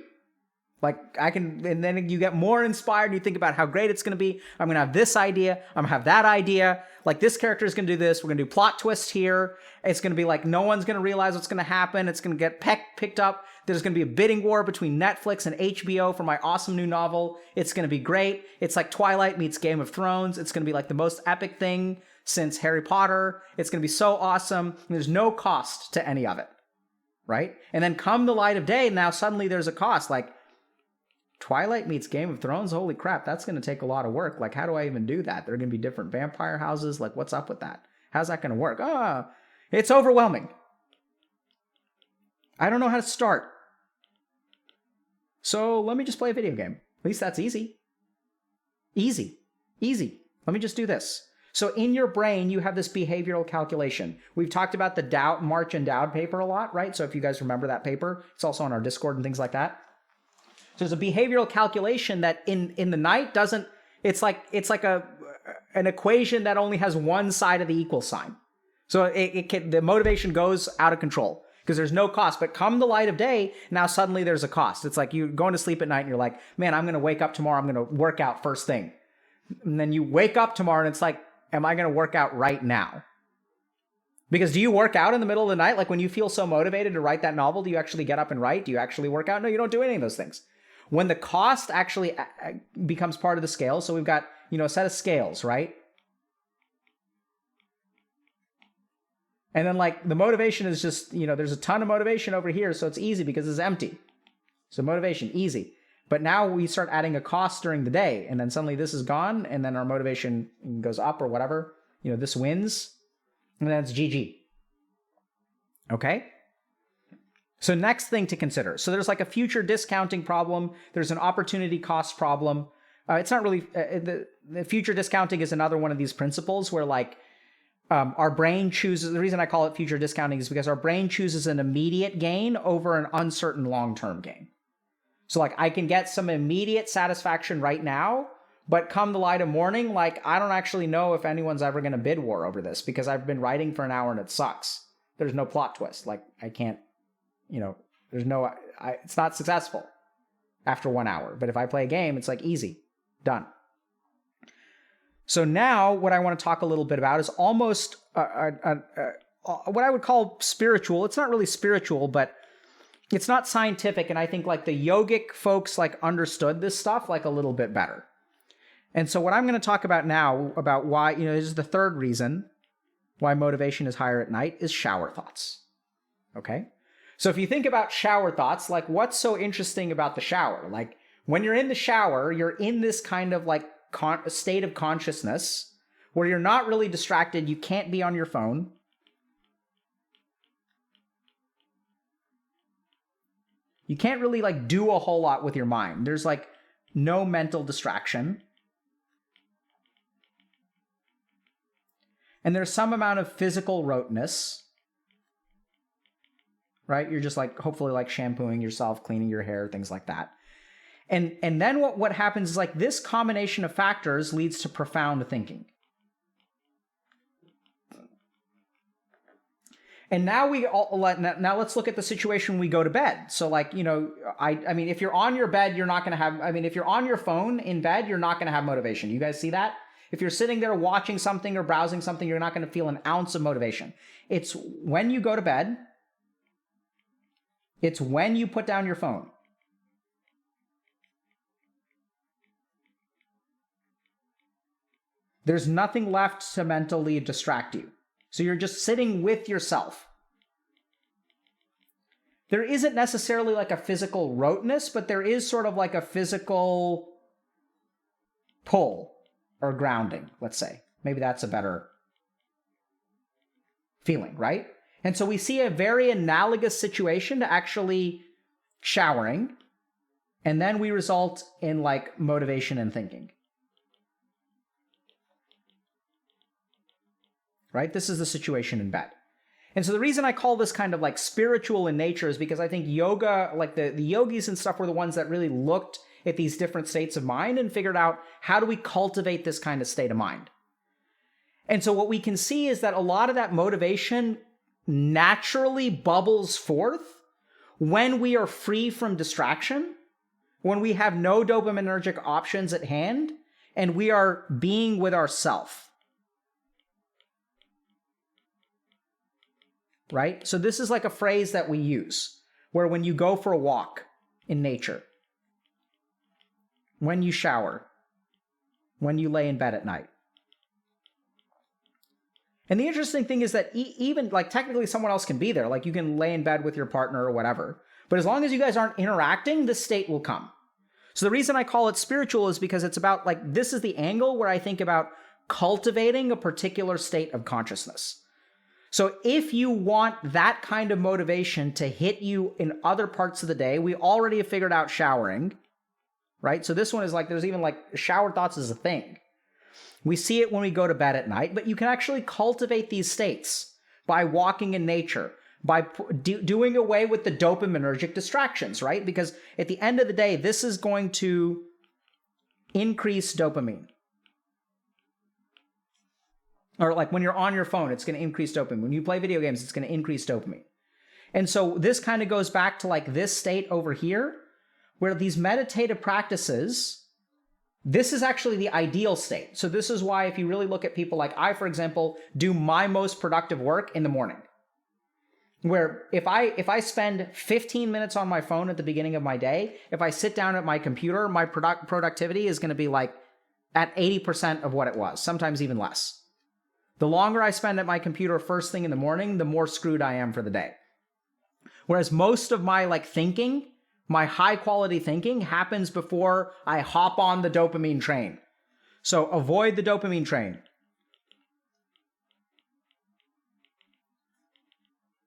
Like and then you get more inspired and you think about how great it's going to be. I'm going to have this idea. I'm going to have that idea. Like this character is going to do this. We're going to do plot twist here. It's going to be like no one's going to realize what's going to happen. It's going to get picked up. There's going to be a bidding war between Netflix and HBO for my awesome new novel. It's going to be great. It's like Twilight meets Game of Thrones. It's going to be like the most epic thing since Harry Potter. It's going to be so awesome. There's no cost to any of it, right? And then come the light of day, now suddenly there's a cost. Like, Twilight meets Game of Thrones? Holy crap, that's going to take a lot of work. Like, how do I even do that? There are going to be different vampire houses. Like, what's up with that? How's that going to work? It's overwhelming. I don't know how to start. So let me just play a video game. At least that's easy. Easy. Let me just do this. So in your brain, you have this behavioral calculation. We've talked about the March and Dowd paper a lot, right? So if you guys remember that paper, it's also on our Discord and things like that. So there's a behavioral calculation that in the night doesn't, it's like an equation that only has one side of the equal sign. So the motivation goes out of control because there's no cost. But come the light of day, now suddenly there's a cost. It's like you're going to sleep at night and you're like, man, I'm going to wake up tomorrow. I'm going to work out first thing. And then you wake up tomorrow and it's like, am I going to work out right now? Because do you work out in the middle of the night? Like when you feel so motivated to write that novel, do you actually get up and write? Do you actually work out? No, you don't do any of those things. When the cost actually becomes part of the scale, so we've got, a set of scales, right? And then like the motivation is just, there's a ton of motivation over here, so it's easy because it's empty. So motivation, easy. But now we start adding a cost during the day, and then suddenly this is gone, and then our motivation goes up or whatever. This wins, and then it's GG. Okay? So next thing to consider. So there's like a future discounting problem. There's an opportunity cost problem. It's not really, the future discounting is another one of these principles where like our brain chooses, the reason I call it future discounting is because our brain chooses an immediate gain over an uncertain long-term gain. So like I can get some immediate satisfaction right now, but come the light of morning, like I don't actually know if anyone's ever going to bid war over this because I've been writing for an hour and it sucks. There's no plot twist. Like I can't, there's no, it's not successful after 1 hour. But if I play a game, it's like easy, done. So now what I want to talk a little bit about is almost what I would call spiritual. It's not really spiritual, but it's not scientific. And I think like the yogic folks like understood this stuff like a little bit better. And so what I'm going to talk about now about why, this is the third reason why motivation is higher at night is shower thoughts. Okay? So if you think about shower thoughts, like what's so interesting about the shower? Like when you're in the shower, you're in this kind of like state of consciousness where you're not really distracted. You can't be on your phone. You can't really like do a whole lot with your mind. There's like no mental distraction. And there's some amount of physical roteness. Right? You're just like, hopefully like shampooing yourself, cleaning your hair, things like that. And then what happens is like this combination of factors leads to profound thinking. And now now let's look at the situation when we go to bed. So like, I mean, if you're on your bed, you're not going to have, if you're on your phone in bed, you're not going to have motivation. You guys see that? If you're sitting there watching something or browsing something, you're not going to feel an ounce of motivation. It's when you go to bed. It's when you put down your phone. There's nothing left to mentally distract you. So you're just sitting with yourself. There isn't necessarily like a physical roteness, but there is sort of like a physical pull or grounding, let's say. Maybe that's a better feeling, right? And so we see a very analogous situation to actually showering, and then we result in like motivation and thinking. Right? This is the situation in bed. And so the reason I call this kind of like spiritual in nature is because I think yoga, like the yogis and stuff were the ones that really looked at these different states of mind and figured out how do we cultivate this kind of state of mind. And so what we can see is that a lot of that motivation naturally bubbles forth when we are free from distraction, when we have no dopaminergic options at hand, and we are being with ourself. Right? So this is like a phrase that we use, where when you go for a walk in nature, when you shower, when you lay in bed at night. And the interesting thing is that even like technically someone else can be there. Like you can lay in bed with your partner or whatever. But as long as you guys aren't interacting, this state will come. So the reason I call it spiritual is because it's about like, this is the angle where I think about cultivating a particular state of consciousness. So if you want that kind of motivation to hit you in other parts of the day, we already have figured out showering, right? So this one is like, there's even like shower thoughts is a thing. We see it when we go to bed at night, but you can actually cultivate these states by walking in nature, by doing away with the dopaminergic distractions, right? Because at the end of the day, this is going to increase dopamine. Or like when you're on your phone, it's going to increase dopamine. When you play video games, it's going to increase dopamine. And so this kind of goes back to like this state over here, where these meditative practices, this is actually the ideal state. So this is why if you really look at people like I, for example, do my most productive work in the morning. Where if I spend 15 minutes on my phone at the beginning of my day, if I sit down at my computer, my productivity is going to be like at 80% of what it was, sometimes even less. The longer I spend at my computer first thing in the morning, the more screwed I am for the day. Whereas most of my like thinking, my high quality thinking happens before I hop on the dopamine train. So avoid the dopamine train.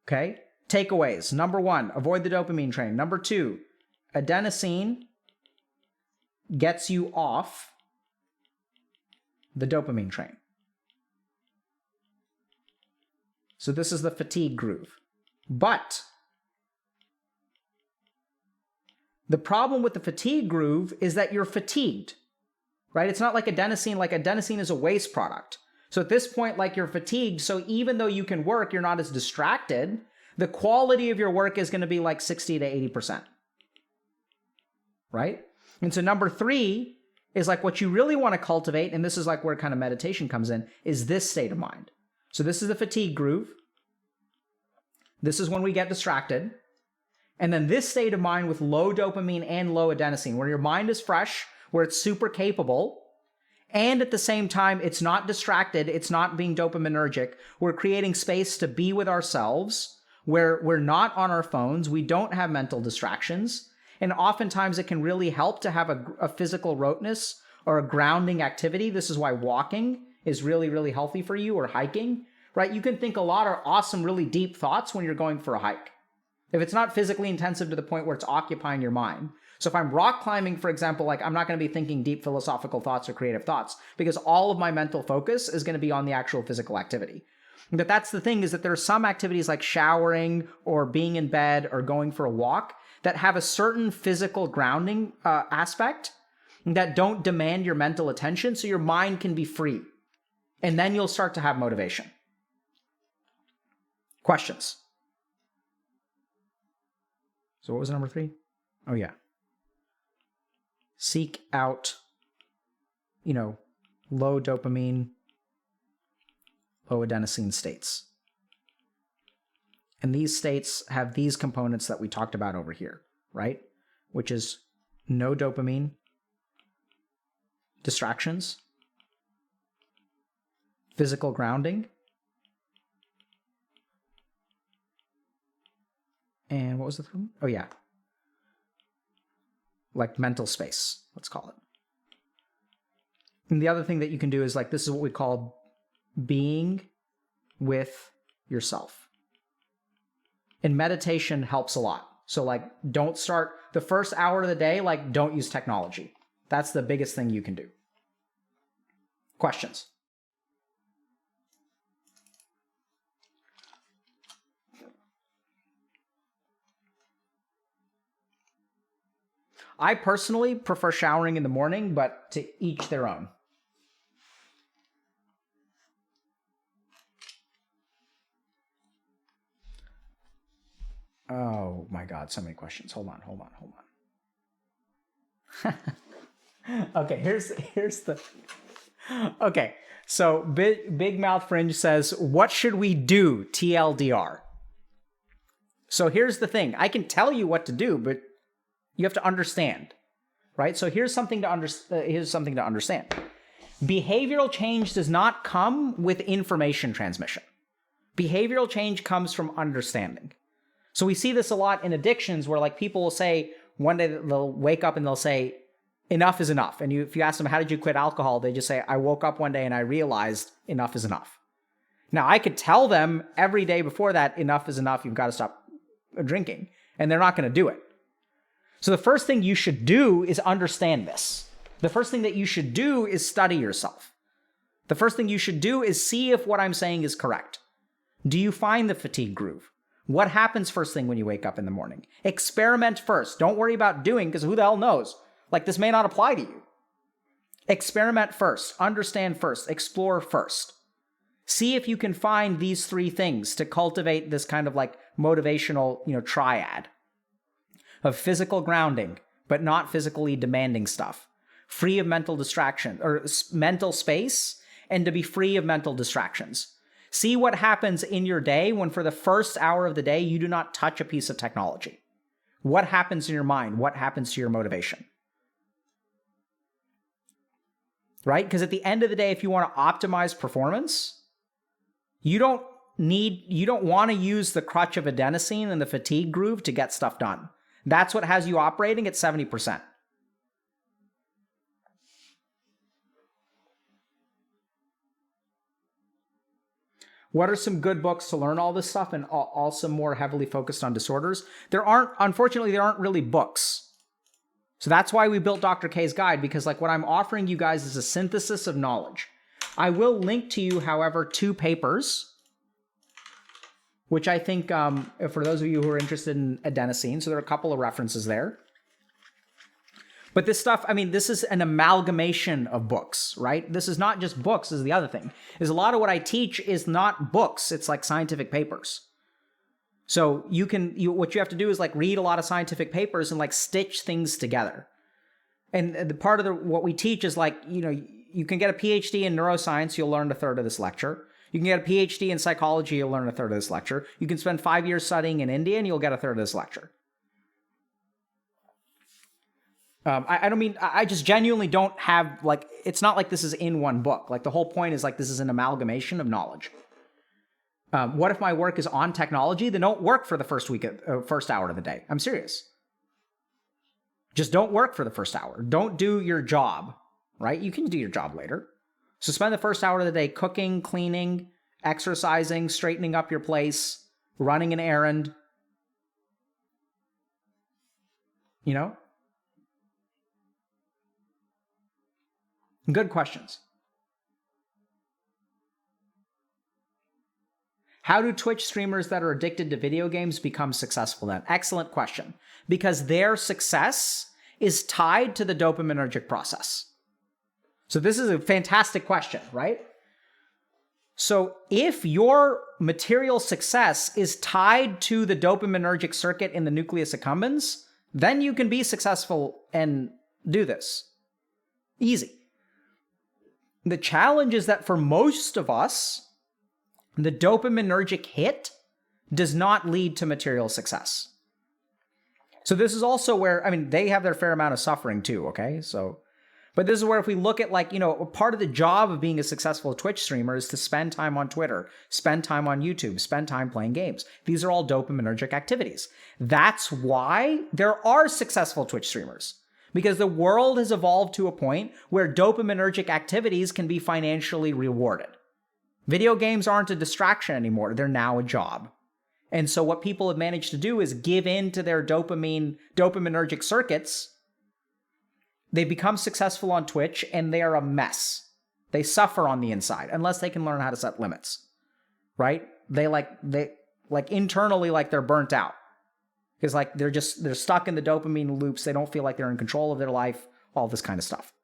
Okay? Takeaways. Number 1, avoid the dopamine train. Number 2, adenosine gets you off the dopamine train. So this is the fatigue groove. But the problem with the fatigue groove is that you're fatigued, right? It's not like adenosine is a waste product. So at this point, like you're fatigued. So even though you can work, you're not as distracted. The quality of your work is going to be like 60 to 80%, right? And so number 3 is like what you really want to cultivate. And this is like where kind of meditation comes in, is this state of mind. So this is the fatigue groove. This is when we get distracted. And then this state of mind with low dopamine and low adenosine, where your mind is fresh, where it's super capable, and at the same time, it's not distracted, it's not being dopaminergic. We're creating space to be with ourselves, where we're not on our phones, we don't have mental distractions, and oftentimes it can really help to have a physical roteness or a grounding activity. This is why walking is really, really healthy for you, or hiking, right? You can think a lot of awesome, really deep thoughts when you're going for a hike. If it's not physically intensive to the point where it's occupying your mind. So if I'm rock climbing, for example, like I'm not going to be thinking deep philosophical thoughts or creative thoughts because all of my mental focus is going to be on the actual physical activity. But that's the thing, is that there are some activities like showering or being in bed or going for a walk that have a certain physical grounding aspect that don't demand your mental attention, so your mind can be free. And then you'll start to have motivation. Questions? So what was number 3? Oh, yeah. Seek out, low dopamine, low adenosine states. And these states have these components that we talked about over here, right? Which is no dopamine, distractions, physical grounding, and what was the third one? Oh, yeah. Like mental space, let's call it. And the other thing that you can do is like, this is what we call being with yourself. And meditation helps a lot. So like, don't start the first hour of the day, like don't use technology. That's the biggest thing you can do. Questions? I personally prefer showering in the morning, but to each their own. Oh my God, so many questions. Hold on. Okay, here's the... Okay, so Big Mouth Fringe says, what should we do, TLDR? So here's the thing. I can tell you what to do, but you have to understand, right? So here's something to understand. Behavioral change does not come with information transmission. Behavioral change comes from understanding. So we see this a lot in addictions where like people will say, one day they'll wake up and they'll say, enough is enough. And if you ask them, how did you quit alcohol? They just say, I woke up one day and I realized enough is enough. Now, I could tell them every day before that, enough is enough, you've got to stop drinking. And they're not going to do it. So the first thing you should do is understand this. The first thing that you should do is study yourself. The first thing you should do is see if what I'm saying is correct. Do you find the fatigue groove? What happens first thing when you wake up in the morning? Experiment first. Don't worry about doing, because who the hell knows? Like, this may not apply to you. Experiment first. Understand first. Explore first. See if you can find these three things to cultivate this kind of like motivational, triad of physical grounding, but not physically demanding stuff, free of mental distraction or mental space, and to be free of mental distractions. See what happens in your day when for the first hour of the day, you do not touch a piece of technology. What happens in your mind? What happens to your motivation? Right? Because at the end of the day, if you want to optimize performance, you don't want to use the crutch of adenosine and the fatigue groove to get stuff done. That's what has you operating at 70%. What are some good books to learn all this stuff and also more heavily focused on disorders? Unfortunately, there aren't really books. So that's why we built Dr. K's Guide, because like what I'm offering you guys is a synthesis of knowledge. I will link to you, however, 2 papers, which I think, for those of you who are interested in adenosine, so there are a couple of references there. But this stuff, this is an amalgamation of books, right? This is not just books, this is the other thing. Is a lot of what I teach is not books, it's like scientific papers. So what you have to do is like read a lot of scientific papers and like stitch things together. And the part of what we teach is like, you can get a PhD in neuroscience, you'll learn a third of this lecture. You can get a PhD in psychology, you'll learn a third of this lecture. You can spend 5 years studying in India and you'll get a third of this lecture. I just genuinely don't have, like, it's not like this is in one book. Like, the whole point is, like, this is an amalgamation of knowledge. What if my work is on technology? Then don't work for the first hour of the day. I'm serious. Just don't work for the first hour. Don't do your job, right? You can do your job later. So spend the first hour of the day cooking, cleaning, exercising, straightening up your place, running an errand. Good questions. How do Twitch streamers that are addicted to video games become successful then? Excellent question. Because their success is tied to the dopaminergic process. So this is a fantastic question, right? So if your material success is tied to the dopaminergic circuit in the nucleus accumbens, then you can be successful and do this. Easy. The challenge is that for most of us, the dopaminergic hit does not lead to material success. So this is also where, they have their fair amount of suffering too, okay? But this is where if we look at part of the job of being a successful Twitch streamer is to spend time on Twitter, spend time on YouTube, spend time playing games. These are all dopaminergic activities. That's why there are successful Twitch streamers. Because the world has evolved to a point where dopaminergic activities can be financially rewarded. Video games aren't a distraction anymore. They're now a job. And so what people have managed to do is give in to their dopaminergic circuits. They become successful on Twitch and they are a mess. They suffer on the inside unless they can learn how to set limits, right? They internally, like they're burnt out. Because like they're stuck in the dopamine loops. They don't feel like they're in control of their life, all this kind of stuff.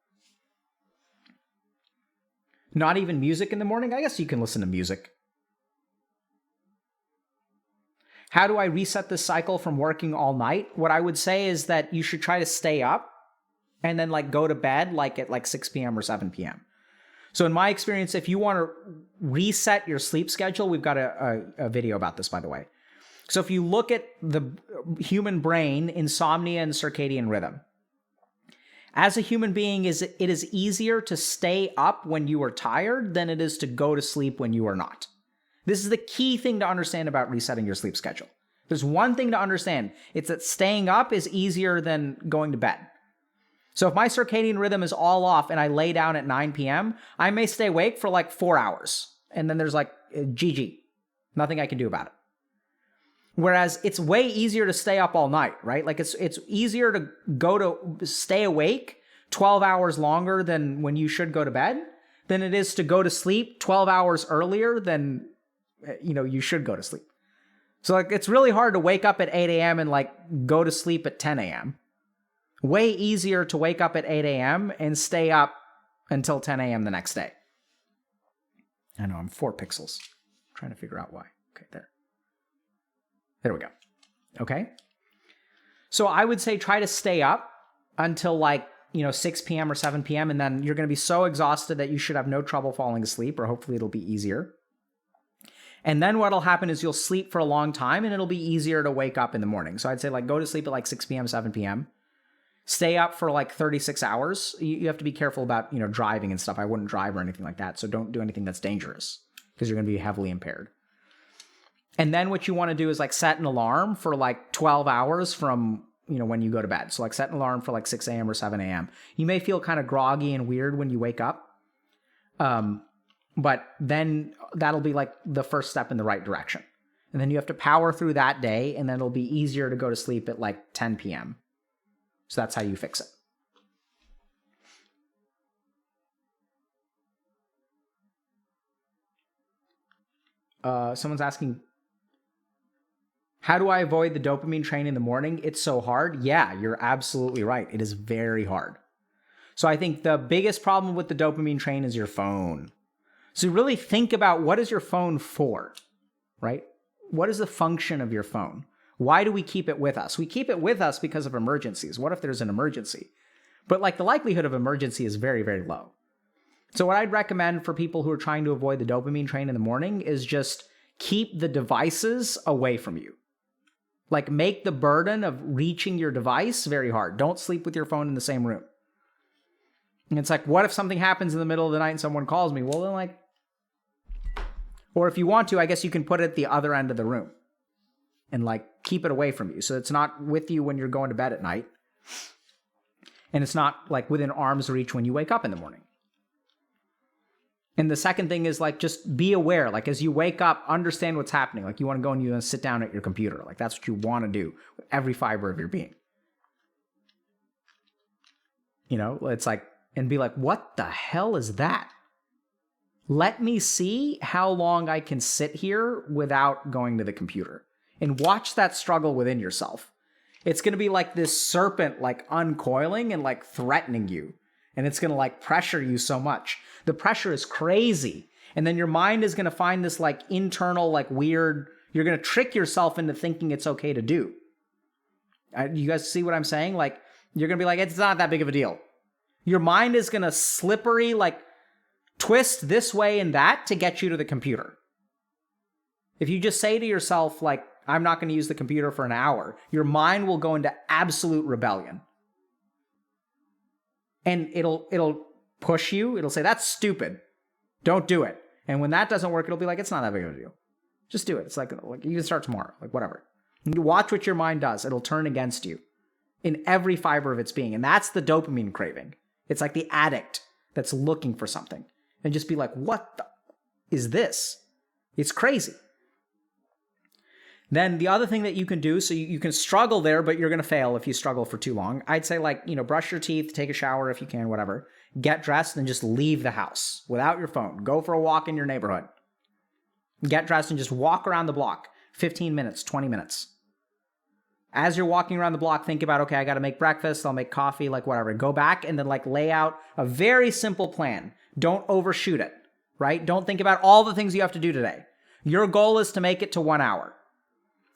Not even music in the morning? I guess you can listen to music. How do I reset this cycle from working all night? What I would say is that you should try to stay up and then like go to bed like at 6 p.m. or 7 p.m. So in my experience, if you want to reset your sleep schedule, we've got a video about this, by the way. So if you look at the human brain, insomnia and circadian rhythm, as a human being, it is easier to stay up when you are tired than it is to go to sleep when you are not. This is the key thing to understand about resetting your sleep schedule. There's one thing to understand. It's that staying up is easier than going to bed. So if my circadian rhythm is all off and I lay down at 9 p.m., I may stay awake for like 4 hours. And then there's like GG. Nothing I can do about it. Whereas it's way easier to stay up all night, right? Like it's easier to stay awake 12 hours longer than when you should go to bed than it is to go to sleep 12 hours earlier than, you should go to sleep. So like it's really hard to wake up at 8 a.m. and like go to sleep at 10 a.m. Way easier to wake up at 8 a.m. and stay up until 10 a.m. the next day. I know, I'm 4 pixels. I'm trying to figure out why. Okay, there. There we go. Okay. So I would say try to stay up until 6 p.m. or 7 p.m. And then you're going to be so exhausted that you should have no trouble falling asleep, or hopefully it'll be easier. And then what'll happen is you'll sleep for a long time and it'll be easier to wake up in the morning. So I'd say go to sleep at 6 p.m., 7 p.m. Stay up for 36 hours. You have to be careful about, driving and stuff. I wouldn't drive or anything like that. So don't do anything that's dangerous because you're going to be heavily impaired. And then what you want to do is set an alarm for 12 hours from, when you go to bed. So set an alarm for 6 a.m. or 7 a.m. You may feel kind of groggy and weird when you wake up. But then that'll be the first step in the right direction. And then you have to power through that day, and then it'll be easier to go to sleep at 10 p.m. So that's how you fix it. Someone's asking, how do I avoid the dopamine train in the morning? It's so hard. Yeah, you're absolutely right. It is very hard. So I think the biggest problem with the dopamine train is your phone. So really think about, what is your phone for, right? What is the function of your phone? Why do we keep it with us? We keep it with us because of emergencies. What if there's an emergency? But the likelihood of emergency is very, very low. So what I'd recommend for people who are trying to avoid the dopamine train in the morning is just keep the devices away from you. Make the burden of reaching your device very hard. Don't sleep with your phone in the same room. And it's what if something happens in the middle of the night and someone calls me? Well, then or if you want to, I guess you can put it at the other end of the room and keep it away from you. So it's not with you when you're going to bed at night. And it's not within arm's reach when you wake up in the morning. And the second thing is just be aware. As you wake up, understand what's happening. You want to go and you want to sit down at your computer. That's what you want to do with every fiber of your being. It's and be what the hell is that? Let me see how long I can sit here without going to the computer. And watch that struggle within yourself. It's going to be this serpent uncoiling and threatening you. And it's going to pressure you so much. The pressure is crazy. And then your mind is going to find this internal weird, you're going to trick yourself into thinking it's okay to do. You guys see what I'm saying? You're going to be it's not that big of a deal. Your mind is going to slippery twist this way and that to get you to the computer. If you just say to yourself, I'm not going to use the computer for an hour, your mind will go into absolute rebellion. And it'll push you. It'll say, that's stupid. Don't do it. And when that doesn't work, it'll be it's not that big of a deal. Just do it. It's you can start tomorrow, whatever. You watch what your mind does. It'll turn against you in every fiber of its being. And that's the dopamine craving. It's the addict that's looking for something. And just be what the is this? It's crazy. Then the other thing that you can do, so you can struggle there, but you're going to fail if you struggle for too long. I'd say brush your teeth, take a shower if you can, whatever. Get dressed and just leave the house without your phone. Go for a walk in your neighborhood. Get dressed and just walk around the block. 15 minutes, 20 minutes. As you're walking around the block, think about, okay, I got to make breakfast. I'll make coffee, whatever. Go back and then lay out a very simple plan. Don't overshoot it, right? Don't think about all the things you have to do today. Your goal is to make it to 1 hour.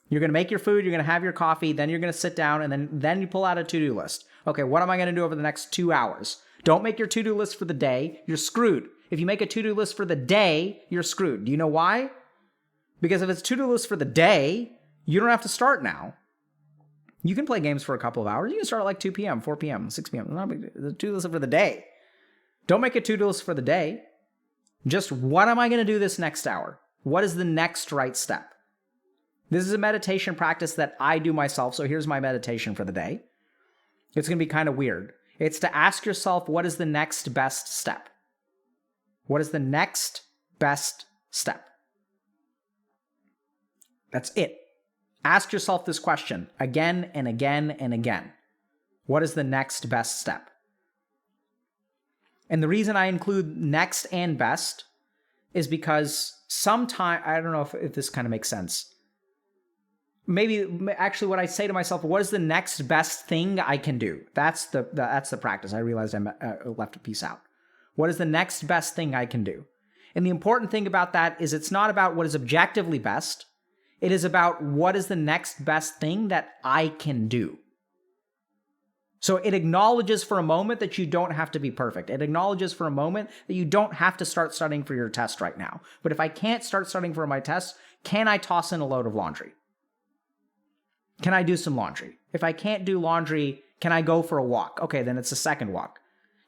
You're going to make your food, you're going to have your coffee, then you're going to sit down, and then you pull out a to-do list. Okay, what am I going to do over the next 2 hours? Don't make your to-do list for the day. You're screwed. If you make a to-do list for the day, you're screwed. Do you know why? Because if it's to-do list for the day, you don't have to start now. You can play games for a couple of hours. You can start at 2 p.m., 4 p.m., 6 p.m. The to-do list for the day. Don't make a to-do list for the day. Just, what am I going to do this next hour? What is the next right step? This is a meditation practice that I do myself, so here's my meditation for the day. It's going to be kind of weird. It's to ask yourself, what is the next best step? What is the next best step? That's it. Ask yourself this question again and again and again. What is the next best step? And the reason I include next and best is because sometimes, I don't know if this kind of makes sense. Maybe actually what I say to myself, what is the next best thing I can do? That's the practice. I realized I left a piece out. What is the next best thing I can do? And the important thing about that is it's not about what is objectively best. It is about what is the next best thing that I can do. So it acknowledges for a moment that you don't have to be perfect. It acknowledges for a moment that you don't have to start studying for your test right now. But if I can't start studying for my test, can I toss in a load of laundry? Can I do some laundry? If I can't do laundry, can I go for a walk? Okay, then it's a second walk.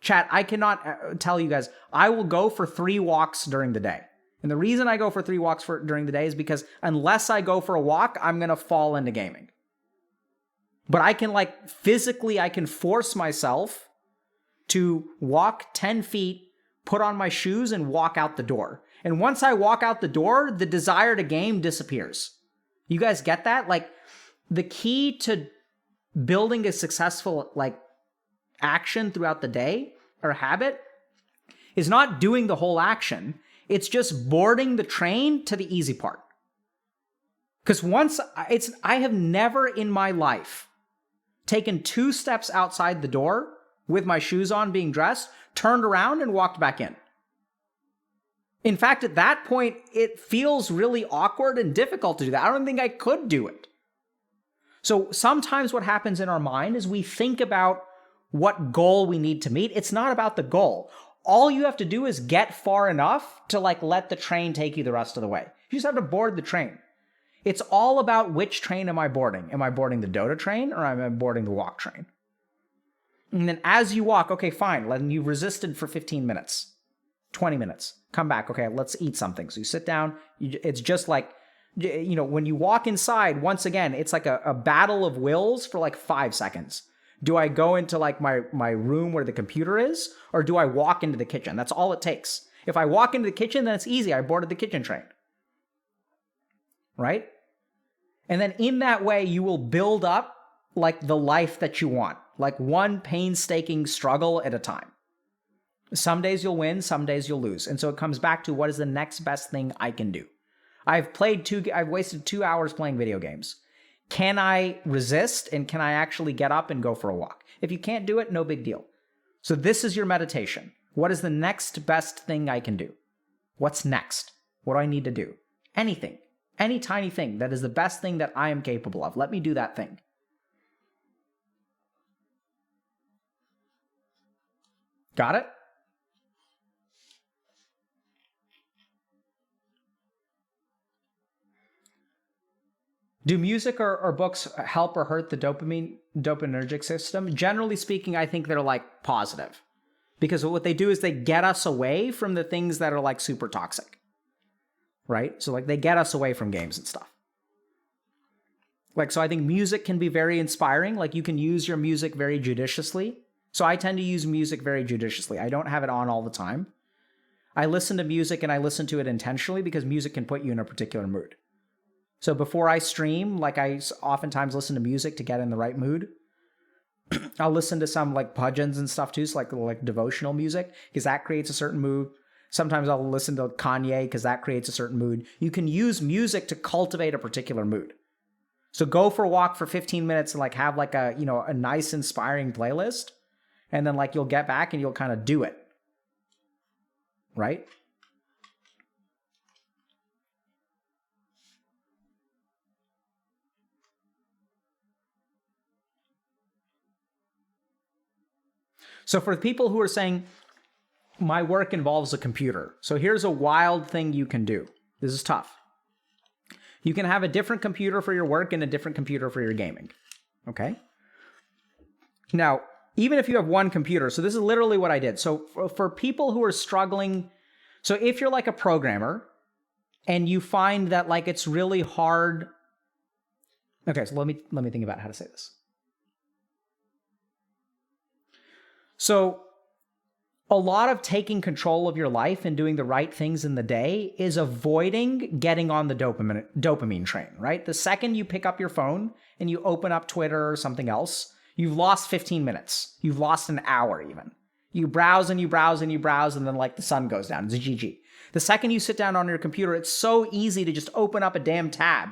Chat, I cannot tell you guys, I will go for 3 walks during the day. And the reason I go for 3 walks during the day is because unless I go for a walk, I'm going to fall into gaming. But I can physically, I can force myself to walk 10 feet, put on my shoes, and walk out the door. And once I walk out the door, the desire to game disappears. You guys get that? The key to building a successful, action throughout the day or habit is not doing the whole action. It's just boarding the train to the easy part. Because I have never in my life taken 2 steps outside the door with my shoes on, being dressed, turned around and walked back in. In fact, at that point, it feels really awkward and difficult to do that. I don't think I could do it. So sometimes what happens in our mind is we think about what goal we need to meet. It's not about the goal. All you have to do is get far enough to let the train take you the rest of the way. You just have to board the train. It's all about which train am I boarding? Am I boarding the Dota train or am I boarding the walk train? And then as you walk, okay, fine. Then you've resisted for 15 minutes, 20 minutes. Come back. Okay, let's eat something. So you sit down. It's just when you walk inside, once again, it's like a battle of wills for 5 seconds. Do I go into my room where the computer is, or do I walk into the kitchen? That's all it takes. If I walk into the kitchen, then it's easy. I boarded the kitchen train. Right? And then in that way, you will build up the life that you want, one painstaking struggle at a time. Some days you'll win, some days you'll lose. And so it comes back to what is the next best thing I can do. I've wasted 2 hours playing video games. Can I resist and can I actually get up and go for a walk? If you can't do it, no big deal. So this is your meditation. What is the next best thing I can do? What's next? What do I need to do? Anything. Any tiny thing that is the best thing that I am capable of. Let me do that thing. Got it? Do music or books help or hurt the dopaminergic system? Generally speaking, I think they're positive. Because what they do is they get us away from the things that are super toxic. Right? So they get us away from games and stuff. So I think music can be very inspiring. You can use your music very judiciously. So I tend to use music very judiciously. I don't have it on all the time. I listen to music and I listen to it intentionally because music can put you in a particular mood. So before I stream, I oftentimes listen to music to get in the right mood. I'll listen to some bhajans and stuff too, so like devotional music, because that creates a certain mood. Sometimes I'll listen to Kanye because that creates a certain mood. You can use music to cultivate a particular mood. So go for a walk for 15 minutes and have a nice inspiring playlist, and then you'll get back and you'll kind of do it. Right? So for people who are saying, my work involves a computer. So here's a wild thing you can do. This is tough. You can have a different computer for your work and a different computer for your gaming. Okay? Now, even if you have one computer, so this is literally what I did. So for people who are struggling, so if you're a programmer and you find that it's really hard. Okay, so let me think about how to say this. So a lot of taking control of your life and doing the right things in the day is avoiding getting on the dopamine train, right? The second you pick up your phone and you open up Twitter or something else, you've lost 15 minutes. You've lost an hour even. You browse and you browse and you browse, and then like the sun goes down. It's a GG. The second you sit down on your computer, it's so easy to just open up a damn tab.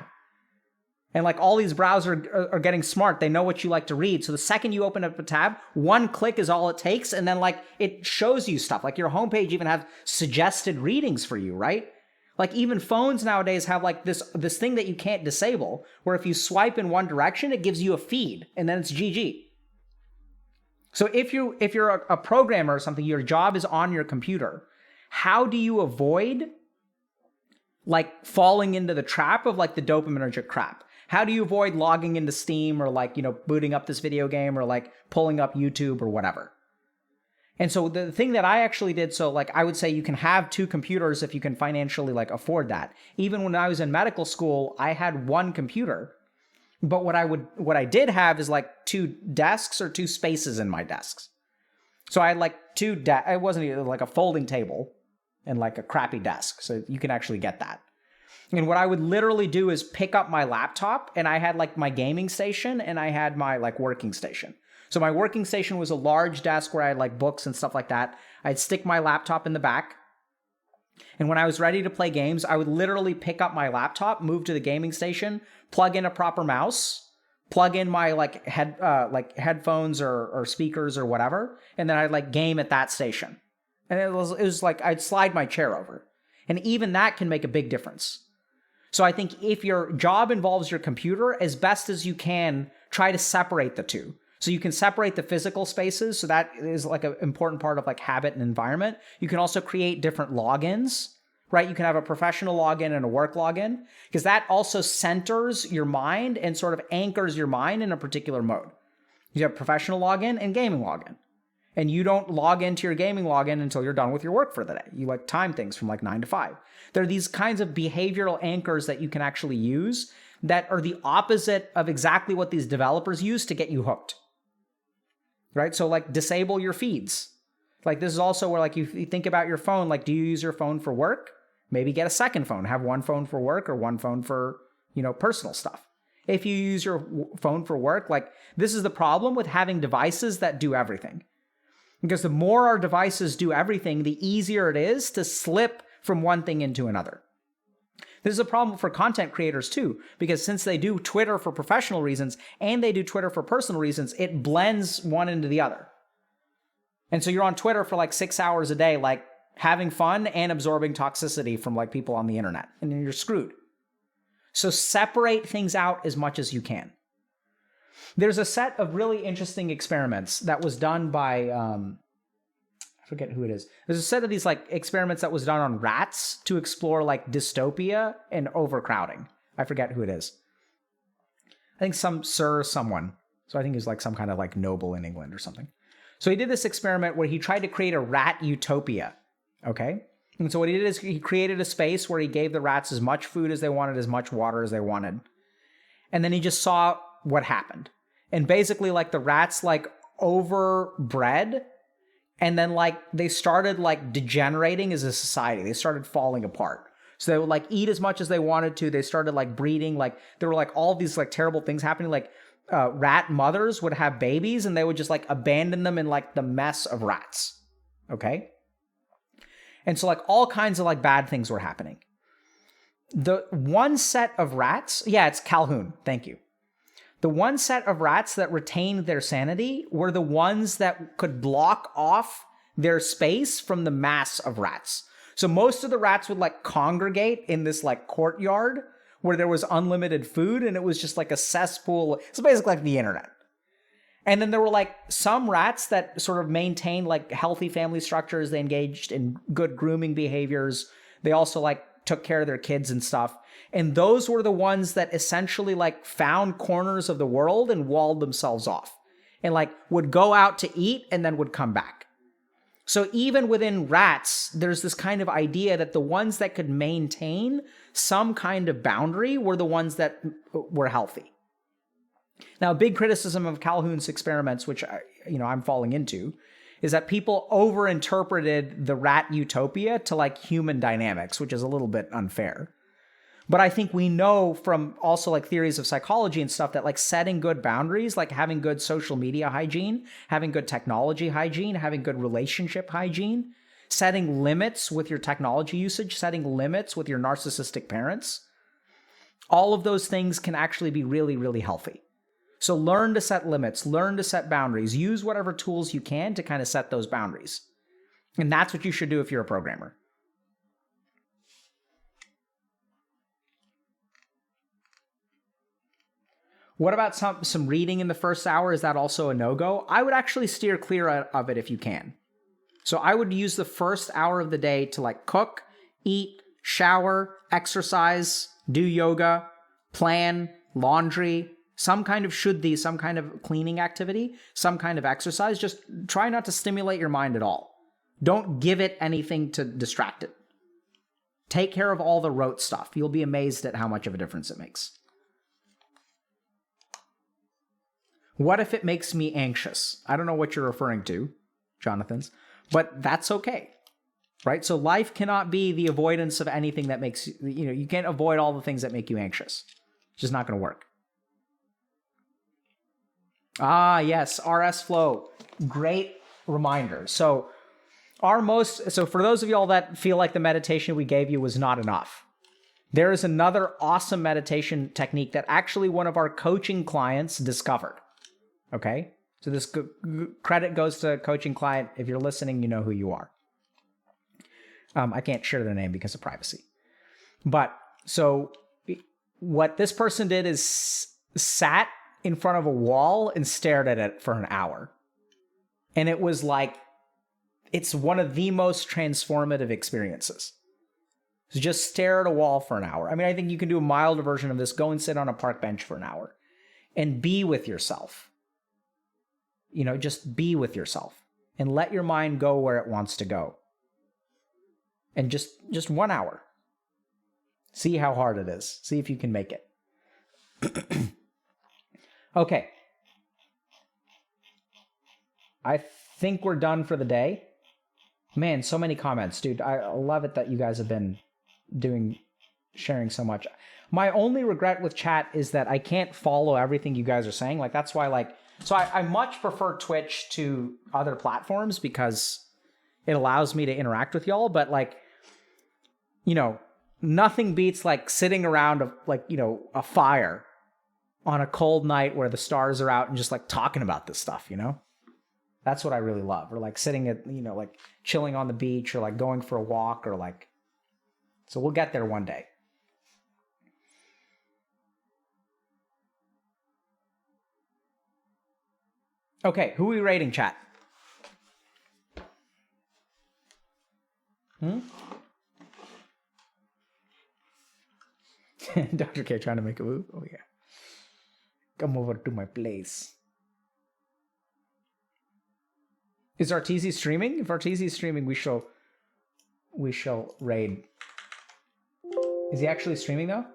And like all these browsers are getting smart. They know what you like to read. So the second you open up a tab, one click is all it takes. And then like it shows you stuff. Like your homepage even have suggested readings for you, right? Like even phones nowadays have like this thing that you can't disable, where if you swipe in one direction, it gives you a feed and then it's GG. So if you're a programmer or something, your job is on your computer. How do you avoid like falling into the trap of like the dopaminergic crap? How do you avoid logging into Steam or like, booting up this video game or like pulling up YouTube or whatever? And so the thing that I actually did, so like I would say you can have two computers if you can financially like afford that. Even when I was in medical school, I had one computer. But what I did have is like two desks or two spaces in my desks. So I had like it wasn't even like a folding table and like a crappy desk. So you can actually get that. And what I would literally do is pick up my laptop, and I had like my gaming station and I had my like working station. So my working station was a large desk where I had like books and stuff like that. I'd stick my laptop in the back. And when I was ready to play games, I would literally pick up my laptop, move to the gaming station, plug in a proper mouse, plug in my like headphones or speakers or whatever, and then I'd like game at that station. And it was like I'd slide my chair over. And even that can make a big difference. So I think if your job involves your computer, as best as you can, try to separate the two. So you can separate the physical spaces. So that is like an important part of like habit and environment. You can also create different logins, right? You can have a professional login and a work login, because that also centers your mind and sort of anchors your mind in a particular mode. You have professional login and gaming login. And you don't log into your gaming login until you're done with your work for the day. You like time things from like 9 to 5. There are these kinds of behavioral anchors that you can actually use that are the opposite of exactly what these developers use to get you hooked. Right? So like disable your feeds. Like this is also where like you think about your phone, like do you use your phone for work? Maybe get a second phone. Have one phone for work or one phone for, personal stuff. If you use your phone for work, like this is the problem with having devices that do everything. Because the more our devices do everything, the easier it is to slip from one thing into another. This is a problem for content creators too, because since they do Twitter for professional reasons and they do Twitter for personal reasons, it blends one into the other. And so you're on Twitter for like 6 hours a day, like having fun and absorbing toxicity from like people on the internet, and then you're screwed. So separate things out as much as you can. There's a set of really interesting experiments that was done by, I forget who it is. There's a set of these like experiments that was done on rats to explore like dystopia and overcrowding. I forget who it is. I think someone. So I think he's like some kind of like noble in England or something. So he did this experiment where he tried to create a rat utopia. Okay. And so what he did is he created a space where he gave the rats as much food as they wanted, as much water as they wanted. And then he just saw what happened. And basically like the rats like overbred, and then like they started like degenerating as a society. They started falling apart. So they would like eat as much as they wanted to. They started like breeding. Like there were like all these like terrible things happening. Like rat mothers would have babies and they would just like abandon them in like the mess of rats. Okay. And so like all kinds of like bad things were happening. The one set of rats, it's Calhoun. Thank you. The one set of rats that retained their sanity were the ones that could block off their space from the mass of rats. So most of the rats would like congregate in this like courtyard where there was unlimited food, and it was just like a cesspool. So basically like the internet. And then there were like some rats that sort of maintained like healthy family structures. They engaged in good grooming behaviors. They also like took care of their kids and stuff. And those were the ones that essentially like found corners of the world and walled themselves off and like would go out to eat and then would come back. So even within rats, there's this kind of idea that the ones that could maintain some kind of boundary were the ones that were healthy. Now, a big criticism of Calhoun's experiments, which I'm falling into, is that people overinterpreted the rat utopia to like human dynamics, which is a little bit unfair. But I think we know from also like theories of psychology and stuff that like setting good boundaries, like having good social media hygiene, having good technology hygiene, having good relationship hygiene, setting limits with your technology usage, setting limits with your narcissistic parents, all of those things can actually be really, really healthy. So learn to set limits, learn to set boundaries, use whatever tools you can to kind of set those boundaries. And that's what you should do if you're a programmer. What about some reading in the first hour? Is that also a no-go? I would actually steer clear of it if you can. So I would use the first hour of the day to like cook, eat, shower, exercise, do yoga, plan, laundry, some kind of shuddhi, some kind of cleaning activity, some kind of exercise. Just try not to stimulate your mind at all. Don't give it anything to distract it. Take care of all the rote stuff. You'll be amazed at how much of a difference it makes. What if it makes me anxious? I don't know what you're referring to, Jonathan's, but that's okay, right? So life cannot be the avoidance of anything that makes you can't avoid all the things that make you anxious. It's just not going to work. Ah, yes, RS Flow. Great reminder. So for those of y'all that feel like the meditation we gave you was not enough, there is another awesome meditation technique that actually one of our coaching clients discovered. Okay? So this credit goes to a coaching client. If you're listening, you know who you are. I can't share their name because of privacy. But so what this person did is sat in front of a wall and stared at it for an hour. And it was like, it's one of the most transformative experiences. So just stare at a wall for an hour. I mean, I think you can do a milder version of this. Go and sit on a park bench for an hour and be with yourself. Just be with yourself and let your mind go where it wants to go. And just 1 hour. See how hard it is. See if you can make it. Okay. I think we're done for the day. Man, so many comments, dude. I love it that you guys have been sharing so much. My only regret with chat is that I can't follow everything you guys are saying. Like, that's why, so I much prefer Twitch to other platforms because it allows me to interact with y'all. But nothing beats like sitting around a fire on a cold night where the stars are out and just like talking about this stuff, That's what I really love. Or like sitting at, like chilling on the beach or like going for a walk or like, so we'll get there one day. Okay, who are we rating, chat? Dr. K trying to make a move? Oh, yeah. Come over to my place. Is Arteezy streaming? If Arteezy is streaming, we shall raid. Is he actually streaming, though?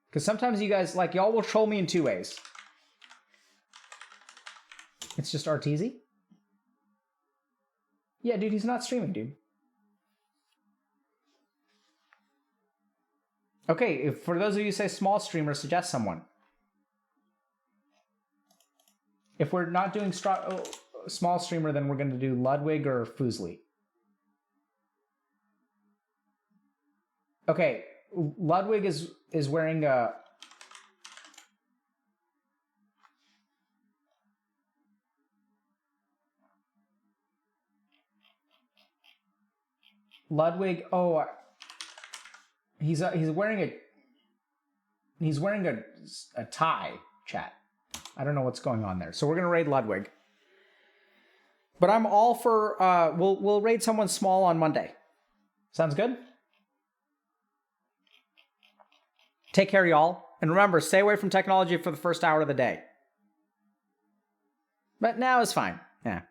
Because sometimes you guys, y'all will troll me in two ways. It's just Arteezy? Yeah, dude, he's not streaming, dude. Okay, for those of you who say small streamer, suggest someone. If we're not doing small streamer, then we're going to do Ludwig or Fuslie. Okay, Ludwig is wearing a... Ludwig, he's wearing a tie, chat. I don't know what's going on there. So we're gonna raid Ludwig. But I'm all for we'll raid someone small on Monday. Sounds good? Take care, y'all. And remember, stay away from technology for the first hour of the day. But now is fine. Yeah.